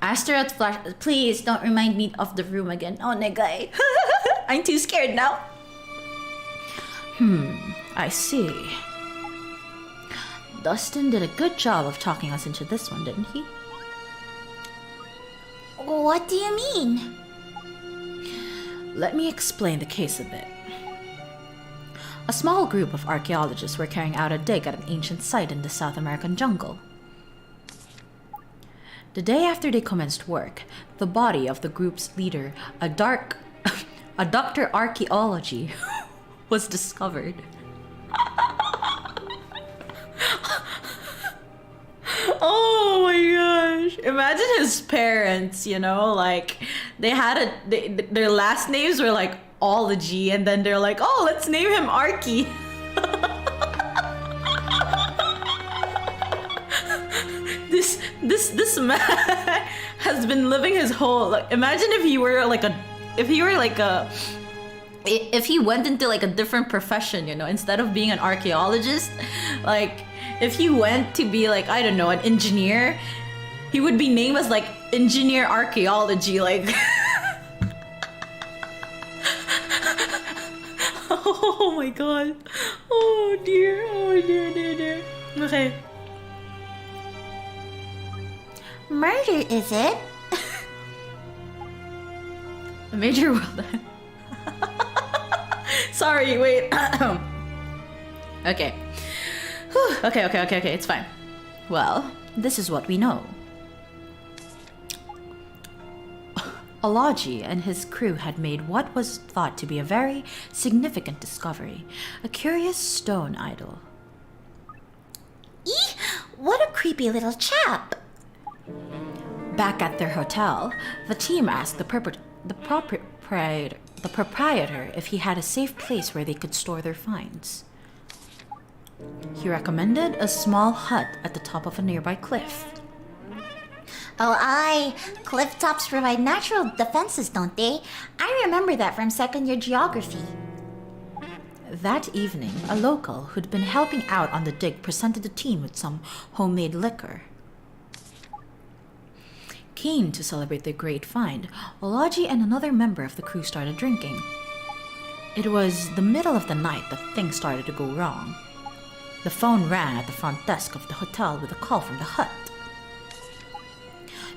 Asteroid flash. Please don't remind me of the room again. Oh, negay. I'm too scared now. I see. Dustin did a good job of talking us into this one, didn't he? What do you mean? Let me explain the case a bit. A small group of archaeologists were carrying out a dig at an ancient site in the South American jungle. The day after they commenced work, the body of the group's leader, a Dr. Archaeology, was discovered. Oh my gosh. Imagine his parents, you know, like they had their last names were like all a G, and then they're like, oh, let's name him Arky. This man has been living his whole, like, imagine if he went into like a different profession, you know, instead of being an archaeologist, like if he went to be like, I don't know, an engineer, he would be named as like engineer archaeology, like. Oh my god. Oh dear. Oh dear. Okay. Murder, is it? A major world. Sorry, wait. Okay. Whew. Okay, it's fine. Well, this is what we know. Ology and his crew had made what was thought to be a very significant discovery, a curious stone idol. Eeh! What a creepy little chap! Back at their hotel, the team asked the proprietor if he had a safe place where they could store their finds. He recommended a small hut at the top of a nearby cliff. Oh, aye. Cliff tops provide natural defenses, don't they? I remember that from second-year geography. That evening, a local who'd been helping out on the dig presented the team with some homemade liquor. Keen to celebrate their great find, Olaji and another member of the crew started drinking. It was the middle of the night that things started to go wrong. The phone rang at the front desk of the hotel with a call from the hut.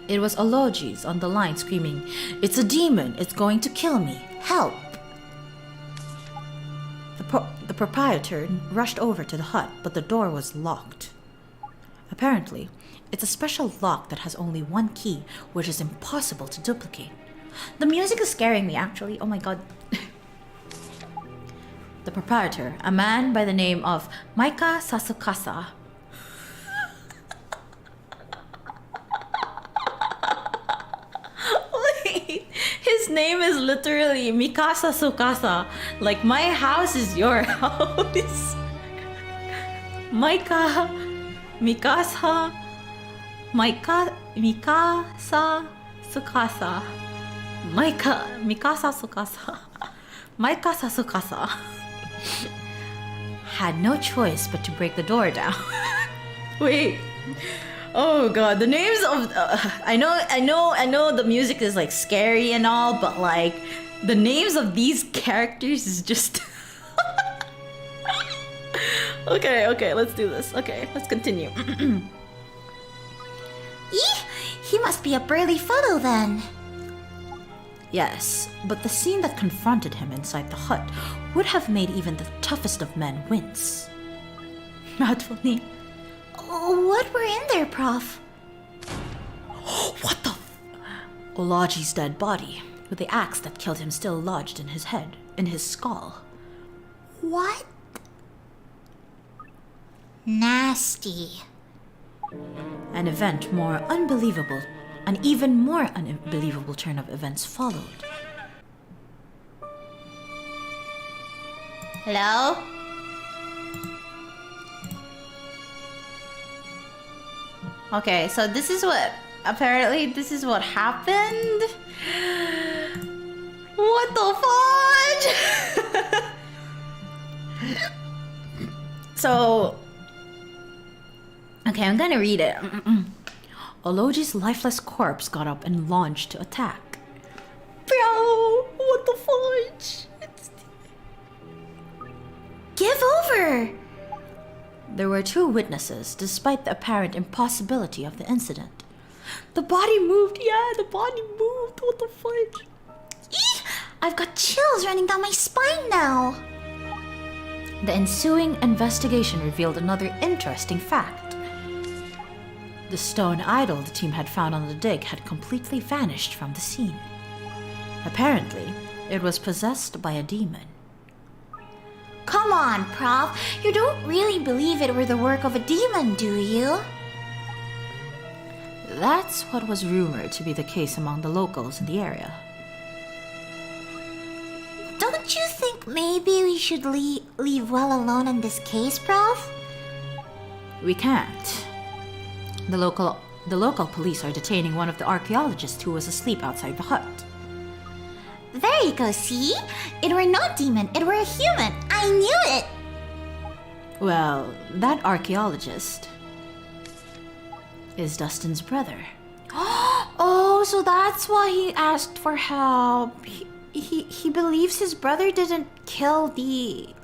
It was Oloji's on the line screaming, "It's a demon! It's going to kill me! Help!" The proprietor rushed over to the hut, but the door was locked. Apparently, it's a special lock that has only one key, which is impossible to duplicate. The music is scaring me, actually. Oh my god. The proprietor, a man by the name of Maika Sasukasa. Wait, his name is literally Mikasa Sukasa. Like, my house is your house. Mikasa Sukasa. Mikasa Sukasa had no choice but to break the door down. Wait. Oh god, the names of I know the music is like scary and all, but like the names of these characters is just Okay, let's do this. Okay, let's continue. Eeh, he must be a burly fellow then. Yes, but the scene that confronted him inside the hut would have made even the toughest of men wince. Not funny. What were in there, Prof? What the Olaji's dead body, with the axe that killed him still lodged in his head, in his skull. What? Nasty. An even more unbelievable turn of events followed. Hello? Okay, so this is what happened? What the fudge? So, okay, I'm gonna read it. Oloji's lifeless corpse got up and launched to attack. Bro, what the fudge? Give over! There were two witnesses, despite the apparent impossibility of the incident. The body moved, what the fudge? Eeh, I've got chills running down my spine now. The ensuing investigation revealed another interesting fact. The stone idol the team had found on the dig had completely vanished from the scene. Apparently, it was possessed by a demon. Come on, Prof. You don't really believe it were the work of a demon, do you? That's what was rumored to be the case among the locals in the area. Don't you think maybe we should leave well alone in this case, Prof? We can't. The local police are detaining one of the archaeologists who was asleep outside the hut. There you go, see? It were not demon, it were a human. I knew it! Well, that archaeologist is Dustin's brother. Oh, so that's why he asked for help. He believes his brother didn't kill the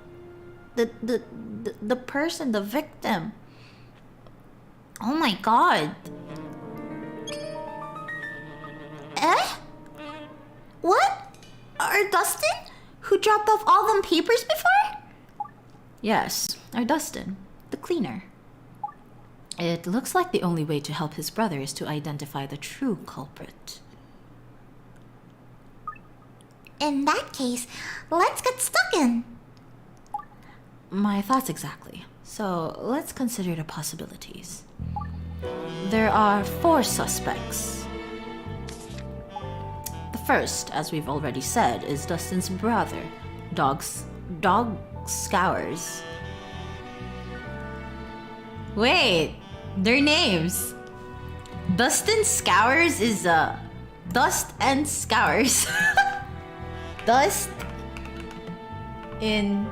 person, the victim. Oh my god. Eh? What? Our Dustin? Who dropped off all them papers before? Yes, our Dustin, the cleaner. It looks like the only way to help his brother is to identify the true culprit. In that case, let's get stuck in. My thoughts exactly. So let's consider the possibilities. There are 4 suspects. The first, as we've already said, is Dustin's brother, Dog Scours. Wait, their names. Dustin Scours is Dust and Scours. Dust in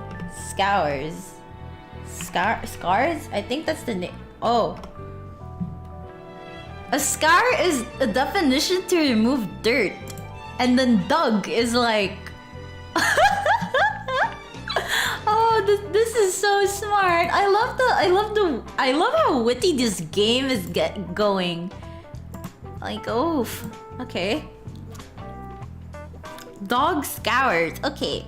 Scours. Scars? I think that's the name. Oh. A scour is a definition to remove dirt. And then dug is like... Oh, this is so smart. I love how witty this game is going. Like, oof. Okay. Dog scours. Okay.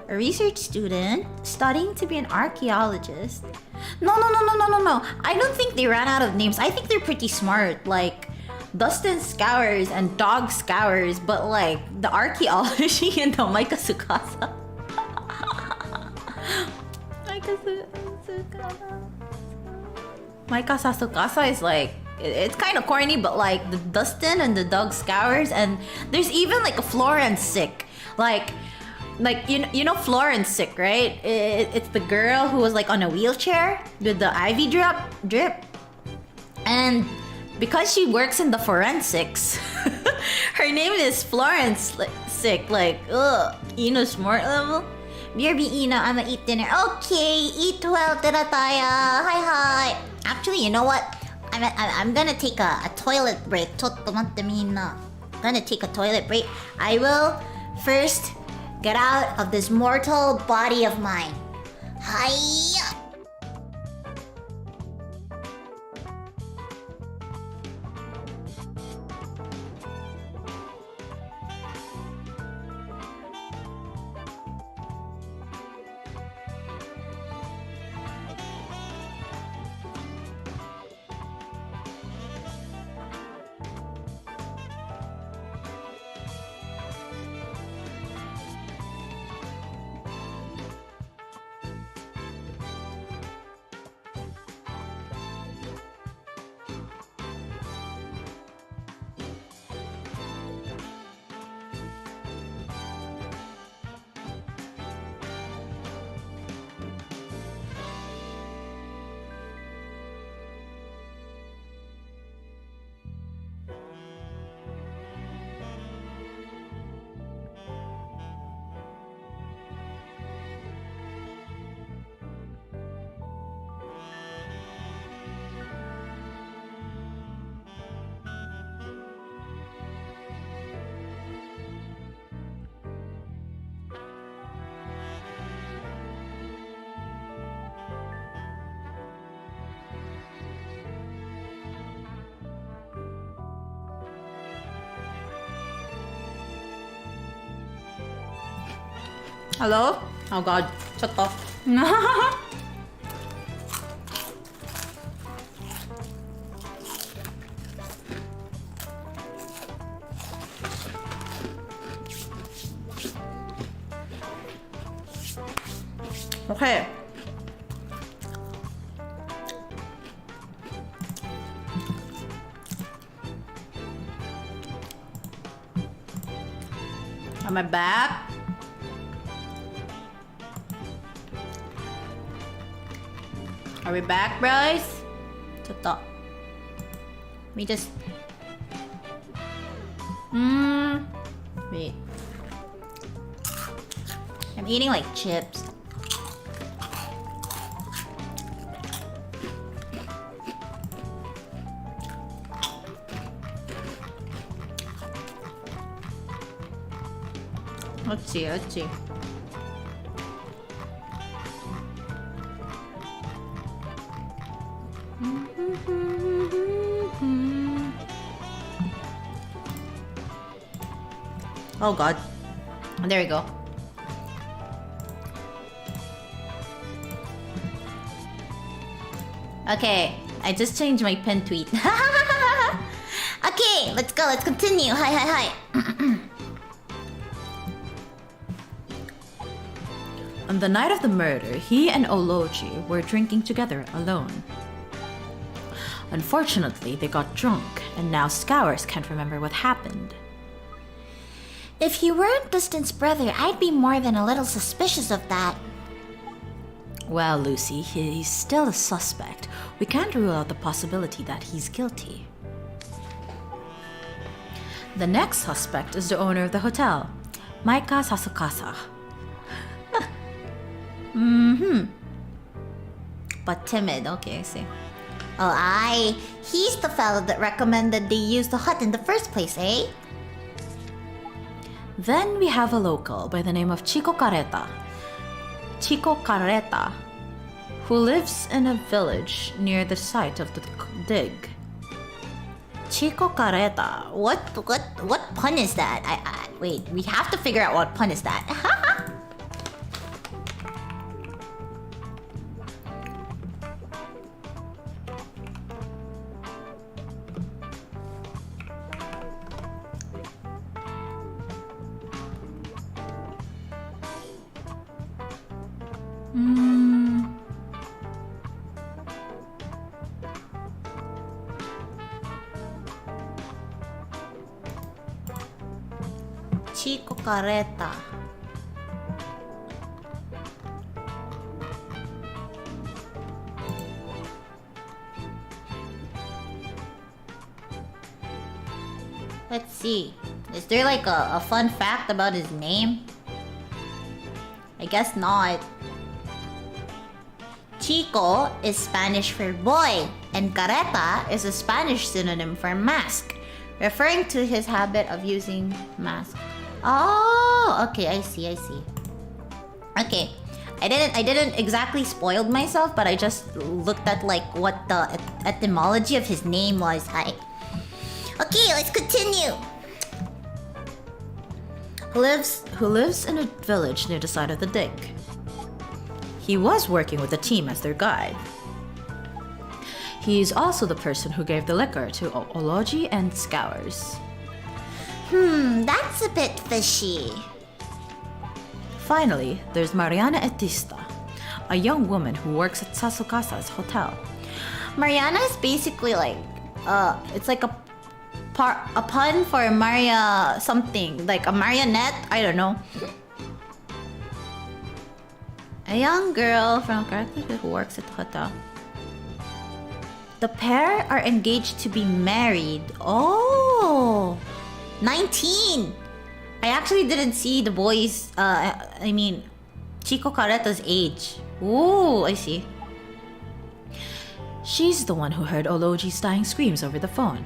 A research student studying to be an archaeologist. No. I don't think they ran out of names. I think they're pretty smart. Like, Dustin Scours and Dog Scours, but like the archaeology and the Maika Sukasa. Maika Sasukasa is like, it's kind of corny, but like the Dustin and the Dog Scours, and there's even like a Florence sick. Like you know Florence sick, right? It's the girl who was like on a wheelchair with the IV drip, and because she works in the forensics, her name is Florence sick. Like, Ino smart level. BRB Ina, I'ma eat dinner. Okay, eat well, tara tayo. Hi. Actually, you know what? I'm gonna take a toilet break. Chotto matte minna. Gonna take a toilet break. I will first get out of this mortal body of mine. Hiya! Hello? Oh god, shut off. Okay. Am I back? Are we back, Bryce? Chotto. We just... Wait. I'm eating like chips. Let's see. Oh god. There we go. Okay, I just changed my pin tweet. Okay, let's go. Let's continue. Hi. On the night of the murder, he and Oloji were drinking together alone. Unfortunately, they got drunk, and now Scours can't remember what happened. If he weren't Dustin's brother, I'd be more than a little suspicious of that. Well, Lucy, he's still a suspect. We can't rule out the possibility that he's guilty. The next suspect is the owner of the hotel, Maika Sasukasa. But timid. Okay, I see. Oh, aye. He's the fellow that recommended they use the hut in the first place, eh? Then we have a local by the name of Chico Carreta, who lives in a village near the site of the dig. Chico Carreta. What pun is that? Wait, we have to figure out what pun is that. Chico Carreta. Let's see. Is there like a fun fact about his name? I guess not. Chico is Spanish for boy, and careta is a Spanish synonym for mask, referring to his habit of using mask. Oh, okay, I see. Okay, I didn't exactly spoil myself, but I just looked at like what the etymology of his name was. Okay, let's continue. Who lives in a village near the side of the dig. He was working with the team as their guide. He is also the person who gave the liquor to Ology and Scours. That's a bit fishy. Finally, there's Mariana Etista, a young woman who works at Sasukasa's hotel. Mariana is basically like, it's like a pun for Maria something, like a marionette. I don't know. A young girl from Caracas who works at the hotel. The pair are engaged to be married. Oh, 19. I actually didn't see the boys. Chico Carreta's age. Ooh, I see. She's the one who heard Ology's dying screams over the phone.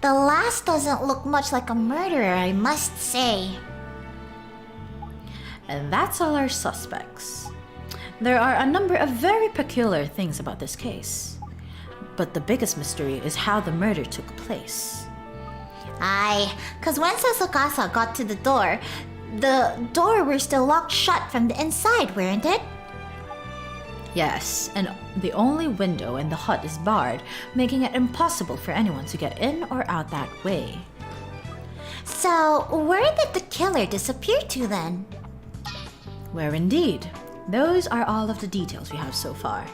The last doesn't look much like a murderer, I must say. And that's all our suspects. There are a number of very peculiar things about this case. But the biggest mystery is how the murder took place. Aye, cause when Sasukasa got to the door were still locked shut from the inside, weren't it? Yes, and the only window in the hut is barred, making it impossible for anyone to get in or out that way. So, where did the killer disappear to then? Where indeed. Those are all of the details we have so far.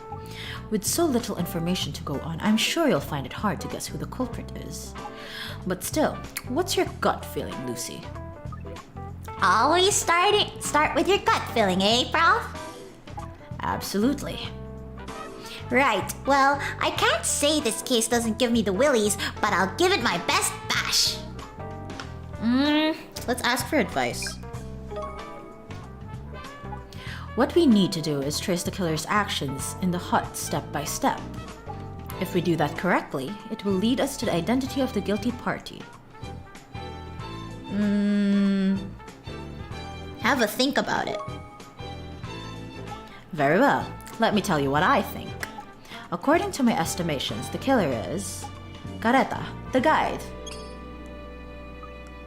With so little information to go on, I'm sure you'll find it hard to guess who the culprit is. But still, what's your gut feeling, Lucy? Always start with your gut feeling, eh, Prof? Absolutely. Right, well, I can't say this case doesn't give me the willies, but I'll give it my best bash. Let's ask for advice. What we need to do is trace the killer's actions in the hut step by step. If we do that correctly, it will lead us to the identity of the guilty party. Have a think about it. Very well. Let me tell you what I think. According to my estimations, the killer is Carreta, the guide.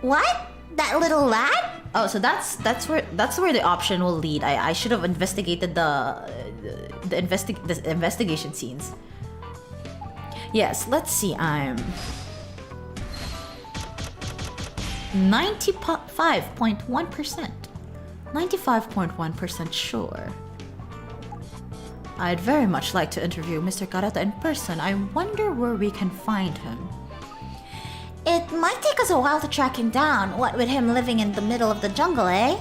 What? That little lad? Oh, so that's where the option will lead. I should have investigated the investigation scenes. Yes, let's see. I'm 95.1%. 95.1% sure. I'd very much like to interview Mr. Carreta in person. I wonder where we can find him. It might take us a while to track him down, what with him living in the middle of the jungle, eh?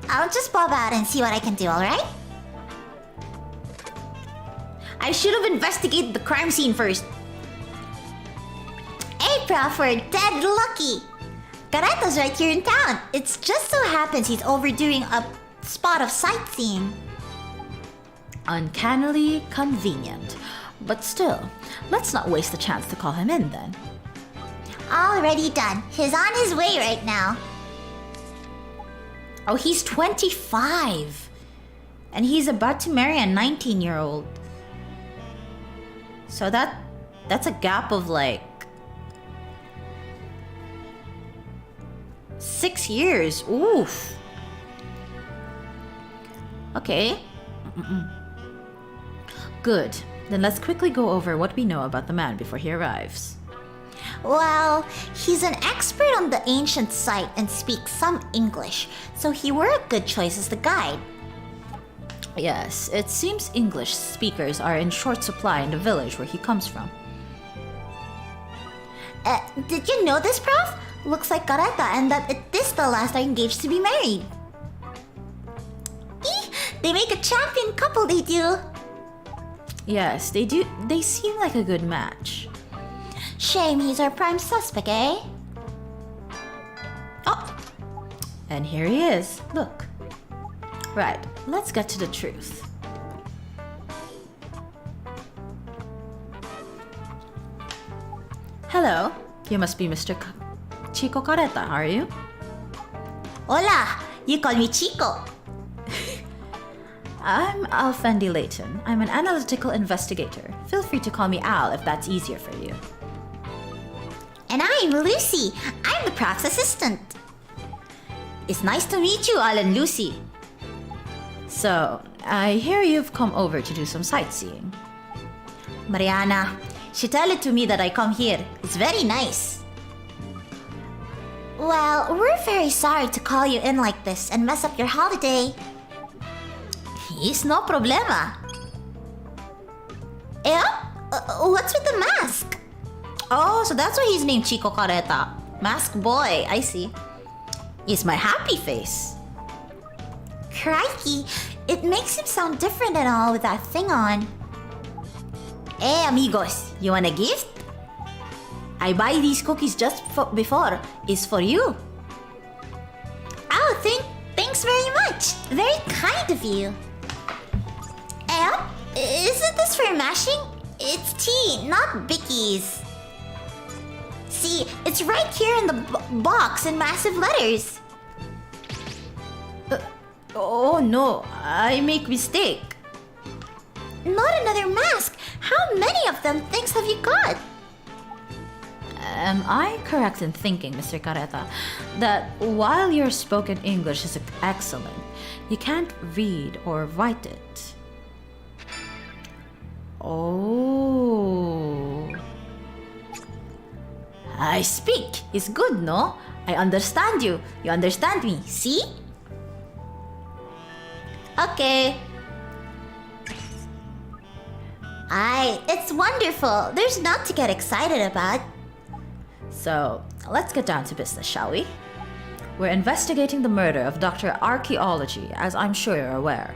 I'll just bob out and see what I can do, alright? I should have investigated the crime scene first. Hey, Prof, we're dead lucky. Carreta's right here in town. It just so happens he's overdoing a spot of sightseeing. Uncannily convenient. But still, let's not waste the chance to call him in then. Already done. He's on his way right now. Oh, he's 25. And he's about to marry a 19-year-old. So that's a gap of like 6 years. Oof. Okay. Good. Then let's quickly go over what we know about the man before he arrives. Well, he's an expert on the ancient site and speaks some English, so he were a good choice as the guide. Yes, it seems English speakers are in short supply in the village where he comes from. Did you know this, Prof? Looks like Kareta and that this the last are engaged to be married. They make a champion couple, they do. Yes, they do. They seem like a good match. Shame he's our prime suspect, eh? Oh! And here he is. Look. Right, let's get to the truth. Hello, you must be Mr. Chico Careta, are you? Hola, you call me Chico. I'm Alfendi Layton. I'm an analytical investigator. Feel free to call me Al if that's easier for you. And I'm Lucy. I'm the Prof's assistant. It's nice to meet you, Al and Lucy. So, I hear you've come over to do some sightseeing. Mariana, she told it to me that I come here. It's very nice. Well, we're very sorry to call you in like this and mess up your holiday. It's no problema. Yeah? What's with the mask? Oh, so that's why he's named Chico Careta. Mask boy, I see. It's my happy face. Crikey, it makes him sound different and all with that thing on. Hey, amigos, you want a gift? I buy these cookies just before. It's for you. Oh, thanks very much. Very kind of you. Isn't this for mashing? It's tea, not bickies. See, it's right here in the box in massive letters. Oh no, I make mistake. Not another mask. How many of them things have you got? Am I correct in thinking, Mr. Careta, that while your spoken English is excellent, you can't read or write it? Oh. I speak. It's good, no? I understand you. You understand me. See? Okay. It's wonderful. There's not to get excited about. So, let's get down to business, shall we? We're investigating the murder of Dr. Archaeology, as I'm sure you're aware.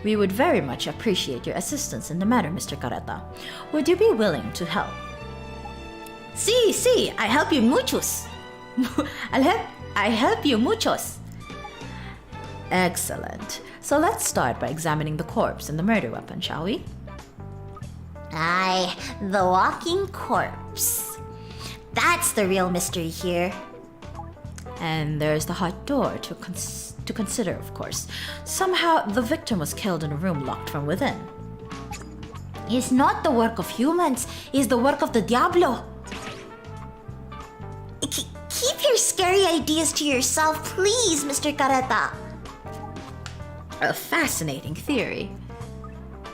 We would very much appreciate your assistance in the matter, Mr. Careta. Would you be willing to help? Sí, I help you muchos. I help you muchos. Excellent. So let's start by examining the corpse and the murder weapon, shall we? The walking corpse. That's the real mystery here. And there's the hot door to consider, of course. Somehow, the victim was killed in a room locked from within. It's not the work of humans. It's the work of the Diablo. Keep your scary ideas to yourself, please, Mr. Careta. A fascinating theory.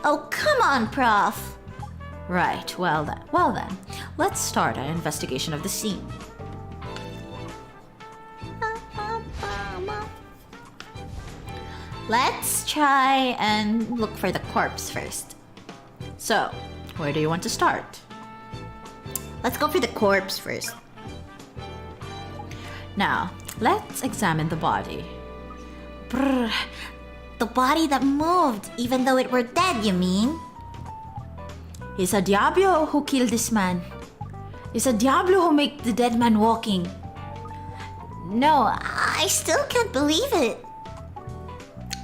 Oh, come on, Prof. Right, well then, let's start our investigation of the scene. Let's try and look for the corpse first. So, where do you want to start? Let's go for the corpse first. Now, let's examine the body. Brr. The body that moved, even though it were dead, you mean? It's a Diablo who killed this man. It's a Diablo who made the dead man walking. No, I still can't believe it.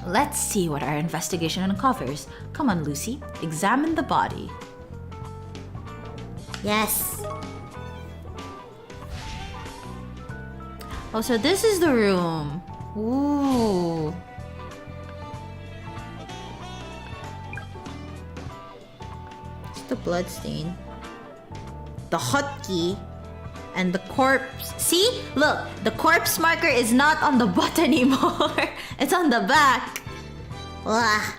Let's see what our investigation uncovers. Come on, Lucy, examine the body. Yes. Oh, so this is the room. Ooh. It's the bloodstain. The hotkey. And the corpse. See? Look, the corpse marker is not on the butt anymore. It's on the back. Ugh.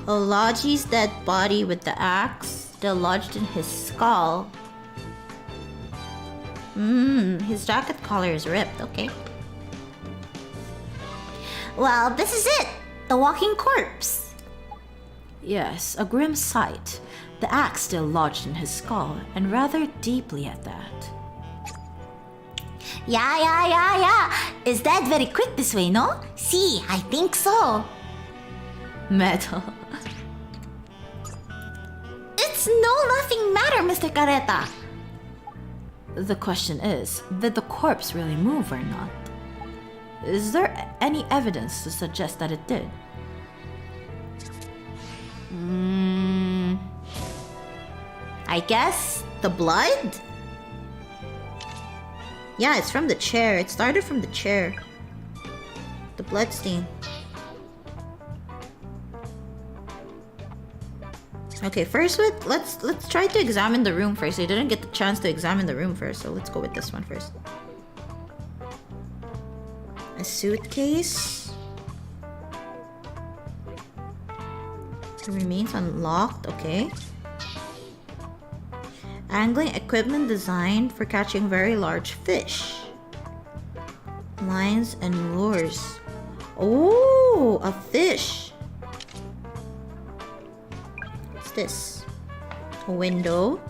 Olaji's dead body with the axe still lodged in his skull. His jacket collar is ripped, okay. Well, this is it. The walking corpse. Yes, a grim sight. The axe still lodged in his skull, and rather deeply at that. Yeah. Is that very quick this way, no? See, I think so. Metal. It's nothing matter, Mr. Careta. The question is, did the corpse really move or not? Is there any evidence to suggest that it did? I guess the blood? Yeah, it's from the chair. It started from the chair. The blood stain. Okay, first let's try to examine the room first. I didn't get the chance to examine the room first, so let's go with this one first. A suitcase. It remains unlocked, okay. Angling equipment designed for catching very large fish. Lines and lures. Oh, a fish. What's this? A window.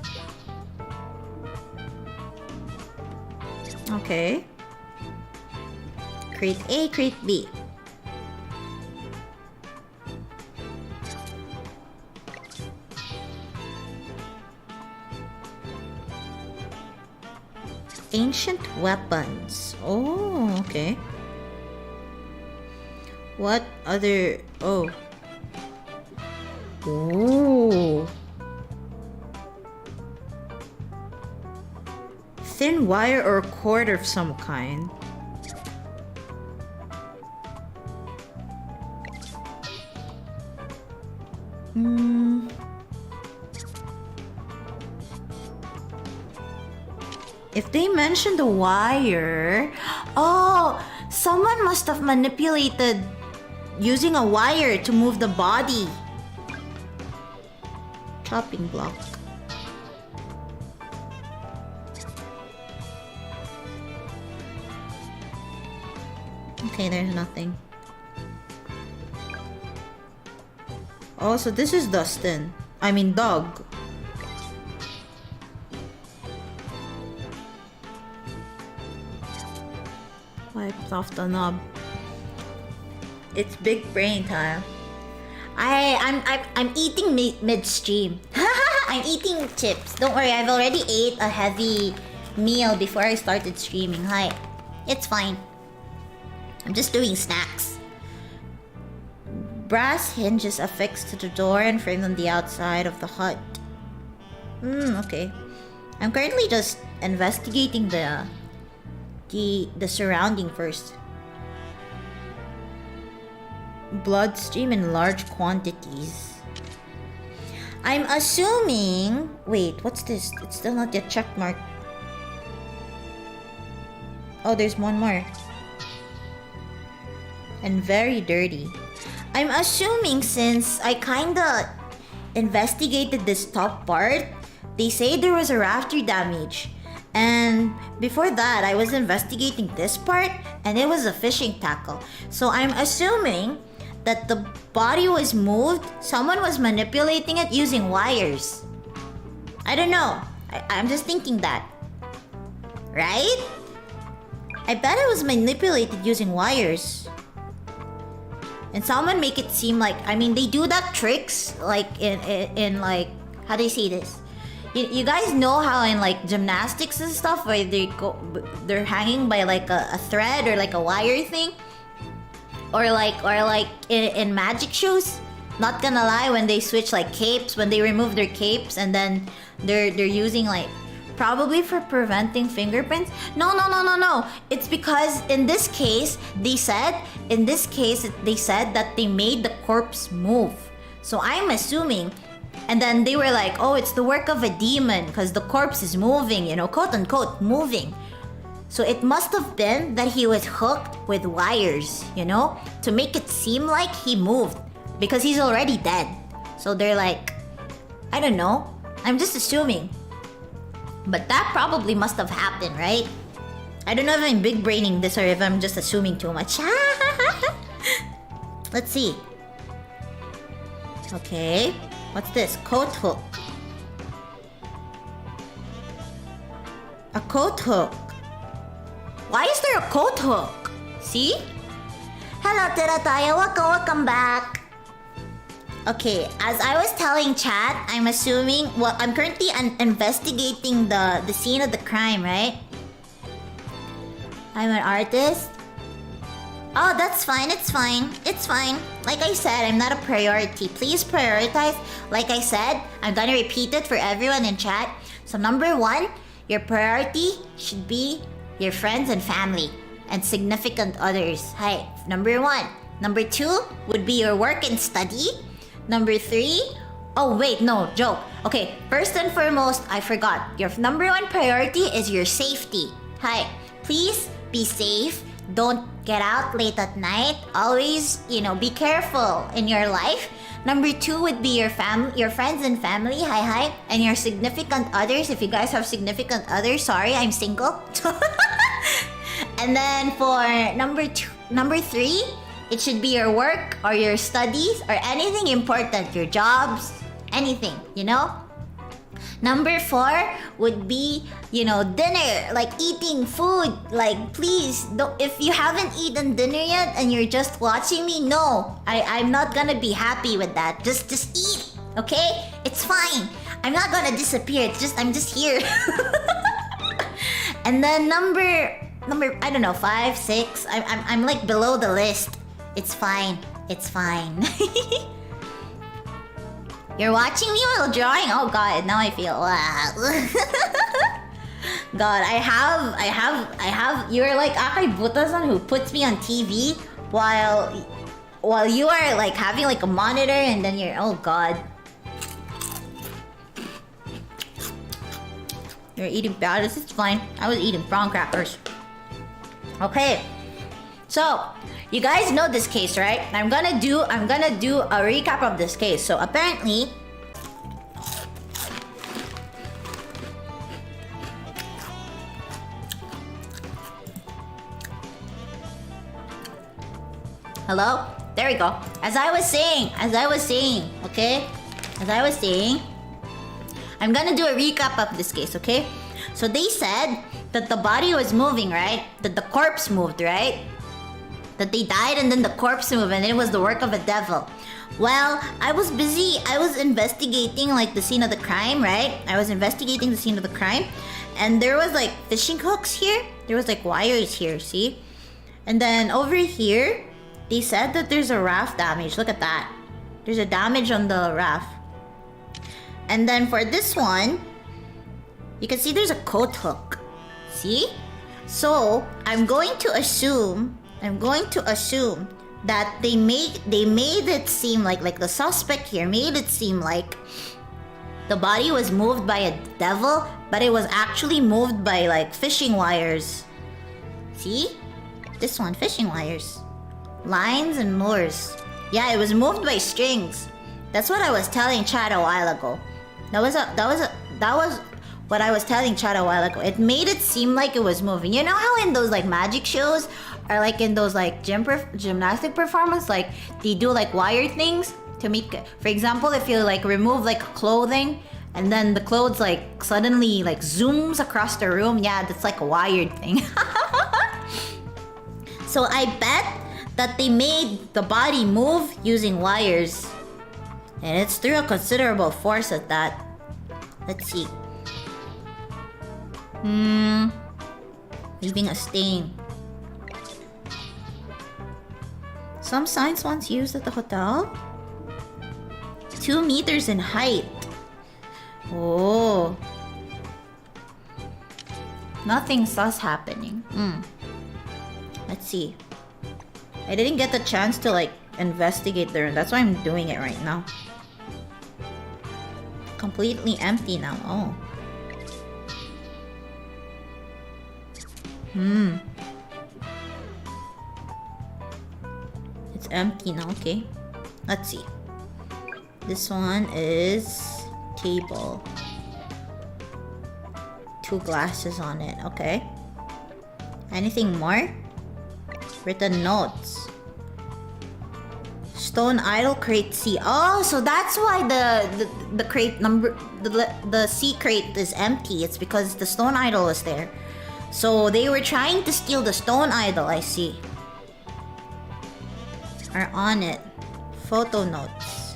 Okay. Crate A, crate B. Ancient weapons. Oh, okay. What other... Oh. Ooh. Thin wire or cord of some kind. If they mention the wire... Oh! Someone must have manipulated using a wire to move the body. Chopping block. Okay, there's nothing. Oh, so this is Dustin. I mean, Dog. Wiped off the knob. It's big brain time. I'm eating midstream. I'm eating chips. Don't worry, I've already ate a heavy meal before I started streaming. Hi. It's fine. I'm just doing snacks. Brass hinges affixed to the door and framed on the outside of the hut. Okay. I'm currently just investigating the surrounding first. Bloodstream in large quantities. I'm assuming... Wait, what's this? It's still not yet checkmarked. Oh, there's one more. And very dirty. I'm assuming since I kinda investigated this top part, they say there was a rafter damage. And before that, I was investigating this part and it was a fishing tackle. So I'm assuming that the body was moved, someone was manipulating it using wires. I don't know. I'm just thinking that. Right? I bet it was manipulated using wires. And someone make it seem like, I mean, they do that tricks like in like, how do you say this? You guys know how in like gymnastics and stuff where they're hanging by like a thread or like a wire thing, or like in magic shows, not gonna lie, when they switch like capes, when they remove their capes and then they're using like probably for preventing fingerprints. No. It's because in this case they said that they made the corpse move. So I'm assuming, and then they were like, oh, it's the work of a demon because the corpse is moving, you know, quote unquote moving. So it must have been that he was hooked with wires, you know, to make it seem like he moved because he's already dead. So they're like, I don't know. I'm just assuming. But that probably must have happened, right? I don't know if I'm big braining this or if I'm just assuming too much. Let's see. Okay. What's this? Coat hook. A coat hook. Why is there a coat hook? See? Hello, Tirataya. Welcome back. Okay, as I was telling chat, I'm assuming... Well, I'm currently investigating the scene of the crime, right? I'm an artist. Oh, that's fine. It's fine. It's fine. Like I said, I'm not a priority. Please prioritize. Like I said, I'm gonna repeat it for everyone in chat. So number 1, your priority should be your friends and family and significant others. Hi, number 1. Number 2 would be your work and study. Number 3, oh wait, no, joke. Okay, first and foremost, I forgot. Your number 1 priority is your safety. Hi, please be safe. Don't get out late at night. Always, you know, be careful in your life. Number 2 would be your friends and family. Hi. And your significant others. If you guys have significant others, sorry, I'm single. And then for number 3, it should be your work or your studies or anything important, your jobs, anything, you know? Number 4 would be, you know, dinner, like eating food. Like, please, don't, if you haven't eaten dinner yet and you're just watching me, no, I'm not gonna be happy with that. Just eat, okay? It's fine. I'm not gonna disappear. I'm just here. And then number, I don't know, 5, 6. I'm like below the list. It's fine. It's fine. You're watching me while drawing? Oh god, now I feel God, I have you're like Akay Butasan who puts me on TV while you are like having like a monitor and then you're oh god. You're eating bad. It's fine. I was eating prawn crackers. Okay. So, you guys know this case, right? I'm gonna do a recap of this case. So apparently, hello? There we go. As I was saying, okay? As I was saying, I'm gonna do a recap of this case, okay? So they said that the body was moving, right? That the corpse moved, right? That they died and then the corpse moved and it was the work of a devil. Well, I was busy. I was investigating like the scene of the crime, right? I was investigating the scene of the crime. And there was like fishing hooks here. There was like wires here, see? And then over here, they said that there's a raft damage. Look at that. There's a damage on the raft. And then for this one, you can see there's a coat hook. See? So, I'm going to assume that they made it seem like the suspect here made it seem like the body was moved by a devil, but it was actually moved by like fishing wires. See? This one, fishing wires. Lines and lures. Yeah, it was moved by strings. That's what I was telling Chad a while ago. That was what I was telling Chad a while ago. It made it seem like it was moving. You know how in those like magic shows or like in those like gymnastic performance, like they do like wire things to make, for example, if you like remove like clothing and then the clothes like suddenly like zooms across the room. Yeah, that's like a wired thing. So I bet that they made the body move using wires. And it's through a considerable force at that. Let's see. Leaving a stain. Some signs once used at the hotel. 2 meters in height. Oh. Nothing sus happening. Let's see. I didn't get the chance to like investigate there. That's why I'm doing it right now. Completely empty now. Oh. It's empty now. Okay. Let's see. This one is table. 2 glasses on it. Okay. Anything more? Written notes. Stone idol crate C. Oh, so that's why the crate number the C crate is empty. It's because the stone idol is there. So they were trying to steal the stone idol. I see. Are on it. Photo notes.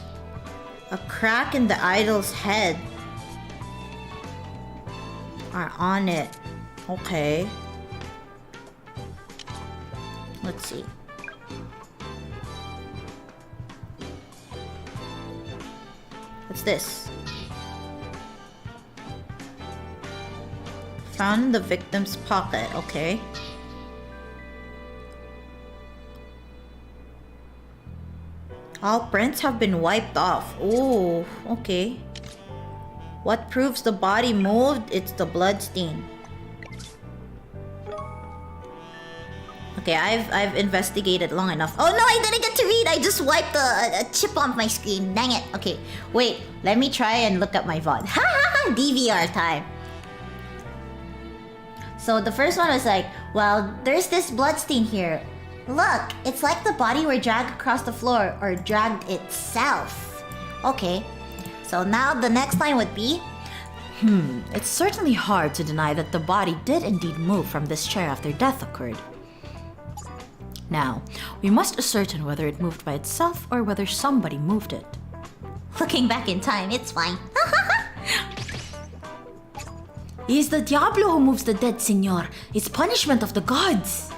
A crack in the idol's head. Are on it. Okay. Let's see. What's this? Found in the victim's pocket. Okay. All prints have been wiped off. Oh, okay. What proves the body moved? It's the blood stain. Okay, I've investigated long enough. Oh no, I didn't get to read. I just wiped a chip off my screen. Dang it. Okay, wait. Let me try and look up my VOD. Ha ha ha! DVR time. So the first one was like, well, there's this bloodstain here. Look, it's like the body were dragged across the floor or dragged itself. Okay. So now the next line would be, It's certainly hard to deny that the body did indeed move from this chair after death occurred. Now, we must ascertain whether it moved by itself or whether somebody moved it. Looking back in time, it's fine. It is the Diablo who moves the dead, senor. It's punishment of the gods.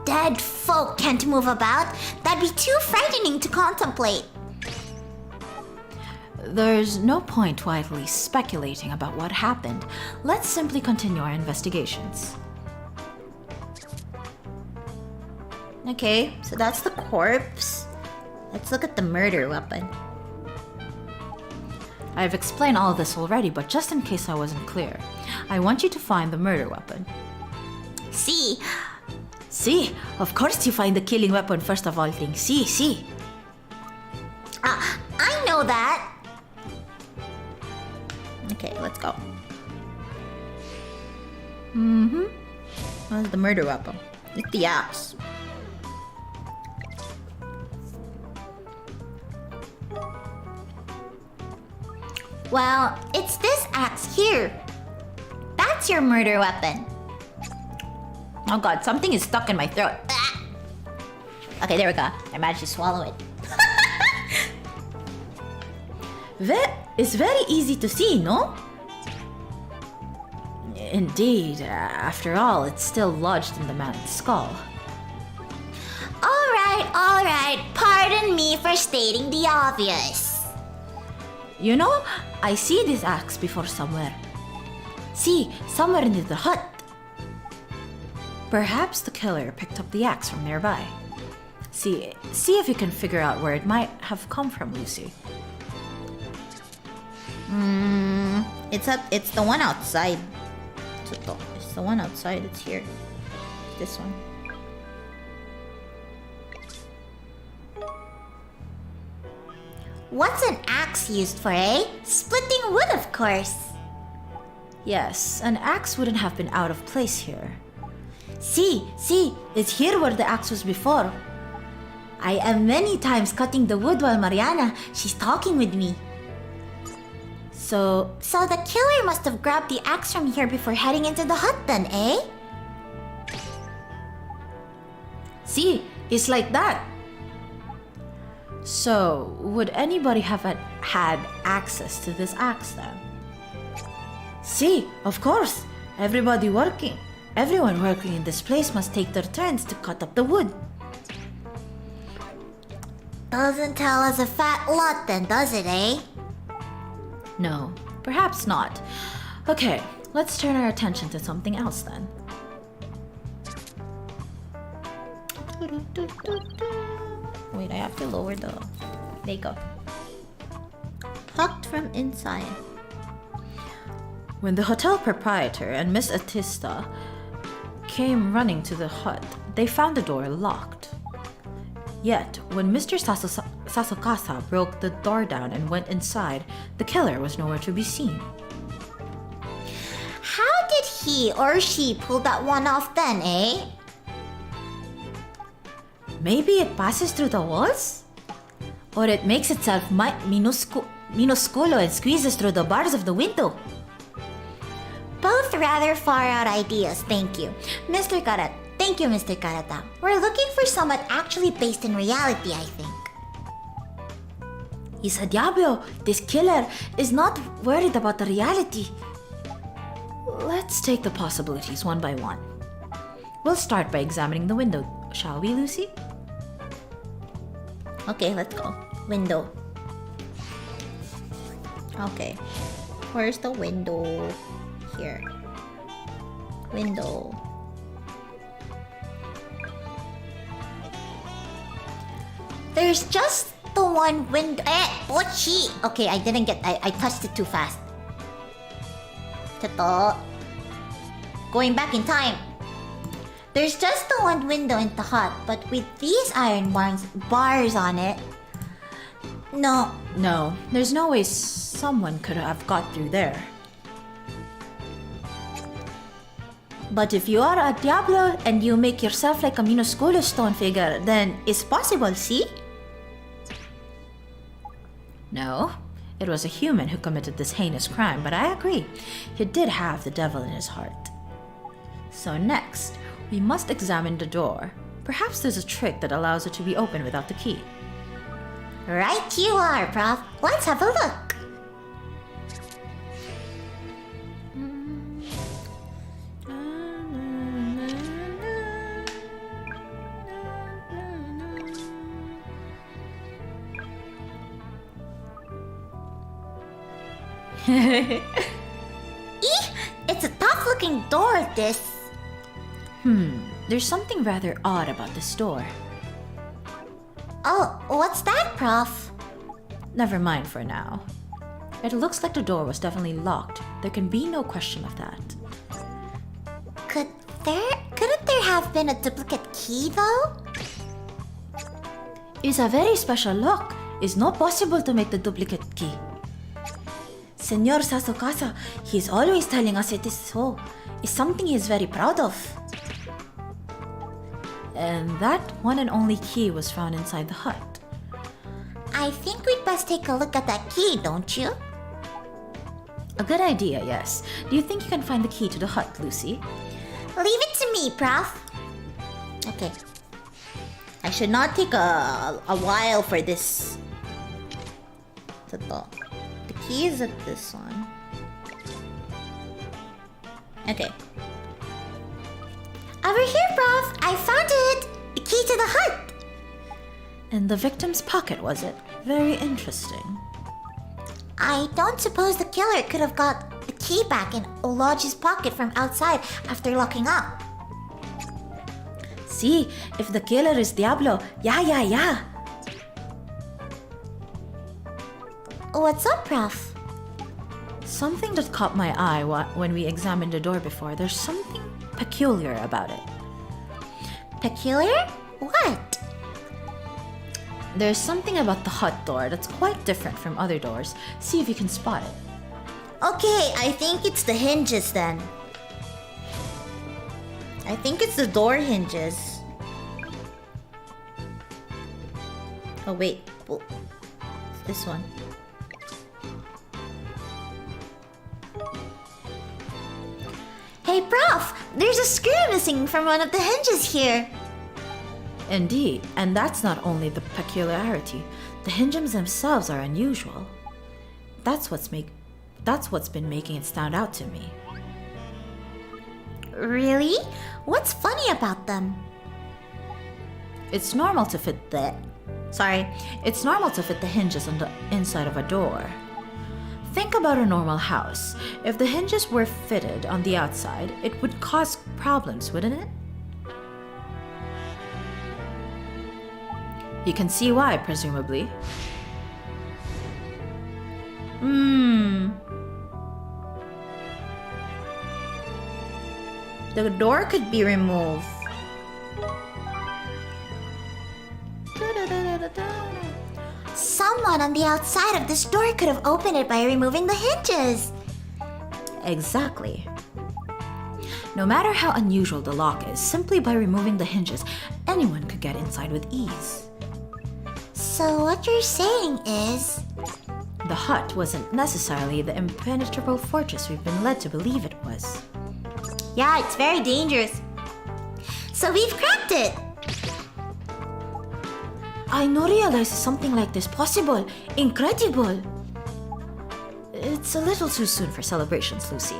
Dead folk can't move about. That'd be too frightening to contemplate. There's no point widely speculating about what happened. Let's simply continue our investigations. okay, so that's the corpse. Let's look at the murder weapon. I've explained all this already, but just in case I wasn't clear, I want you to find the murder weapon. See, of course you find the killing weapon first of all things. See. I know that. Okay, let's go. What's the murder weapon? It's the axe. Well, it's this axe here. That's your murder weapon. Oh god, something is stuck in my throat. Ah. Okay, there we go. I managed to swallow it. It's very easy to see, no? Indeed, after all, it's still lodged in the man's skull. All right. Pardon me for stating the obvious. You know, I see this axe before somewhere. See, somewhere near the hut. Perhaps the killer picked up the axe from nearby. See if you can figure out where it might have come from, Lucy. It's the one outside. It's the one outside. It's here. This one. What's an axe used for, eh? Splitting wood, of course. Yes, an axe wouldn't have been out of place here. See, it's here where the axe was before. I am many times cutting the wood while Mariana, she's talking with me. So the killer must have grabbed the axe from here before heading into the hut then, eh? see, it's like that. So, would anybody have had access to this axe then? See, of course, everyone working in this place must take their turns to cut up the wood. Doesn't tell us a fat lot then, does it, eh? No, perhaps not. Okay, let's turn our attention to something else then. Wait, I have to lower the... There you go. Tucked from inside. When the hotel proprietor and Miss Atista came running to the hut, they found the door locked. Yet, when Mr. Sasokasa broke the door down and went inside, the killer was nowhere to be seen. How did he or she pull that one off then, eh? Maybe it passes through the walls? Or it makes itself minusculo and squeezes through the bars of the window. Both rather far out ideas, thank you. Thank you, Mr. Karata. We're looking for someone actually based in reality, I think. He's a Diablo. This killer is not worried about the reality. Let's take the possibilities one by one. We'll start by examining the window, shall we, Lucy? Okay, let's go. Window. Okay. Where's the window? Here. Window. There's just the one window. Pochi! Okay, I touched it too fast. Tato. Going back in time. There's just the one window in the hut, but with these iron bars on it. No. No, there's no way someone could have got through there. But if you are a Diablo and you make yourself like a minuscule stone figure, then it's possible, see? No, it was a human who committed this heinous crime, but I agree. He did have the devil in his heart. So next, we must examine the door. Perhaps there's a trick that allows it to be opened without the key. Right you are, Prof. Let's have a look. Eek! It's a tough-looking door, this. There's something rather odd about this door. Oh, what's that, Prof? Never mind for now. It looks like the door was definitely locked. There can be no question of that. Couldn't there have been a duplicate key, though? It's a very special lock. It's not possible to make the duplicate key. Senor Sasokasa, he's always telling us it is so. It's something he's very proud of. And that one and only key was found inside the hut. I think we'd best take a look at that key, don't you? A good idea, yes. Do you think you can find the key to the hut, Lucy? Leave it to me, Prof. Okay. I should not take a while for this. Tato. The key is at this one. Okay. Over here, Prof. I found it. The key to the hut. In the victim's pocket, was it? Very interesting. I don't suppose the killer could have got the key back in Olaji's pocket from outside after locking up. See, if the killer is Diablo, yeah. What's up, Prof? Something that caught my eye when we examined the door before. There's something peculiar about it. Peculiar? What? There's something about the hut door that's quite different from other doors. See if you can spot it. Okay, I think it's the hinges then. I think it's the door hinges. Oh wait, well, it's this one. Hey, Prof! There's a screw missing from one of the hinges here. Indeed, and that's not only the peculiarity. The hinges themselves are unusual. That's what's been making it stand out to me. Really? What's funny about them? It's normal to fit that. Sorry. It's normal to fit the hinges on the inside of a door. Think about a normal house. If the hinges were fitted on the outside, it would cause problems, wouldn't it? You can see why, presumably. The door could be removed. Someone on the outside of this door could have opened it by removing the hinges. Exactly. No matter how unusual the lock is, simply by removing the hinges, anyone could get inside with ease. So what you're saying is... The hut wasn't necessarily the impenetrable fortress we've been led to believe it was. Yeah, it's very dangerous. So we've cracked it! I no realize something like this possible. Incredible! It's a little too soon for celebrations, Lucy.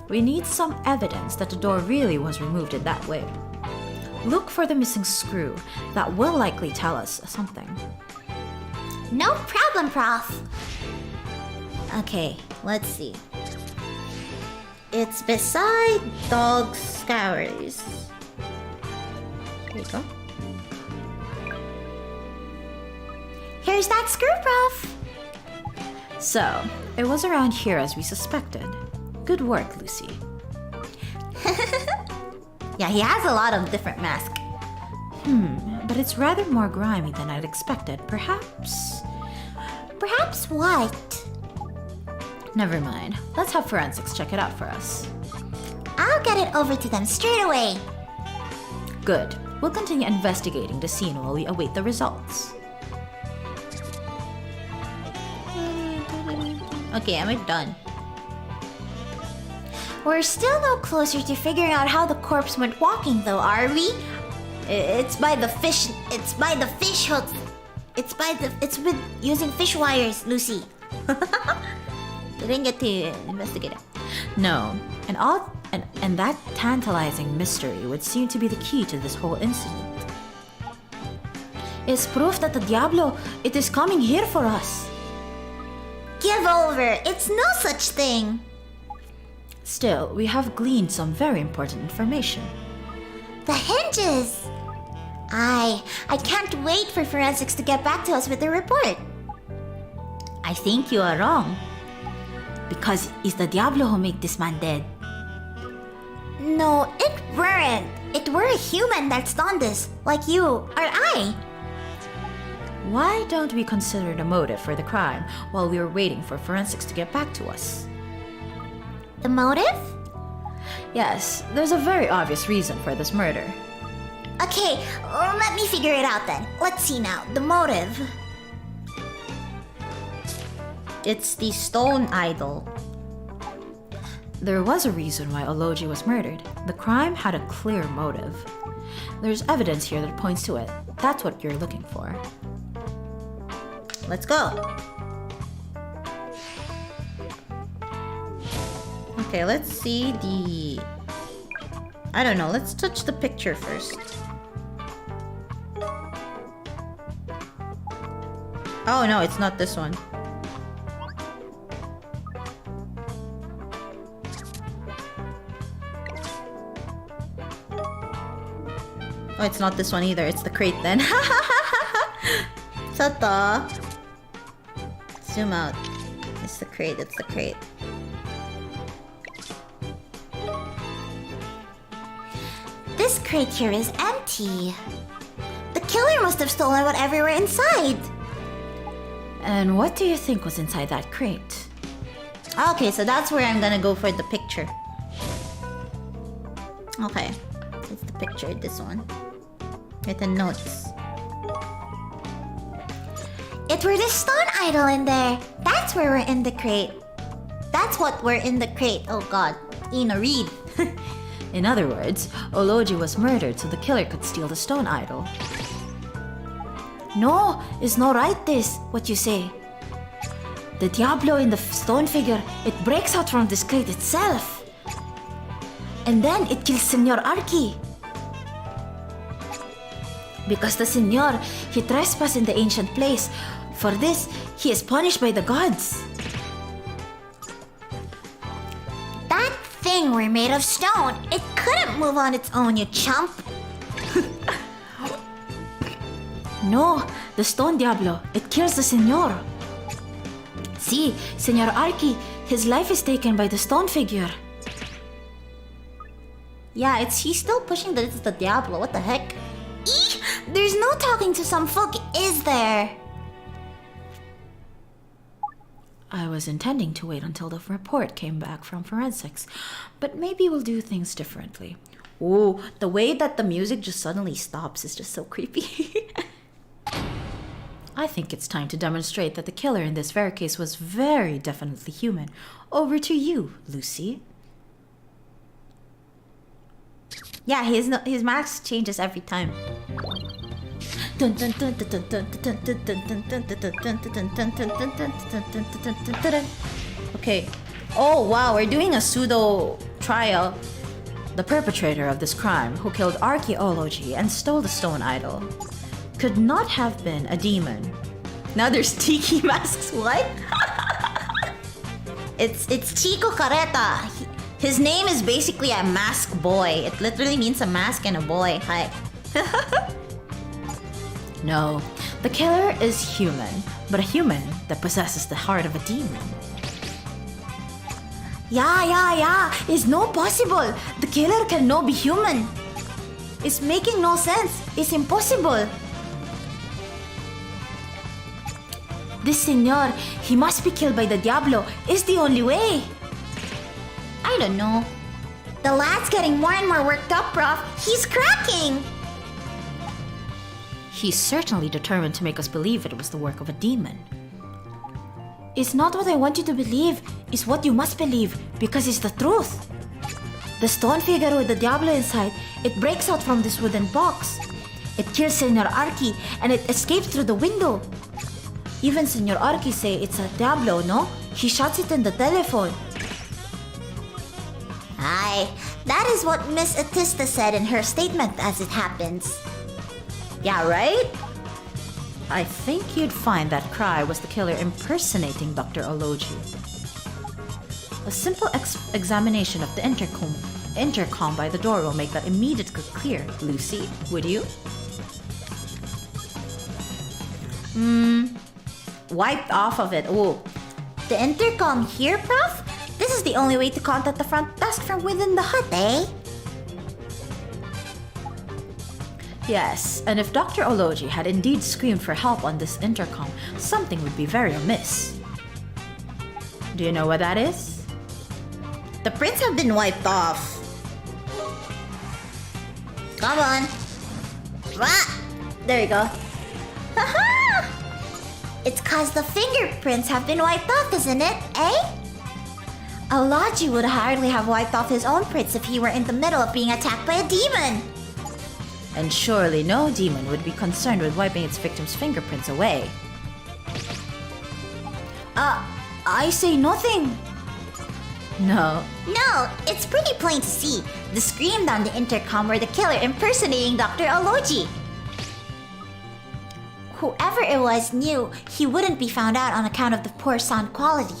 We need some evidence that the door really was removed in that way. Look for the missing screw. That will likely tell us something. No problem, Prof. Okay, let's see. It's beside dog scours. Here you go. Here's that screw, Prof. So, it was around here as we suspected. Good work, Lucy. Yeah, he has a lot of different masks. But it's rather more grimy than I'd expected. Perhaps... Perhaps what? Never mind. Let's have forensics check it out for us. I'll get it over to them straight away. Good. We'll continue investigating the scene while we await the results. Okay, am I done? We're still no closer to figuring out how the corpse went walking, though, are we? It's by the fish. It's by the fish hooks. It's with using fish wires, Lucy. Didn't get to investigate it. No, and that tantalizing mystery would seem to be the key to this whole incident. It's proof that the Diablo, it is coming here for us. Give over. It's no such thing. Still, we have gleaned some very important information. The hinges. I can't wait for forensics to get back to us with the report. I think you are wrong. Because it's the Diablo who made this man dead. No, it weren't. It were a human that's done this, like you or I. Why don't we consider the motive for the crime while we are waiting for forensics to get back to us? The motive? Yes, there's a very obvious reason for this murder. Okay, let me figure it out then. Let's see now. The motive. It's the stone idol. There was a reason why Ology was murdered. The crime had a clear motive. There's evidence here that points to it. That's what you're looking for. Let's go. Okay, let's see the... I don't know, let's touch the picture first. Oh no, it's not this one. Oh, it's not this one either. It's the crate then. Tata. Zoom out. It's the crate. It's the crate. This crate here is empty. The killer must have stolen whatever were inside. And what do you think was inside that crate? Okay, so that's where I'm gonna go for the picture. Okay. It's the picture, this one. With the notes. It were the stone idol in there. That's where we're in the crate. That's what we're in the crate. Oh god. Ina, read. In other words, Ology was murdered so the killer could steal the stone idol. No, it's not right this, what you say. The Diablo in the stone figure, it breaks out from this crate itself. And then it kills Senor Arki. Because the Senor, he trespassed in the ancient place. For this, he is punished by the gods. That thing were made of stone. It couldn't move on its own, you chump. No, the stone Diablo, it kills the Senor. See, Senor Arki, his life is taken by the stone figure. Yeah, he's still pushing that it's the Diablo. What the heck? Eek! There's no talking to some folk, is there? I was intending to wait until the report came back from forensics, but maybe we'll do things differently. Ooh, the way that the music just suddenly stops is just so creepy. I think it's time to demonstrate that the killer in this very case was very definitely human. Over to you, Lucy. Yeah, his mask changes every time. Okay. Oh wow, we're doing a pseudo trial. The perpetrator of this crime, who killed archaeology and stole the stone idol, could not have been a demon. Now there's tiki masks. What? it's Chico Careta. His name is basically a mask boy. It literally means a mask and a boy. Hi. No, the killer is human, but a human that possesses the heart of a demon. Yeah. It's no possible. The killer cannot be human. It's making no sense. It's impossible. This senor, he must be killed by the Diablo. It's the only way. I don't know. The lad's getting more and more worked up, Prof. He's cracking. He's certainly determined to make us believe it was the work of a demon. It's not what I want you to believe, it's what you must believe, because it's the truth. The stone figure with the Diablo inside, it breaks out from this wooden box. It kills Senor Arki, and it escapes through the window. Even Senor Arki say it's a Diablo, no? He shuts it in the telephone. Aye, that is what Miss Atista said in her statement as it happens. Yeah, right? I think you'd find that cry was the killer impersonating Dr. Ology. A simple examination of the intercom by the door will make that immediately clear, Lucy, would you? Wiped off of it. Ooh. The intercom here, Prof? This is the only way to contact the front desk from within the hut, eh? Yes, and if Dr. Ology had indeed screamed for help on this intercom, something would be very amiss. Do you know what that is? The prints have been wiped off. Come on. There you go. Haha! It's cause the fingerprints have been wiped off, isn't it, eh? Ology would hardly have wiped off his own prints if he were in the middle of being attacked by a demon. And surely no demon would be concerned with wiping its victim's fingerprints away. I say nothing. No. No, it's pretty plain to see. The scream down the intercom were the killer impersonating Dr. Ology. Whoever it was knew he wouldn't be found out on account of the poor sound quality.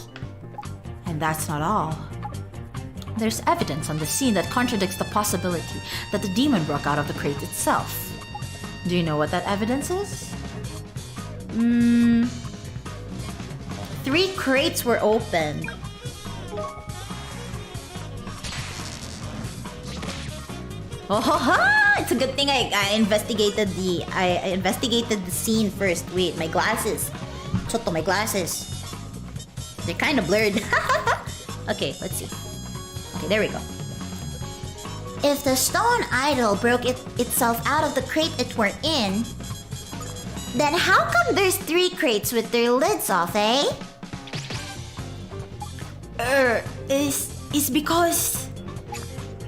And that's not all. There's evidence on the scene that contradicts the possibility that the demon broke out of the crate itself. Do you know what that evidence is? 3 crates were open. Oh, it's a good thing I investigated the scene first. Wait, my glasses. Chotto, my glasses. They're kind of blurred. Okay, let's see. Okay, there we go. If the stone idol broke itself out of the crate it were in, then how come there's 3 crates with their lids off, eh? Is because...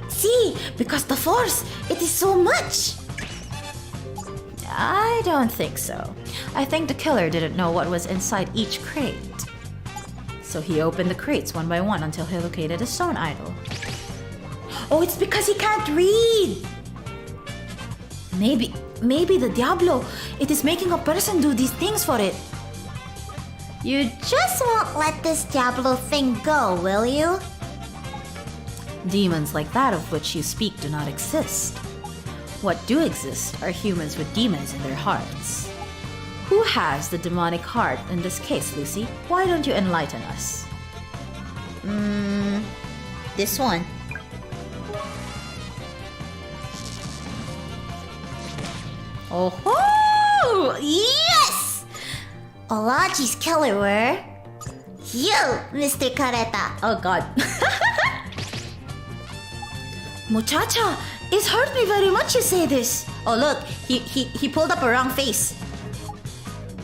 See, because the force, it is so much. I don't think so. I think the killer didn't know what was inside each crate. So he opened the crates one by one until he located a stone idol. Oh, it's because he can't read. Maybe the Diablo, it is making a person do these things for it. You just won't let this Diablo thing go, will you? Demons like that of which you speak do not exist. What do exist are humans with demons in their hearts. Who has the demonic heart in this case, Lucy? Why don't you enlighten us? This one. Oh, yes! Olaji's killer were you, Mr. Careta. Oh god. Muchacha, it hurt me very much you say this. Oh look, he pulled up a wrong face.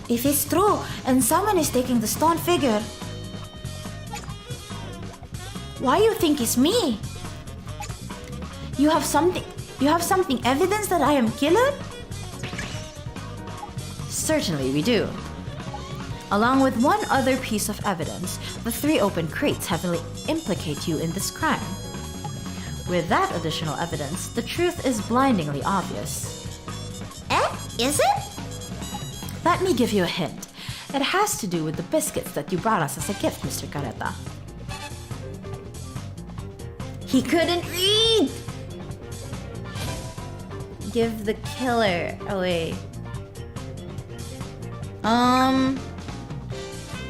If it's true and someone is taking the stone figure, why you think it's me? You have something evidence that I am killer? Certainly we do. Along with one other piece of evidence, the 3 open crates heavily implicate you in this crime. With that additional evidence, the truth is blindingly obvious. Is it? Let me give you a hint. It has to do with the biscuits that you brought us as a gift, Mr. Careta. He couldn't read! Give the killer away.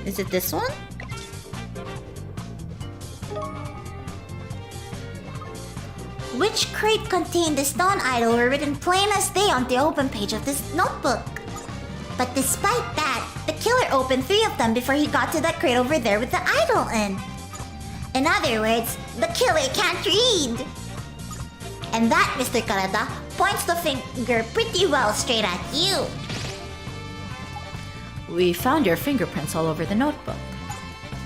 Is it this one? Which crate contained the stone idol were written plain as day on the open page of this notebook. But despite that, the killer opened 3 of them before he got to that crate over there with the idol in. In other words, the killer can't read. And that, Mr. Karada, points the finger pretty well straight at you. We found your fingerprints all over the notebook.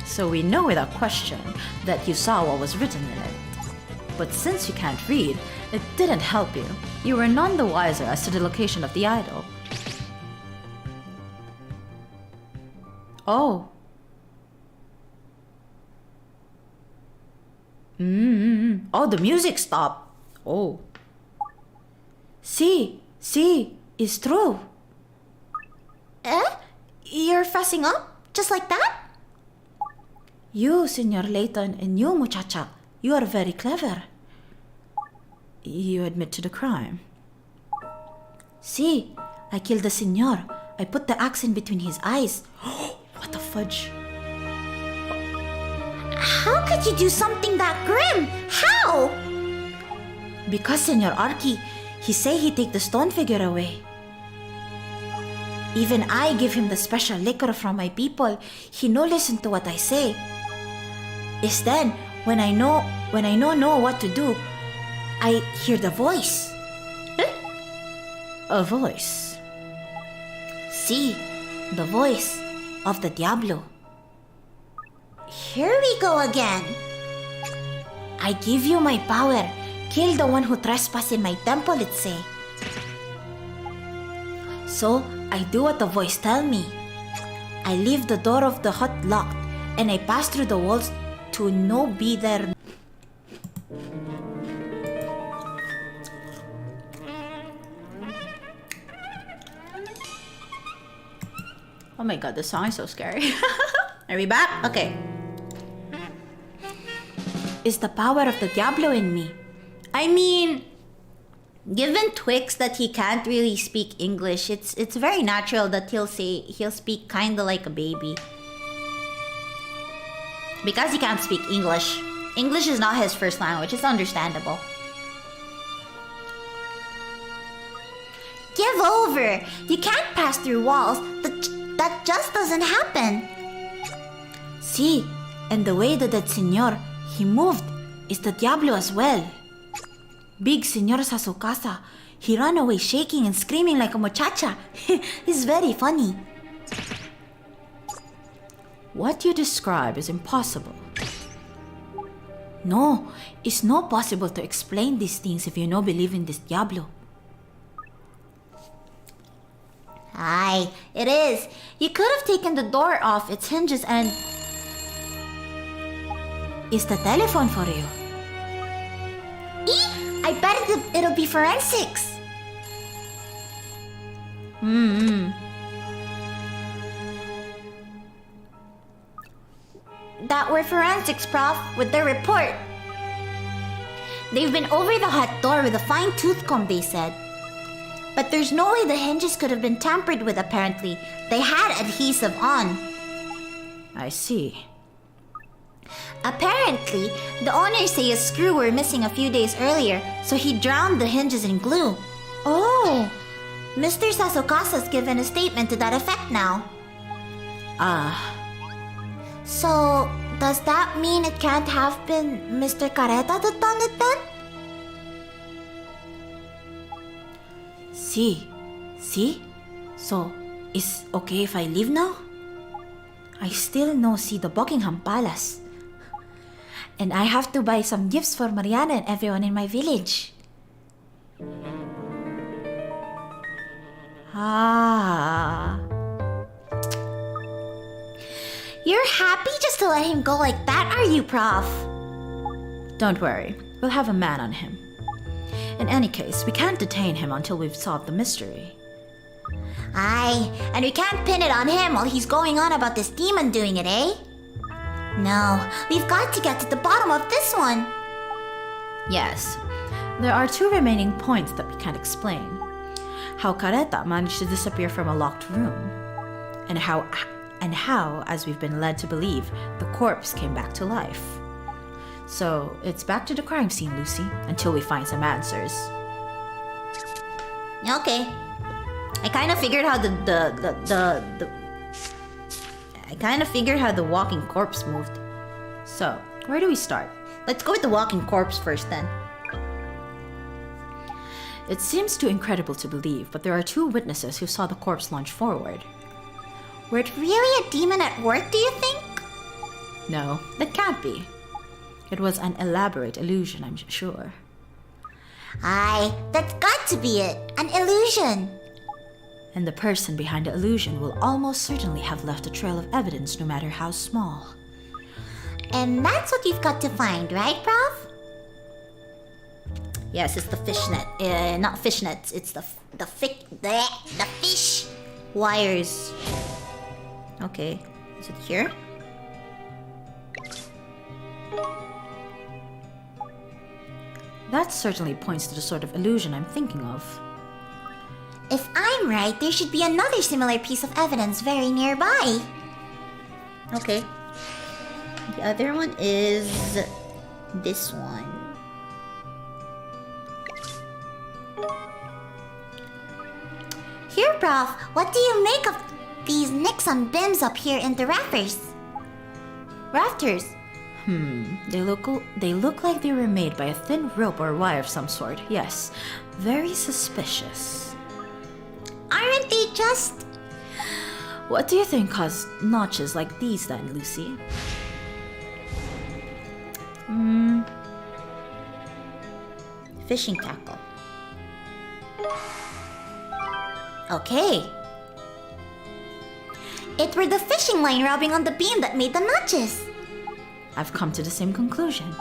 So we know without question that you saw what was written in it. But since you can't read, it didn't help you. You were none the wiser as to the location of the idol. Oh. Oh, the music stopped. Oh. See, it's true. You're fussing up? Just like that? You, Senor Layton, and you, muchacha, you are very clever. You admit to the crime. See, I killed the senor. I put the axe in between his eyes. What the fudge? How could you do something that grim? How? Because Senor Arki, he say he take the stone figure away. Even I give him the special liquor from my people. He no listen to what I say. It's then when I know what to do, I hear the voice. A voice. See, the voice of the Diablo. Here we go again. I give you my power. Kill the one who trespass in my temple, it say. So, I do what the voice tell me. I leave the door of the hut locked, and I pass through the walls to no be there. Oh my god, this song is so scary. Are we back? Okay. Is the power of the Diablo in me? I mean, given Twix that he can't really speak English, it's very natural that he'll speak kinda like a baby. Because he can't speak English. English is not his first language, it's understandable. Give over. You can't pass through walls. That just doesn't happen. See, and the way that senor, he moved, is the Diablo as well. Big Senor sa su casa, he ran away shaking and screaming like a muchacha. It's very funny. What you describe is impossible. No, it's not possible to explain these things if you no believe in this Diablo. Aye, it is. You could have taken the door off its hinges and... Is the telephone for you? I bet it'll be forensics. That were forensics, Prof, with their report. They've been over the hut door with a fine tooth comb, they said. But there's no way the hinges could have been tampered with, apparently. They had adhesive on. I see. Apparently, the owners say a screw were missing a few days earlier, so he drowned the hinges in glue. Oh! Mr. Sasokasa's given a statement to that effect now. Ah, So, does that mean it can't have been Mr. Careta that done it then? see? So, is okay if I leave now? I still no see the Buckingham Palace. And I have to buy some gifts for Mariana and everyone in my village. Ah. You're happy just to let him go like that, are you, Prof? Don't worry, we'll have a man on him. In any case, we can't detain him until we've solved the mystery. Aye, and we can't pin it on him while he's going on about this demon doing it, eh? No, we've got to get to the bottom of this one. Yes, there are two remaining points that we can't explain. How Careta managed to disappear from a locked room, and how, as we've been led to believe, the corpse came back to life. So, it's back to the crime scene, Lucy, until we find some answers. Okay. I kind of figured how I kind of figured how the walking corpse moved. So, where do we start? Let's go with the walking corpse first then. It seems too incredible to believe, but there are two witnesses who saw the corpse lunge forward. Were it really a demon at work, do you think? No, that can't be. It was an elaborate illusion, I'm sure. Aye, that's got to be it. An illusion. And the person behind the illusion will almost certainly have left a trail of evidence, no matter how small. And that's what we've got to find, right, Prof? Yes, it's the fishnet. Not fishnets. It's the fish wires. Okay, is it here? That certainly points to the sort of illusion I'm thinking of. If I'm right, there should be another similar piece of evidence very nearby. Okay. The other one is this one. Here, Prof, what do you make of these nicks on bims up here in the rafters? Rafters? They look like they were made by a thin rope or wire of some sort. Yes, very suspicious. Aren't they just... What do you think caused notches like these then, Lucy? Fishing tackle. Okay. It were the fishing line rubbing on the beam that made the notches. I've come to the same conclusion.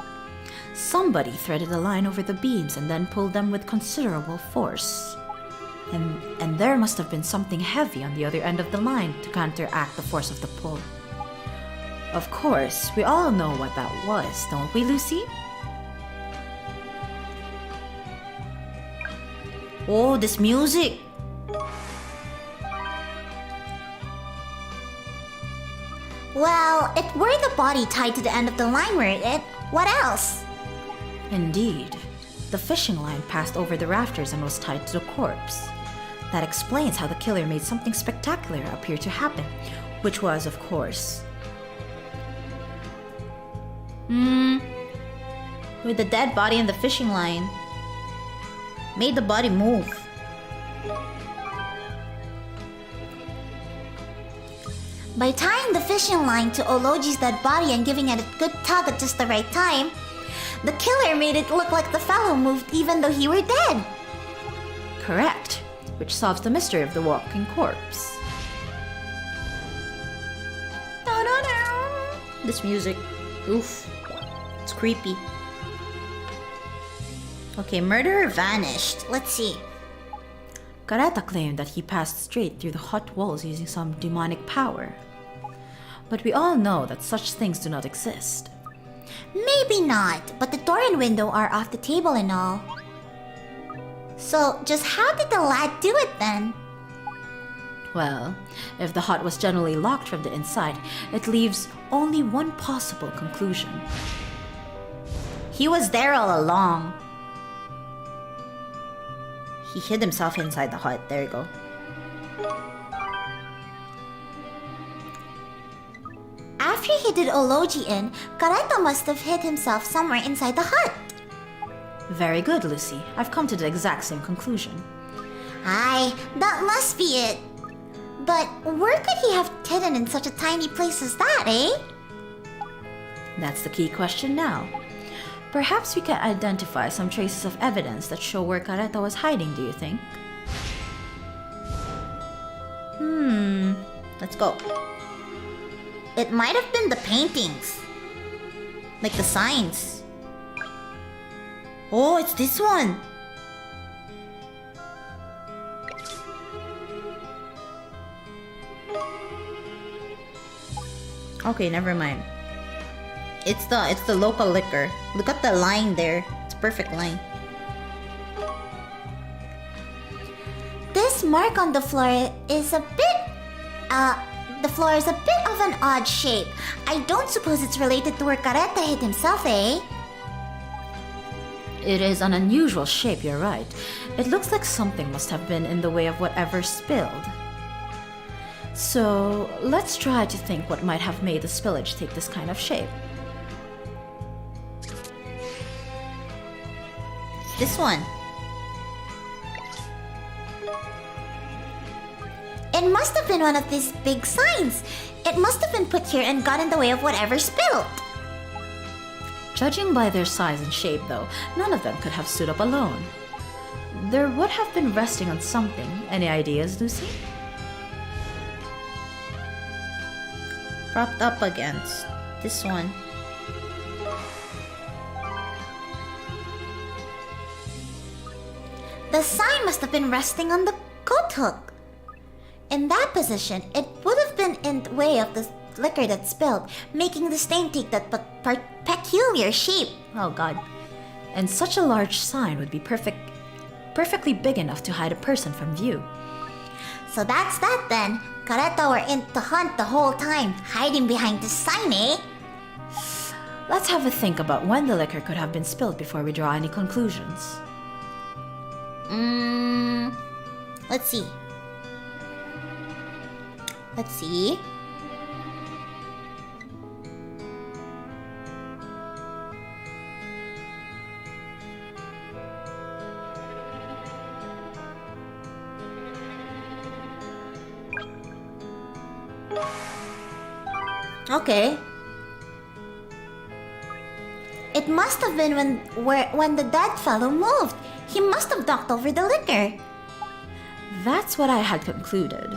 Somebody threaded a line over the beams and then pulled them with considerable force. And there must have been something heavy on the other end of the line to counteract the force of the pull. Of course, we all know what that was, don't we, Lucy? Oh, this music. Well, it were the body tied to the end of the line, were it? What else? Indeed. The fishing line passed over the rafters and was tied to the corpse. That explains how the killer made something spectacular appear to happen, which was, of course... With the dead body and the fishing line. Made the body move. By tying the fishing line to Ologi's dead body and giving it a good tug at just the right time, the killer made it look like the fellow moved even though he were dead. Correct, which solves the mystery of the walking corpse. This music. Oof. It's creepy. Okay, murderer vanished. Let's see. Careta claimed that he passed straight through the hut walls using some demonic power. But we all know that such things do not exist. Maybe not, but the door and window are off the table and all. So, just how did the lad do it then? Well, if the hut was generally locked from the inside, it leaves only one possible conclusion. He was there all along. He hid himself inside the hut. There you go. After he did Ology in, Careta must have hid himself somewhere inside the hut. Very good, Lucy. I've come to the exact same conclusion. Aye, that must be it. But where could he have hidden in such a tiny place as that, eh? That's the key question now. Perhaps we can identify some traces of evidence that show where Careta was hiding, do you think? Let's go. It might have been the paintings. Like the signs. Oh, it's this one. Okay, never mind. It's the local liquor. Look at the line there. It's a perfect line. This mark on the floor is a bit... the floor is a bit of an odd shape. I don't suppose it's related to where Careta hid himself, eh? It is an unusual shape, you're right. It looks like something must have been in the way of whatever spilled. So, let's try to think what might have made the spillage take this kind of shape. This one. It must have been one of these big signs. It must have been put here and got in the way of whatever spilled. Judging by their size and shape, though, none of them could have stood up alone. There would have been resting on something. Any ideas, Lucy? Propped up against this one. The sign must have been resting on the coat hook. In that position, it would have been in the way of the liquor that spilled, making the stain take that peculiar shape. Oh god. And such a large sign would be perfectly big enough to hide a person from view. So that's that then. Careta were in the hunt the whole time, hiding behind the sign, eh? Let's have a think about when the liquor could have been spilled before we draw any conclusions. Let's see. Let's see. Okay. It must have been when the dead fellow moved. He must have knocked over the liquor. That's what I had concluded,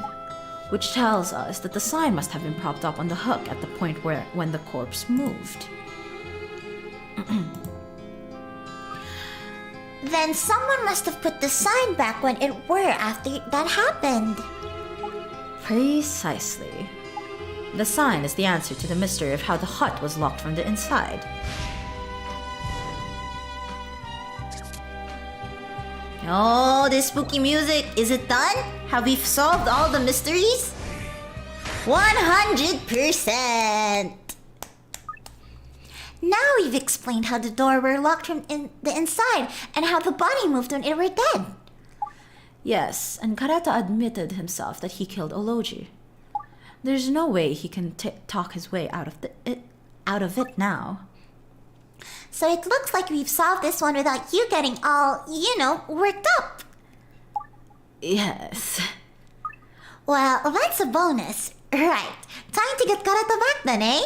which tells us that the sign must have been propped up on the hook at the point when the corpse moved. Then someone must have put the sign back when it were after that happened. Precisely. The sign is the answer to the mystery of how the hut was locked from the inside. Oh, this spooky music. Is it done? Have we solved all the mysteries? 100%! Now we've explained how the door were locked from the inside and how the body moved when it were dead. Yes, and Careta admitted himself that he killed Ology. There's no way he can talk his way out of it now. So it looks like we've solved this one without you getting all, worked up. Yes. Well, that's a bonus. Right. Time to get Careta back then, eh?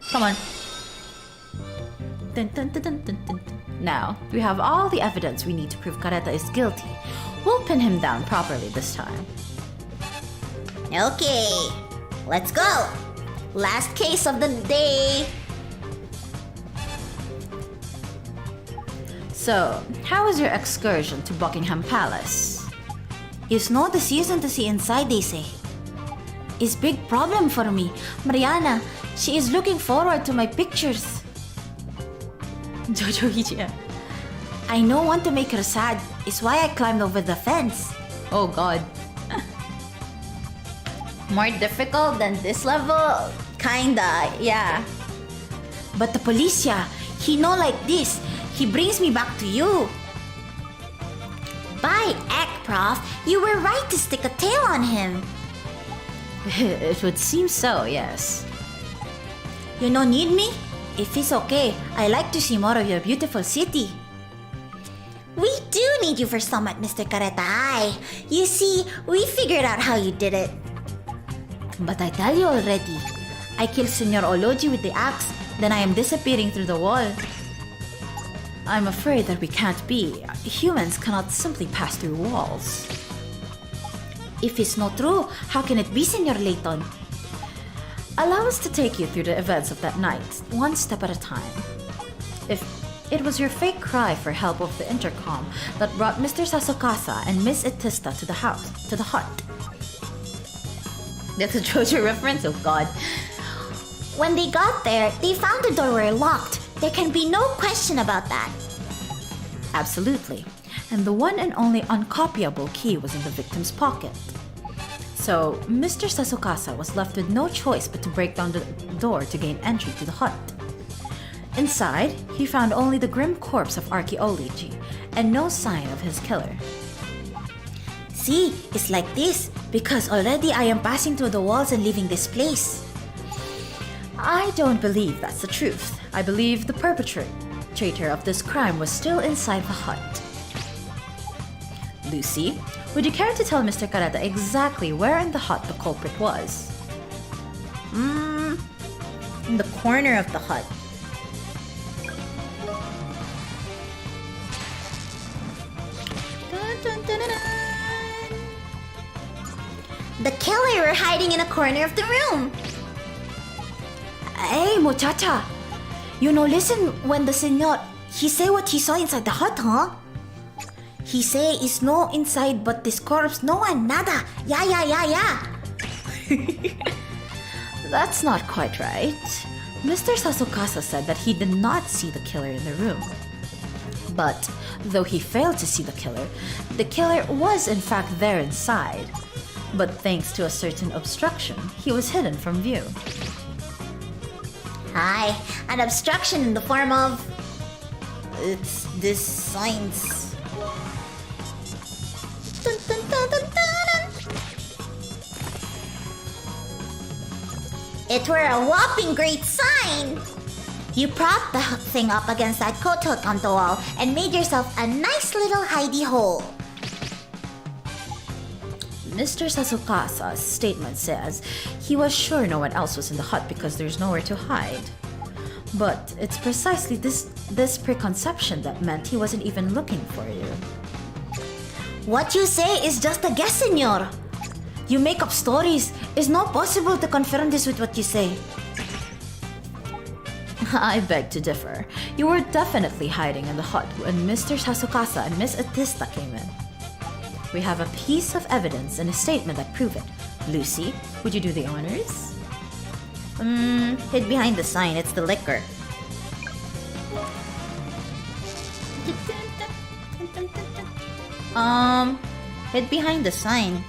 Come on. Dun, dun, dun, dun, dun, dun. Now, we have all the evidence we need to prove Careta is guilty. We'll pin him down properly this time. Okay. Let's go. Last case of the day. So, how was your excursion to Buckingham Palace? It's not the season to see inside, they say. It's big problem for me. Mariana, she is looking forward to my pictures. Jojo Hichia. I don't want to make her sad. It's why I climbed over the fence. Oh god. More difficult than this level? Kinda, yeah. But the policia, he know like this. He brings me back to you. By Ek, Prof, you were right to stick a tail on him. It would seem so, yes. You no need me? If it's okay, I like to see more of your beautiful city. We do need you for Summit, Mr. Karetai. You see, we figured out how you did it. But I tell you already, I killed Senor Oloji with the axe, then I am disappearing through the wall. I'm afraid that we can't be. Humans cannot simply pass through walls. If it's not true, how can it be, Senor Layton? Allow us to take you through the events of that night, one step at a time. If it was your fake cry for help over the intercom that brought Mr. Sasokasa and Miss Itista to the hut. That's a JoJo reference? Oh god. When they got there, they found the door were locked. There can be no question about that. Absolutely. And the one and only uncopyable key was in the victim's pocket. So, Mr. Sasokasa was left with no choice but to break down the door to gain entry to the hut. Inside, he found only the grim corpse of Archaeology and no sign of his killer. See, it's like this because already I am passing through the walls and leaving this place. I don't believe that's the truth. I believe the perpetrator of this crime was still inside the hut. Lucy, would you care to tell Mr. Kareta exactly where in the hut the culprit was? In the corner of the hut. Dun, dun, dun, dun, dun. The killer were hiding in a corner of the room. Hey, muchacha. You know, listen when the senor, he say what he saw inside the hut, huh? He say it's no inside but this corpse, no one, nada. Yeah. That's not quite right. Mr. Sasokasa said that he did not see the killer in the room. But, though he failed to see the killer was in fact there inside. But thanks to a certain obstruction, he was hidden from view. Hi, an obstruction in the form of... It's this science. Dun, dun, dun, dun, dun. It were a whopping great sign! You propped the thing up against that coat hook on the wall and made yourself a nice little hidey hole. Mr. Sasukasa's statement says he was sure no one else was in the hut because there's nowhere to hide. But it's precisely this preconception that meant he wasn't even looking for you. What you say is just a guess, senor. You make up stories. It's not possible to confirm this with what you say. I beg to differ. You were definitely hiding in the hut when Mr. Sasukasa and Miss Atista came in. We have a piece of evidence and a statement that prove it. Lucy, would you do the honors? Hid behind the sign. It's the liquor. Hid behind the sign.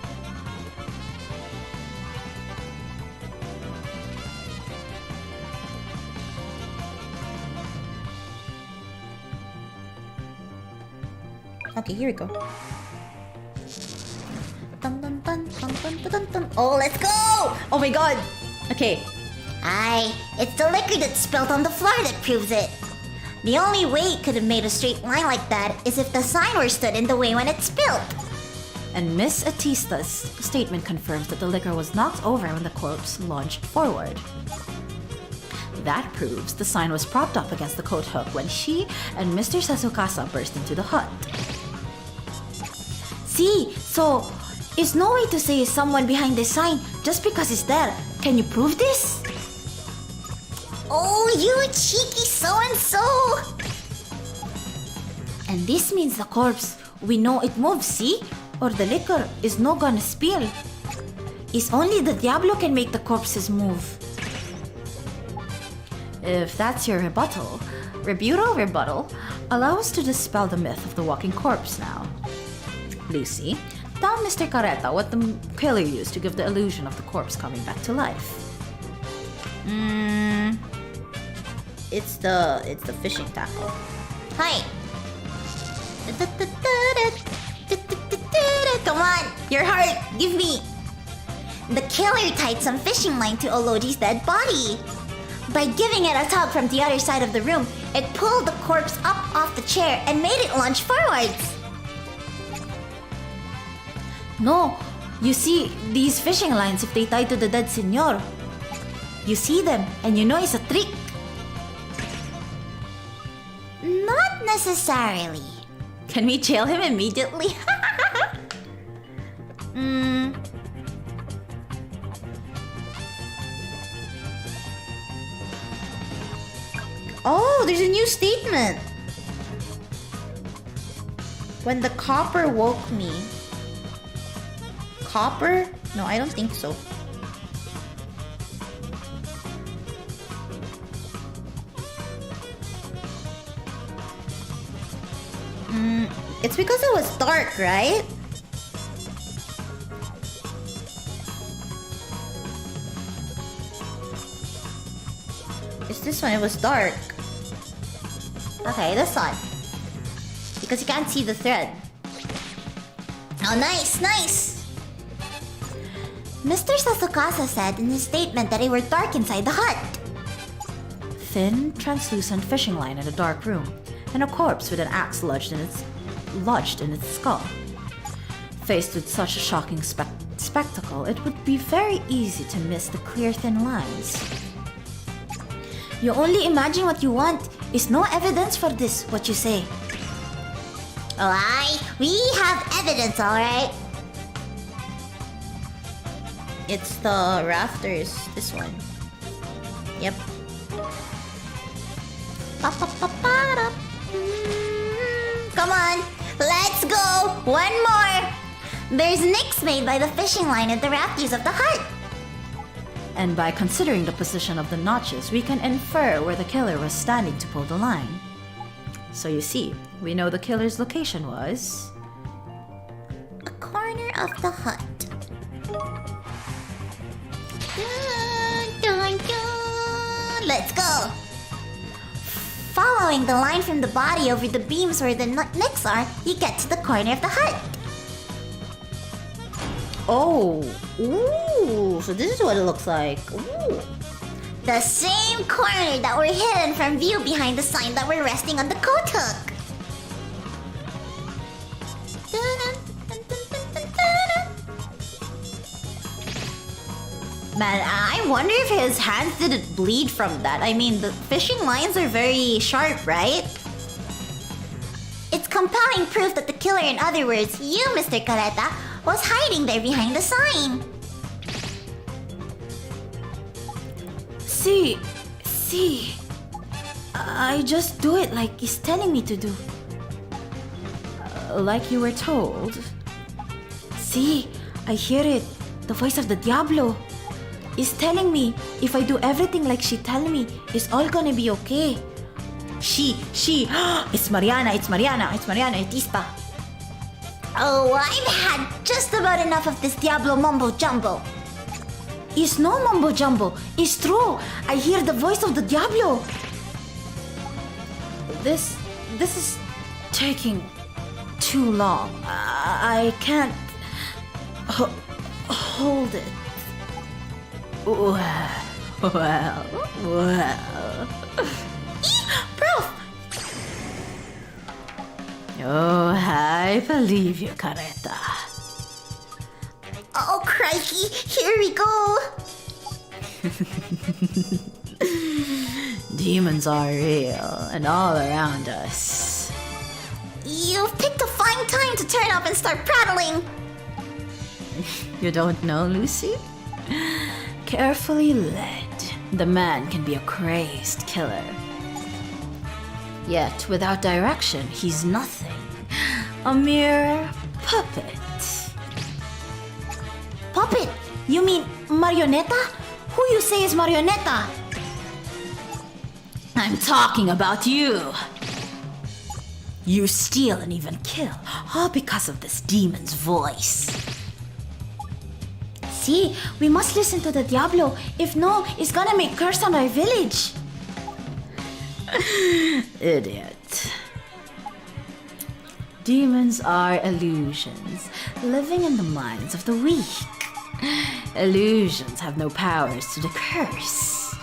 Okay, here we go. Dun, dun, dun, dun, dun, dun, dun, dun. Oh, let's go! Oh my god! Okay. Aye, it's the liquor that's spilled on the floor that proves it. The only way it could have made a straight line like that is if the sign were stood in the way when it spilled. And Miss Atista's statement confirms that the liquor was knocked over when the corpse launched forward. That proves the sign was propped up against the coat hook when she and Mr. Sasukasa burst into the hut. See, so it's no way to say it's someone behind the sign just because it's there. Can you prove this? Oh, you cheeky so-and-so! And this means the corpse, we know it moves, see? Or the liquor is no gonna spill. It's only the Diablo can make the corpses move. If that's your rebuttal, allow us to dispel the myth of the walking corpse now. Lucy, tell Mr. Careta what the killer used to give the illusion of the corpse coming back to life. It's the fishing tackle. Hi. Come on, your heart, give me. The killer tied some fishing line to Ologi's dead body. By giving it a tug from the other side of the room, it pulled the corpse up off the chair and made it lunge forwards. No, you see, these fishing lines, if they tie to the dead senor, you see them and you know it's a trick. Not necessarily. Can we jail him immediately? Oh, there's a new statement. When the copper woke me. Copper? No, I don't think so. It's because it was dark, right? It's this one, it was dark. Okay, this one. Because you can't see the thread. Oh, nice, nice. Mr. Sasukasa said in his statement that it were dark inside the hut. Thin, translucent fishing line in a dark room, and a corpse with an axe lodged in its skull. Faced with such a shocking spectacle, it would be very easy to miss the clear thin lines. You only imagine what you want. Is no evidence for this, what you say. Oh, we have evidence, alright? It's the rafters, this one. Yep. Come on, let's go! One more! There's nicks made by the fishing line at the rafters of the hut. And by considering the position of the notches, we can infer where the killer was standing to pull the line. So you see, we know the killer's location was... a corner of the hut. Dun, dun, dun. Let's go! Following the line from the body over the beams where the nicks are, you get to the corner of the hut. Oh, ooh, so this is what it looks like. Ooh. The same corner that were hidden from view behind the sign that were resting on the coat hook. Man, I wonder if his hands didn't bleed from that. I mean, the fishing lines are very sharp, right? It's compelling proof that the killer, in other words, you, Mr. Careta, was hiding there behind the sign. See, I just do it like he's telling me to do. Like you were told. See, I hear it. The voice of the Diablo is telling me if I do everything like she tell me, it's all gonna be okay. She, it's Mariana, Etista. Oh, I've had just about enough of this Diablo mumbo jumbo. It's no mumbo jumbo. It's true. I hear the voice of the Diablo. This is taking too long. I can't hold it. Well. Prof! Oh, I believe you, Careta. Oh, crikey, here we go. Demons are real and all around us. You've picked a fine time to turn up and start prattling. You don't know, Lucy? Carefully led, the man can be a crazed killer. Yet, without direction, he's nothing. A mere puppet. Puppet? You mean marioneta? Who you say is marioneta? I'm talking about you. You steal and even kill, all because of this demon's voice. See, we must listen to the Diablo. If no, it's gonna make curse on our village. Idiot. Demons are illusions, living in the minds of the weak. Illusions have no powers to the curse.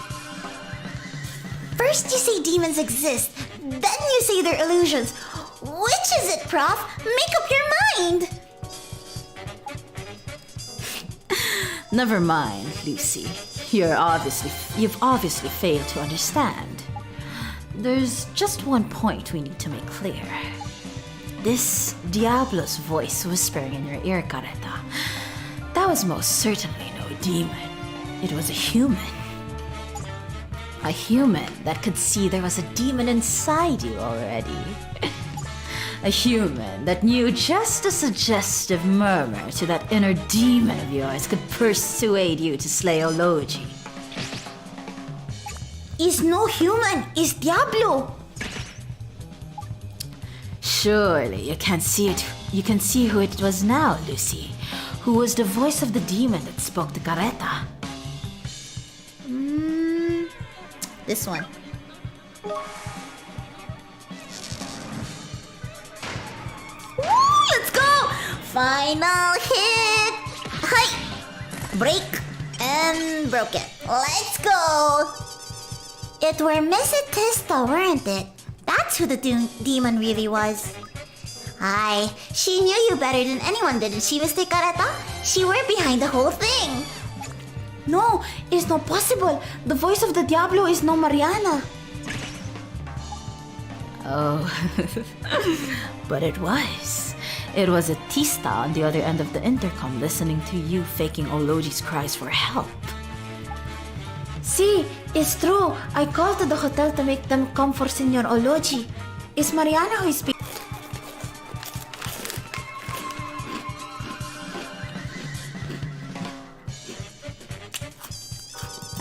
First you say demons exist, then you say they're illusions. Which is it, Prof? Make up your mind! Never mind, Lucy. You've obviously failed to understand. There's just one point we need to make clear. This Diablo's voice whispering in your ear, Careta, that was most certainly no demon. It was a human. A human that could see there was a demon inside you already. A human that knew just a suggestive murmur to that inner demon of yours could persuade you to slay Ology. Is no human, is Diablo. Surely you can see it. You can see who it was now, Lucy. Who was the voice of the demon that spoke to Careta? This one. Woo, let's go! Final hit! Hi! Break and broke it. Let's go! It were Miss Atista, weren't it? That's who the demon really was. Aye, she knew you better than anyone, didn't she, Mr. Careta? She were behind the whole thing. No, it's not possible. The voice of the Diablo is no Mariana. Oh, but it was. It was Atista on the other end of the intercom listening to you faking Ology's cries for help. See, it's true. I called to the hotel to make them come for Senor Ology. It's Mariana who is speaking.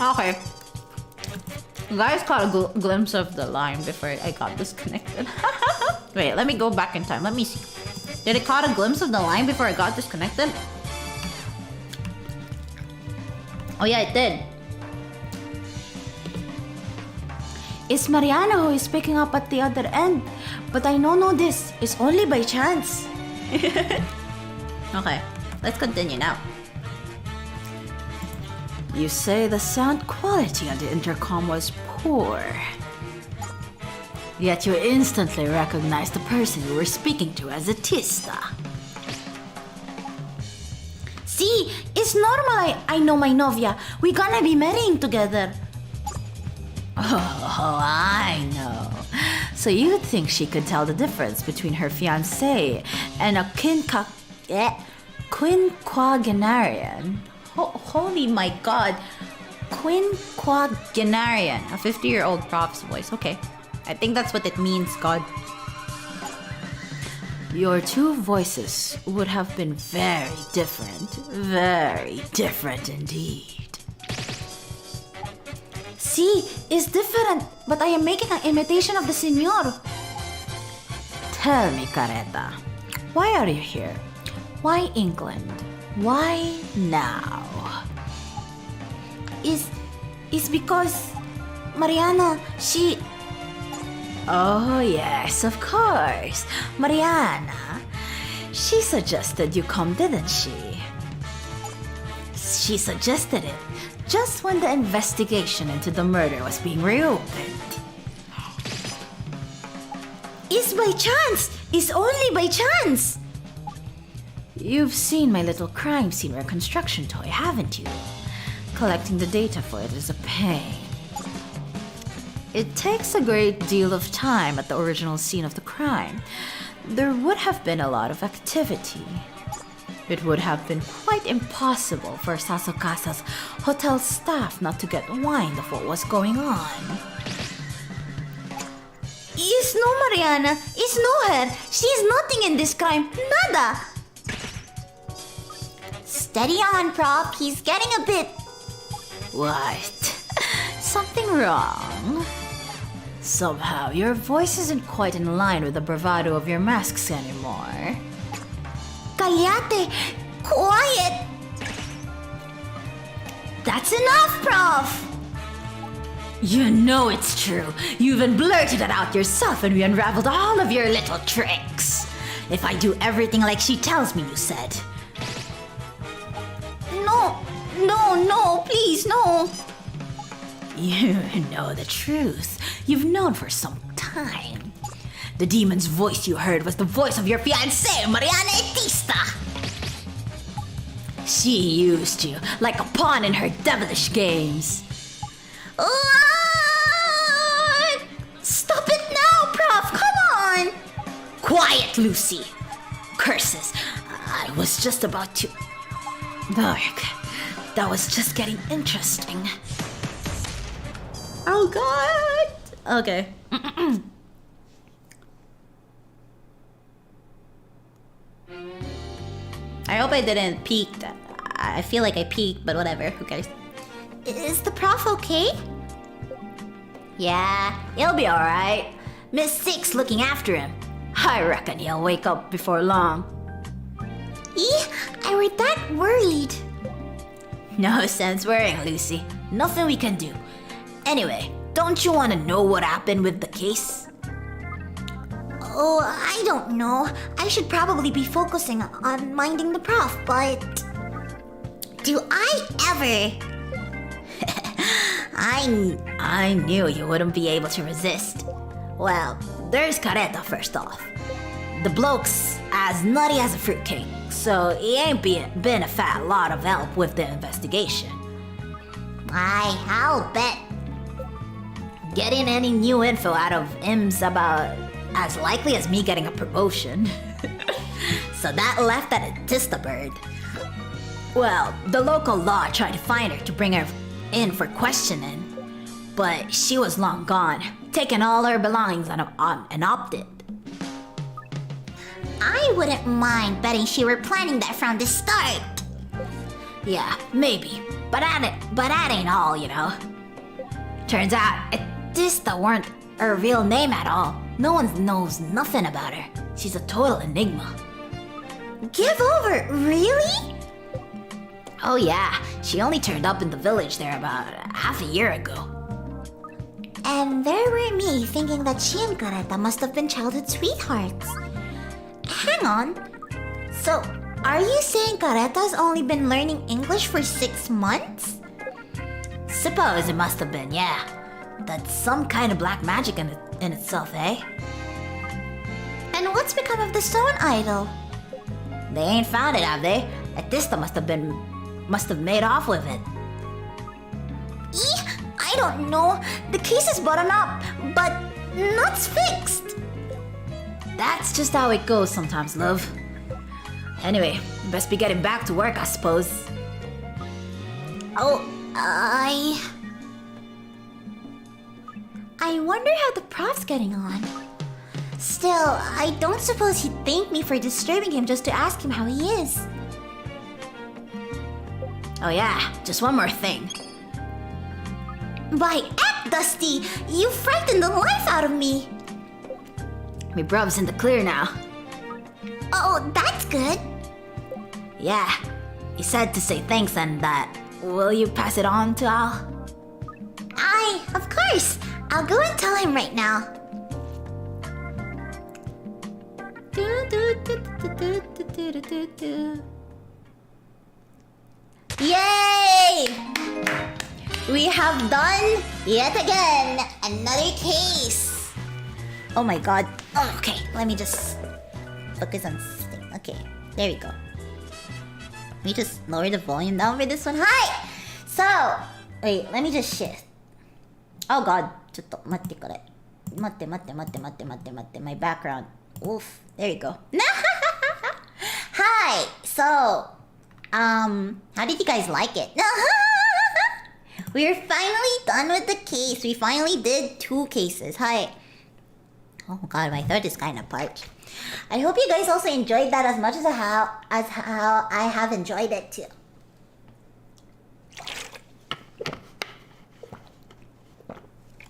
Okay. You guys caught a glimpse of the line before I got disconnected. Wait, let me go back in time. Let me see. Did it caught a glimpse of the line before I got disconnected? Oh yeah, it did. It's Mariana who is picking up at the other end. But I don't know this. It's only by chance. Okay, let's continue now. You say the sound quality on the intercom was poor. Yet you instantly recognized the person you were speaking to as Atista. See, it's normal. I know my novia. We gonna be marrying together. Oh, I know. So you think she could tell the difference between her fiancé and a quinquagenarian? Holy my god. Quinquagenarian. A 50-year-old prof's voice. Okay. I think that's what it means, God. Your two voices would have been very different indeed. See, it's different. But I am making an imitation of the Senor. Tell me, Careta, why are you here? Why England? Why now? Is because Mariana, she... Oh, yes, of course. Mariana. She suggested you come, didn't she? She suggested it just when the investigation into the murder was being reopened. It's by chance. It's only by chance. You've seen my little crime scene reconstruction toy, haven't you? Collecting the data for it is a pain. It takes a great deal of time at the original scene of the crime. There would have been a lot of activity. It would have been quite impossible for Sasokasa's hotel staff not to get wind of what was going on. It's No, Mariana. It's no her. She's nothing in this crime. Nada. Steady on, Prof. He's getting a bit... What? Something wrong? Somehow, your voice isn't quite in line with the bravado of your masks anymore. Cállate. Quiet. That's enough, Prof. You know it's true. You even blurted it out yourself and we unraveled all of your little tricks. If I do everything like she tells me, you said. No, please, no. You know the truth. You've known for some time. The demon's voice you heard was the voice of your fiancée, Mariana Etista. She used you like a pawn in her devilish games. What? Stop it now, Prof. Come on. Quiet, Lucy. Curses. I was just about to... Dark. That was just getting interesting. Oh God. Okay. I hope I didn't peek. I feel like I peeked, but whatever. Who cares? Is the Prof okay? Yeah, he'll be alright. Miss Six looking after him. I reckon he'll wake up before long. I were that worried. No sense worrying, Lucy. Nothing we can do. Anyway, don't you want to know what happened with the case? Oh, I don't know. I should probably be focusing on minding the Prof, but... Do I ever... I knew you wouldn't be able to resist. Well, there's Careta first off. The bloke's as nutty as a fruitcake, so he ain't been a fat lot of help with the investigation. I'll bet. Getting any new info out of him's about as likely as me getting a promotion. So that left at a Tista bird. Well, the local law tried to find her to bring her in for questioning, but she was long gone, taking all her belongings and opted. I wouldn't mind betting she were planning that from the start. Yeah, maybe, but that ain't all, you know. Turns out, Tista weren't her real name at all. No one knows nothing about her. She's a total enigma. Give over, really? Oh yeah, she only turned up in the village there about half a year ago. And there were me thinking that she and Careta must have been childhood sweethearts. Hang on. So, are you saying Careta's only been learning English for 6 months? Suppose it must have been, yeah. That's some kind of black magic in itself, eh? And what's become of the stone idol? They ain't found it, have they? Atista must have made off with it. I don't know. The case is buttoned up, but not's fixed. That's just how it goes sometimes, love. Anyway, best be getting back to work, I suppose. Oh, I wonder how the Prof's getting on. Still, I don't suppose he'd thank me for disturbing him just to ask him how he is. Oh yeah, just one more thing. By Eck, Dusty! You frightened the life out of me! Me bruv's in the clear now. Oh, that's good. Yeah, he said to say thanks and that. Will you pass it on to Al? Of course. I'll go and tell him right now. Yay! We have done, yet again, another case. Oh my god. Oh, okay, let me just focus on something. Okay, there we go. Let me just lower the volume down for this one. Hi! So, wait, let me just shift. Oh god, ちょっと待ってこれ。待って。My background. Oof, there you go. Hi! So, how did you guys like it? We're finally done with the case. We finally did 2 cases. Hi. Oh god, my throat is kind of parched. I hope you guys also enjoyed that as much as how I have enjoyed it too.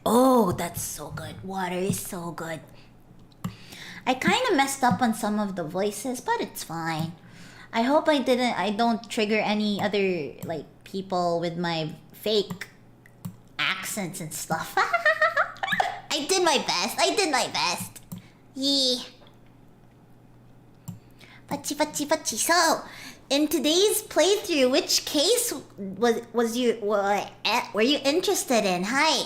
Oh, that's so good. Water is so good. I kind of messed up on some of the voices, but it's fine. I hope I don't trigger any other like people with my fake accents and stuff. I did my best. Yeah. Pachi. So, in today's playthrough, which case were you interested in? Hi.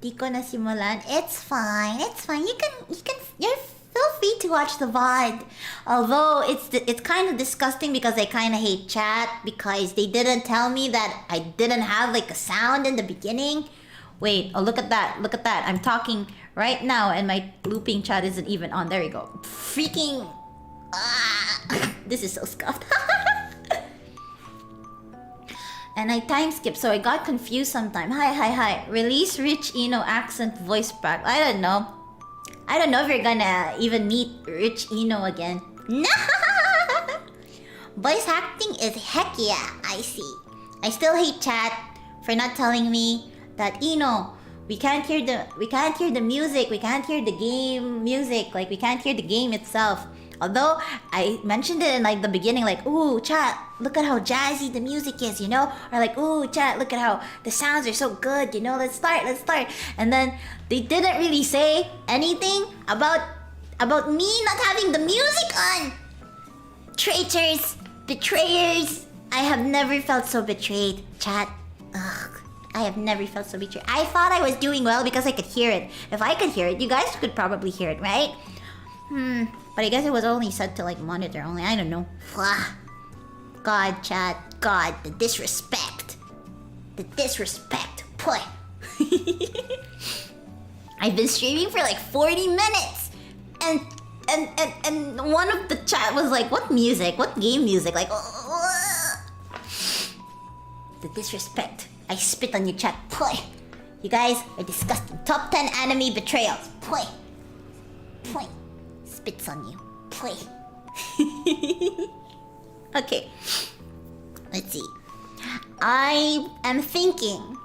Di ko na simulan. It's fine. You're feel free to watch the VOD. Although it's kind of disgusting because I kind of hate chat because they didn't tell me that I didn't have like a sound in the beginning. Wait, oh look at that. I'm talking right now and my looping chat isn't even on. There we go. Freaking this is so scuffed. And I time skipped, so I got confused sometime. Hi. Release Rich Eno accent voice pack. I don't know if you're gonna even meet Rich Eno again. No! Voice acting is heck yeah, I see. I still hate chat for not telling me that we can't hear the music, we can't hear the game music, like we can't hear the game itself. Although I mentioned it in like the beginning, like, ooh, chat, look at how jazzy the music is, you know? Or like, ooh, chat, look at how the sounds are so good, you know? Let's start. And then they didn't really say anything about me not having the music on. Traitors, betrayers. I have never felt so betrayed, chat. Ugh. I have never felt so betrayed. I thought I was doing well because I could hear it. If I could hear it, you guys could probably hear it, right? But I guess it was only set to like monitor only. I don't know. God, chat. God, the disrespect. Boy. I've been streaming for like 40 minutes. And one of the chat was like, what music? What game music? Like, the disrespect. I spit on your chat. Boy. You guys are disgusting. Top 10 anime betrayals. Boy. Spits on you. Play. Okay. Let's see. I am thinking.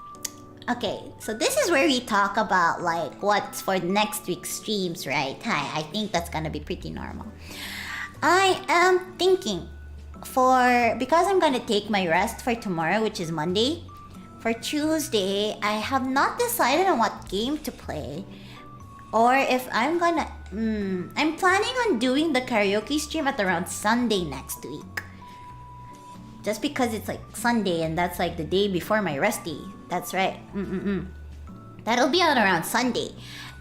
Okay, so this is where we talk about like what's for next week's streams, right? Hi, I think that's gonna be pretty normal. I am thinking because I'm gonna take my rest for tomorrow, which is Monday. For Tuesday, I have not decided on what game to play. Or if I'm gonna... I'm planning on doing the karaoke stream at around Sunday next week. Just because it's like Sunday and that's like the day before my resty. That's right. That'll be on around Sunday.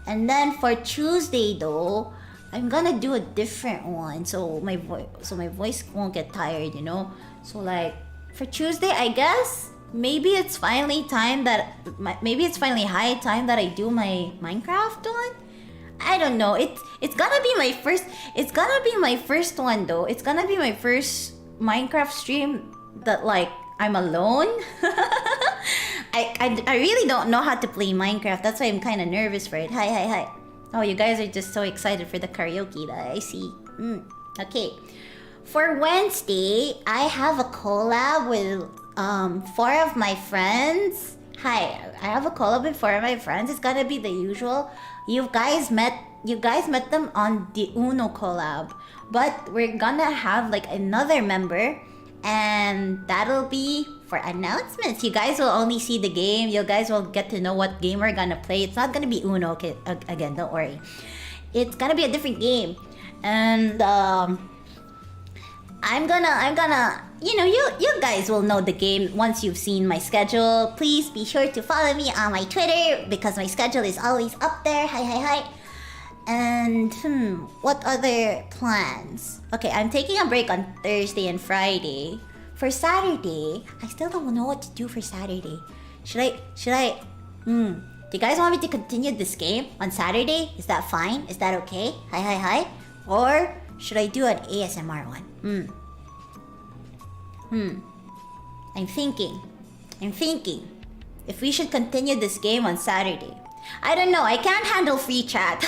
And then for Tuesday though, I'm gonna do a different one. So my voice won't get tired, you know? So like, for Tuesday, I guess... Maybe it's finally high time that I do my Minecraft one. I don't know. It's gonna be my first one though. It's gonna be my first Minecraft stream that like I'm alone. I really don't know how to play Minecraft. That's why I'm kind of nervous for it. Hi. Oh, you guys are just so excited for the karaoke. I see. Okay. For Wednesday, I have a collab with 4 of my friends. Hi, I have a collab with 4 of my friends. It's gonna be the usual. You guys met them on the Uno collab, but we're gonna have like another member, and that'll be for announcements. You guys will only see the game. You guys will get to know what game we're gonna play. It's not gonna be Uno, okay? Again, don't worry. It's gonna be a different game, and I'm gonna, you guys will know the game once you've seen my schedule. Please be sure to follow me on my Twitter because my schedule is always up there. Hi. And, what other plans? Okay, I'm taking a break on Thursday and Friday. For Saturday, I still don't know what to do for Saturday. Should I, do you guys want me to continue this game on Saturday? Is that fine? Is that okay? Hi. Or should I do an ASMR one? I'm thinking if we should continue this game on Saturday. I don't know. I can't handle free chat.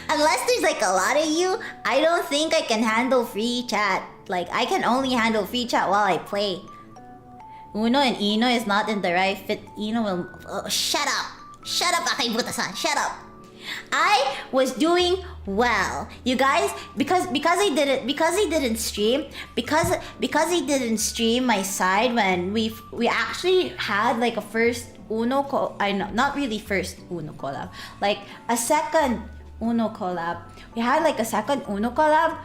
Unless there's like a lot of you, I don't think I can handle free chat. Like, I can only handle free chat while I play. Uno and Ino is not in the right fit. Ino will... Oh, shut up. Shut up, Akaibuta-san. Shut up. I was doing well, you guys, because I didn't stream my side when we actually had like a first not really first Uno collab, like a second Uno collab. We had like a second Uno collab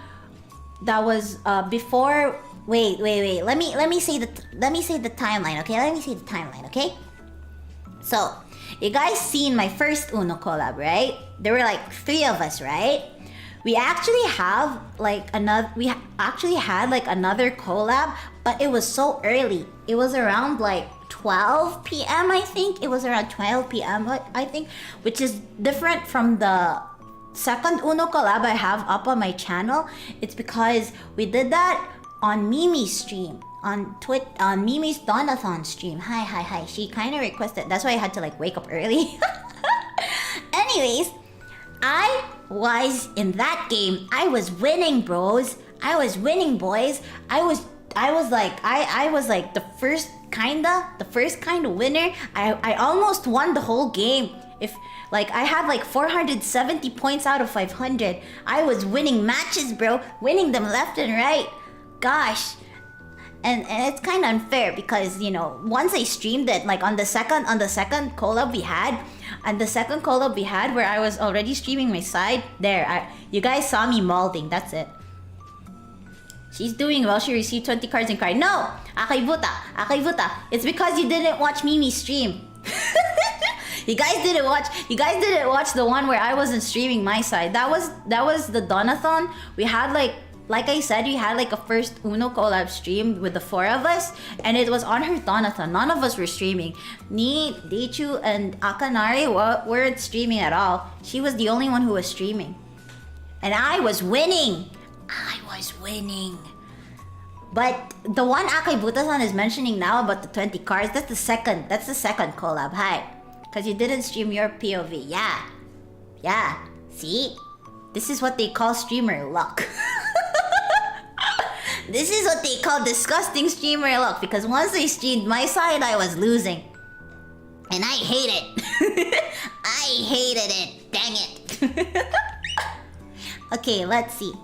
that was before. Wait. Let me say the timeline, okay? Let me say the timeline, okay? So, you guys seen my first Uno collab, right? There were like 3 of us, right? We actually have like another. We actually had like another collab, but it was so early. It was around like 12 p.m. I think it was around 12 p.m. I think, which is different from the second Uno collab I have up on my channel. It's because we did that on Mimi's stream. On Mimi's Donathon stream. Hi. She kind of requested. That's why I had to like wake up early. Anyways, I was in that game. I was winning, bros. I was winning, boys. I was like the first kind of winner. I almost won the whole game. If like I had like 470 points out of 500. I was winning matches, bro. Winning them left and right. Gosh. And it's kind of unfair because, you know, once I streamed it, like on the second collab we had, where I was already streaming my side, you guys saw me molding. That's it. She's doing well. She received 20 cards and cried. No, Akaibuta. It's because you didn't watch Mimi's stream. You guys didn't watch the one where I wasn't streaming my side. That was the Donathon. We had like I said, we had like a first Uno collab stream with the 4 of us, and it was on her Donathon. None of us were streaming. Ni, Deichu, and Akanari weren't streaming at all. She was the only one who was streaming. And I was winning. But the one Akaibuta-san is mentioning now about the 20 cards, that's the second collab. Hi. Because you didn't stream your POV. Yeah. See? This is what they call streamer luck. This is what they call disgusting streamer luck. Because once I streamed my side, I was losing. And I hate it. I hated it. Dang it. Okay, let's see.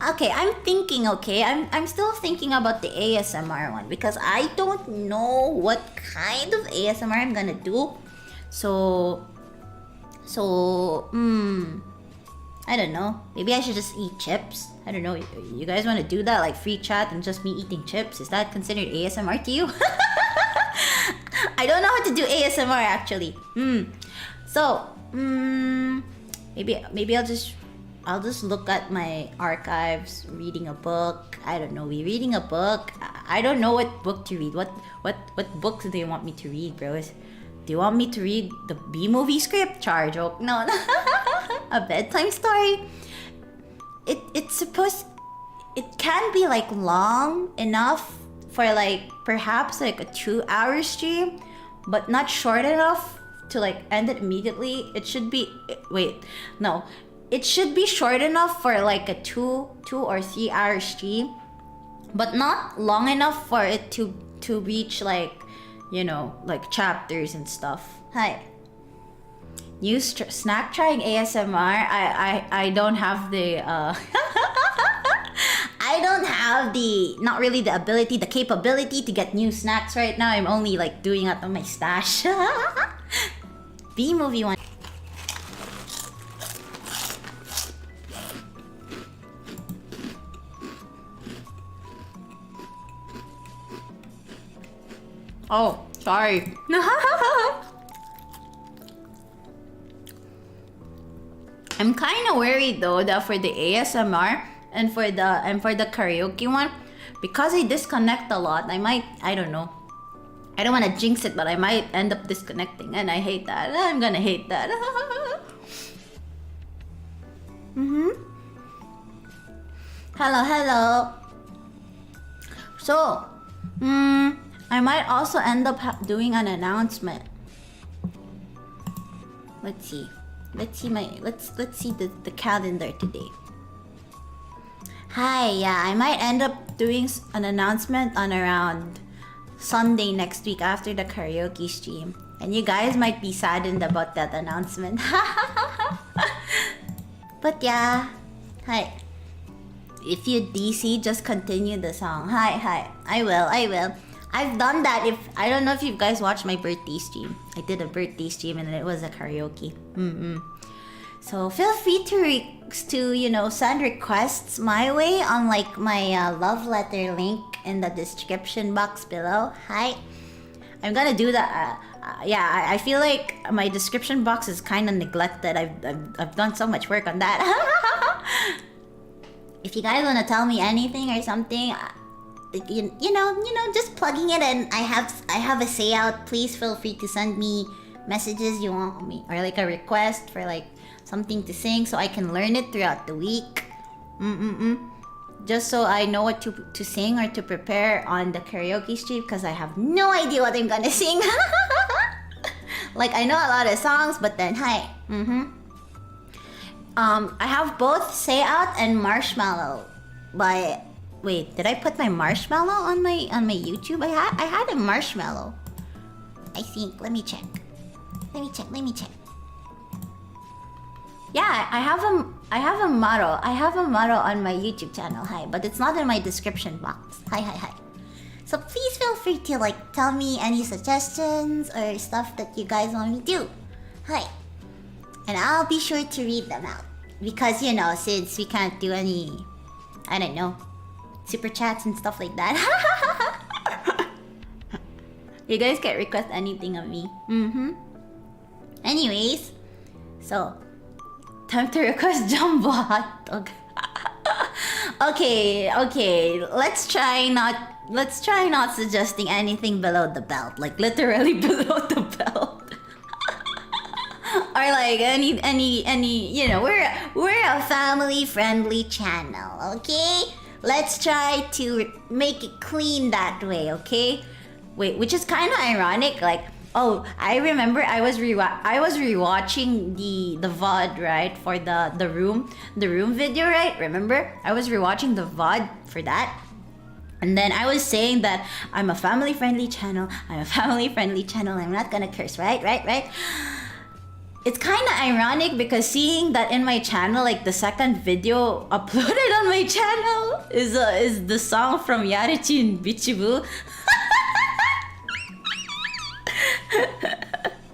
Okay, I'm still thinking about the ASMR one. Because I don't know what kind of ASMR I'm gonna do. So, I don't know. Maybe I should just eat chips. I don't know. You guys want to do that? Like free chat and just me eating chips? Is that considered ASMR to you? I don't know how to do ASMR actually. So, maybe I'll just look at my archives, reading a book. I don't know. Reading a book. I don't know what book to read. What books do they want me to read, bros? Do you want me to read the B-movie script? Char joke. No. A bedtime story. It can be like long enough for like perhaps like a 2-hour stream, but not short enough to like end it immediately. It should be it should be short enough for like a 2 or 3 hour stream, but not long enough for it to reach like, you know, like chapters and stuff. Hi. New snack trying ASMR. I don't have the I don't have not really the ability, the capability to get new snacks right now. I'm only like doing it on my stash. B-movie one. Oh, sorry. I'm kind of worried though that for the ASMR and for the karaoke one, because I disconnect a lot, I don't know. I don't want to jinx it, but I might end up disconnecting, and I hate that. I'm gonna hate that. Hello. So, I might also end up doing an announcement. Let's see. Let's see the calendar today. Hi, yeah, I might end up doing an announcement on around Sunday next week after the karaoke stream. And you guys might be saddened about that announcement. But yeah, hi. If you DC, just continue the song. Hi. I will. I've done that. If I don't know if you guys watched my birthday stream. I did a birthday stream and it was a karaoke. So feel free to send requests my way on like my love letter link in the description box below. Hi. I'm gonna do that. Yeah, I feel like my description box is kind of neglected. I've done so much work on that. If you guys wanna tell me anything or something, you know, just plugging it in. I have a say out. Please feel free to send me messages you want me or like a request for like something to sing so I can learn it throughout the week. Just so I know what to sing or to prepare on the karaoke stream because I have no idea what I'm gonna sing. Like I know a lot of songs, but then hi. I have both Say Out and Marshmallow. But wait, did I put my Marshmallow on my YouTube? I had a Marshmallow. I think. Let me check. Yeah, I have a model. I have a model on my YouTube channel. Hi, but it's not in my description box. Hi. So please feel free to like tell me any suggestions or stuff that you guys want me to do. Hi. And I'll be sure to read them out. Because since we can't do any, I don't know, super chats and stuff like that. You guys can request anything of me. Anyways, so time to request Jumbo Hot Dog. Okay. Let's try not suggesting anything below the belt, like literally below the belt. Or like any we're a family friendly channel, okay? Let's try to make it clean that way, okay? Wait, which is kind of ironic, like I remember I was rewatching the VOD, right, for the room video, right? Remember? I was rewatching the VOD for that. And then I was saying that I'm a family friendly channel. I'm not gonna curse, right? It's kind of ironic because seeing that in my channel, like the second video uploaded on my channel is the song from Yarichi and Bichibu.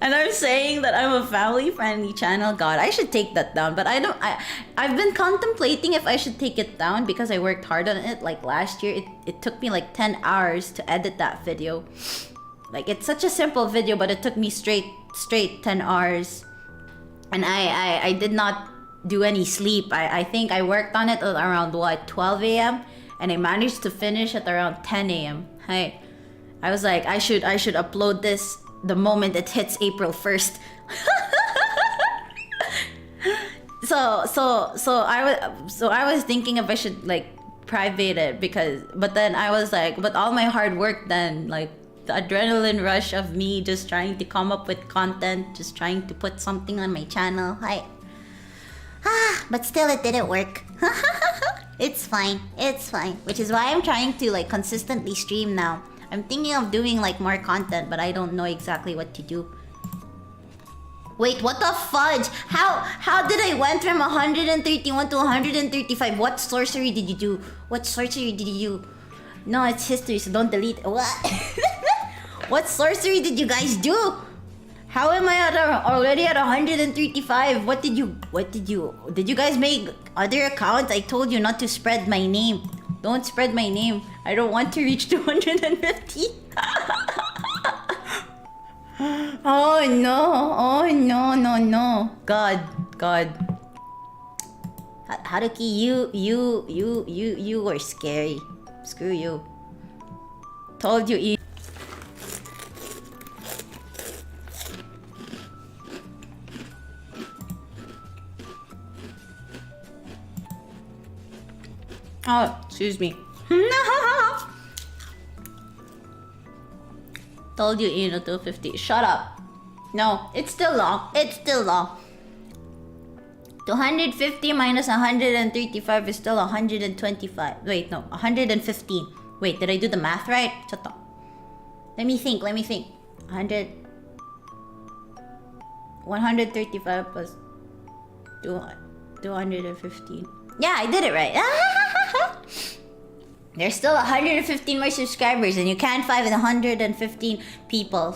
And I'm saying that I'm a family-friendly channel. God, I should take that down. But I've been contemplating if I should take it down because I worked hard on it. Like last year, it took me like 10 hours to edit that video. Like it's such a simple video, but it took me straight 10 hours. And I did not do any sleep. I think I worked on it at around 12 a.m. and I managed to finish at around 10 a.m. I was like, I should upload this the moment it hits April 1st. So I was thinking if I should like private it but then I was like, but all my hard work then, like the adrenaline rush of me just trying to come up with content, just trying to put something on my channel. But still it didn't work. It's fine. Which is why I'm trying to like consistently stream now. I'm thinking of doing like more content, but I don't know exactly what to do. Wait, what the fudge? How did I went from 131 to 135? What sorcery did you do? No, it's history, so don't delete. What? What sorcery did you guys do? How am I already at 135? Did you guys make other accounts? I told you not to spread my name. Don't spread my name. I don't want to reach 250. Oh no. God. Haruki, you were scary. Screw you. Told you. Oh, excuse me. Told you, 250. Shut up. No, it's still long. It's still long. 250 minus 135 is still 125. Wait, no, 115. Wait, did I do the math right? Chotto. Let me think. 135 plus 215. Yeah, I did it right. There's still 115 more subscribers and you can't fight with 115 people.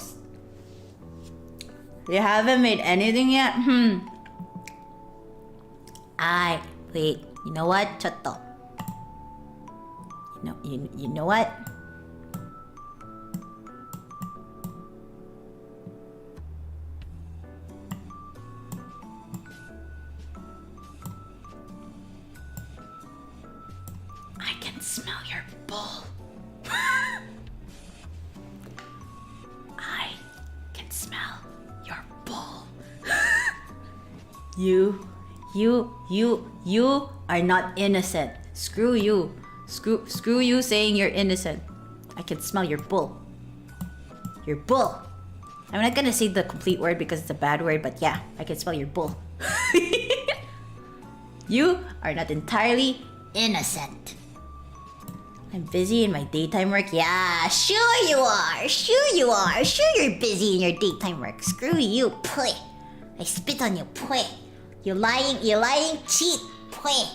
You haven't made anything yet? Wait, you know what? Chotto. You know what? I can smell your bull. I can smell your bull. You are not innocent. Screw you. Screw you saying you're innocent. I can smell your bull. Your bull. I'm not gonna say the complete word because it's a bad word, but yeah, I can smell your bull. You are not entirely innocent. I'm busy in my daytime work. Yeah, sure you are. Sure you're busy in your daytime work. Screw you, pweh. I spit on you, pweh. You lying cheat, pweh.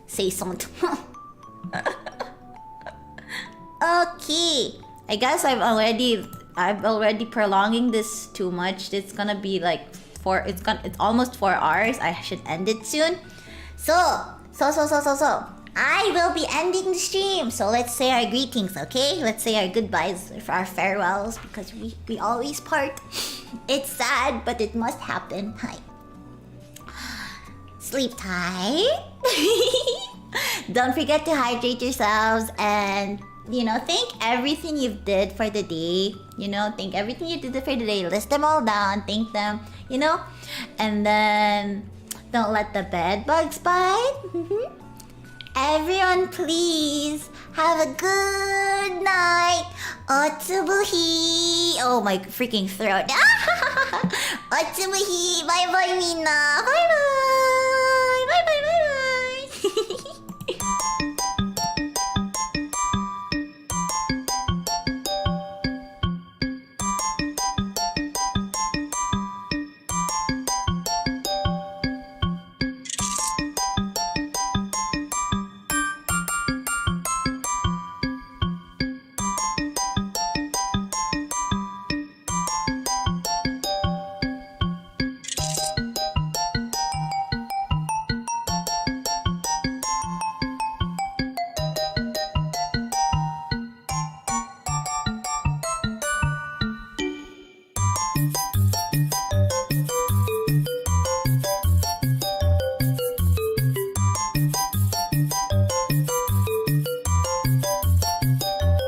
Say something. Okay. I guess I'm already prolonging this too much. It's gonna be like it's almost 4 hours. I should end it soon. So. I will be ending the stream. So let's say our greetings, okay? Let's say our goodbyes, our farewells, because we always part. It's sad, but it must happen. Hi. Sleep tight. Don't forget to hydrate yourselves and, thank everything you've did for the day. Thank everything you did for the day. List them all down. Thank them, And then don't let the bed bugs bite. Everyone, please have a good night. Otsubuhi. Oh, my freaking throat. Otsubuhi. Bye bye, Mina. Bye bye.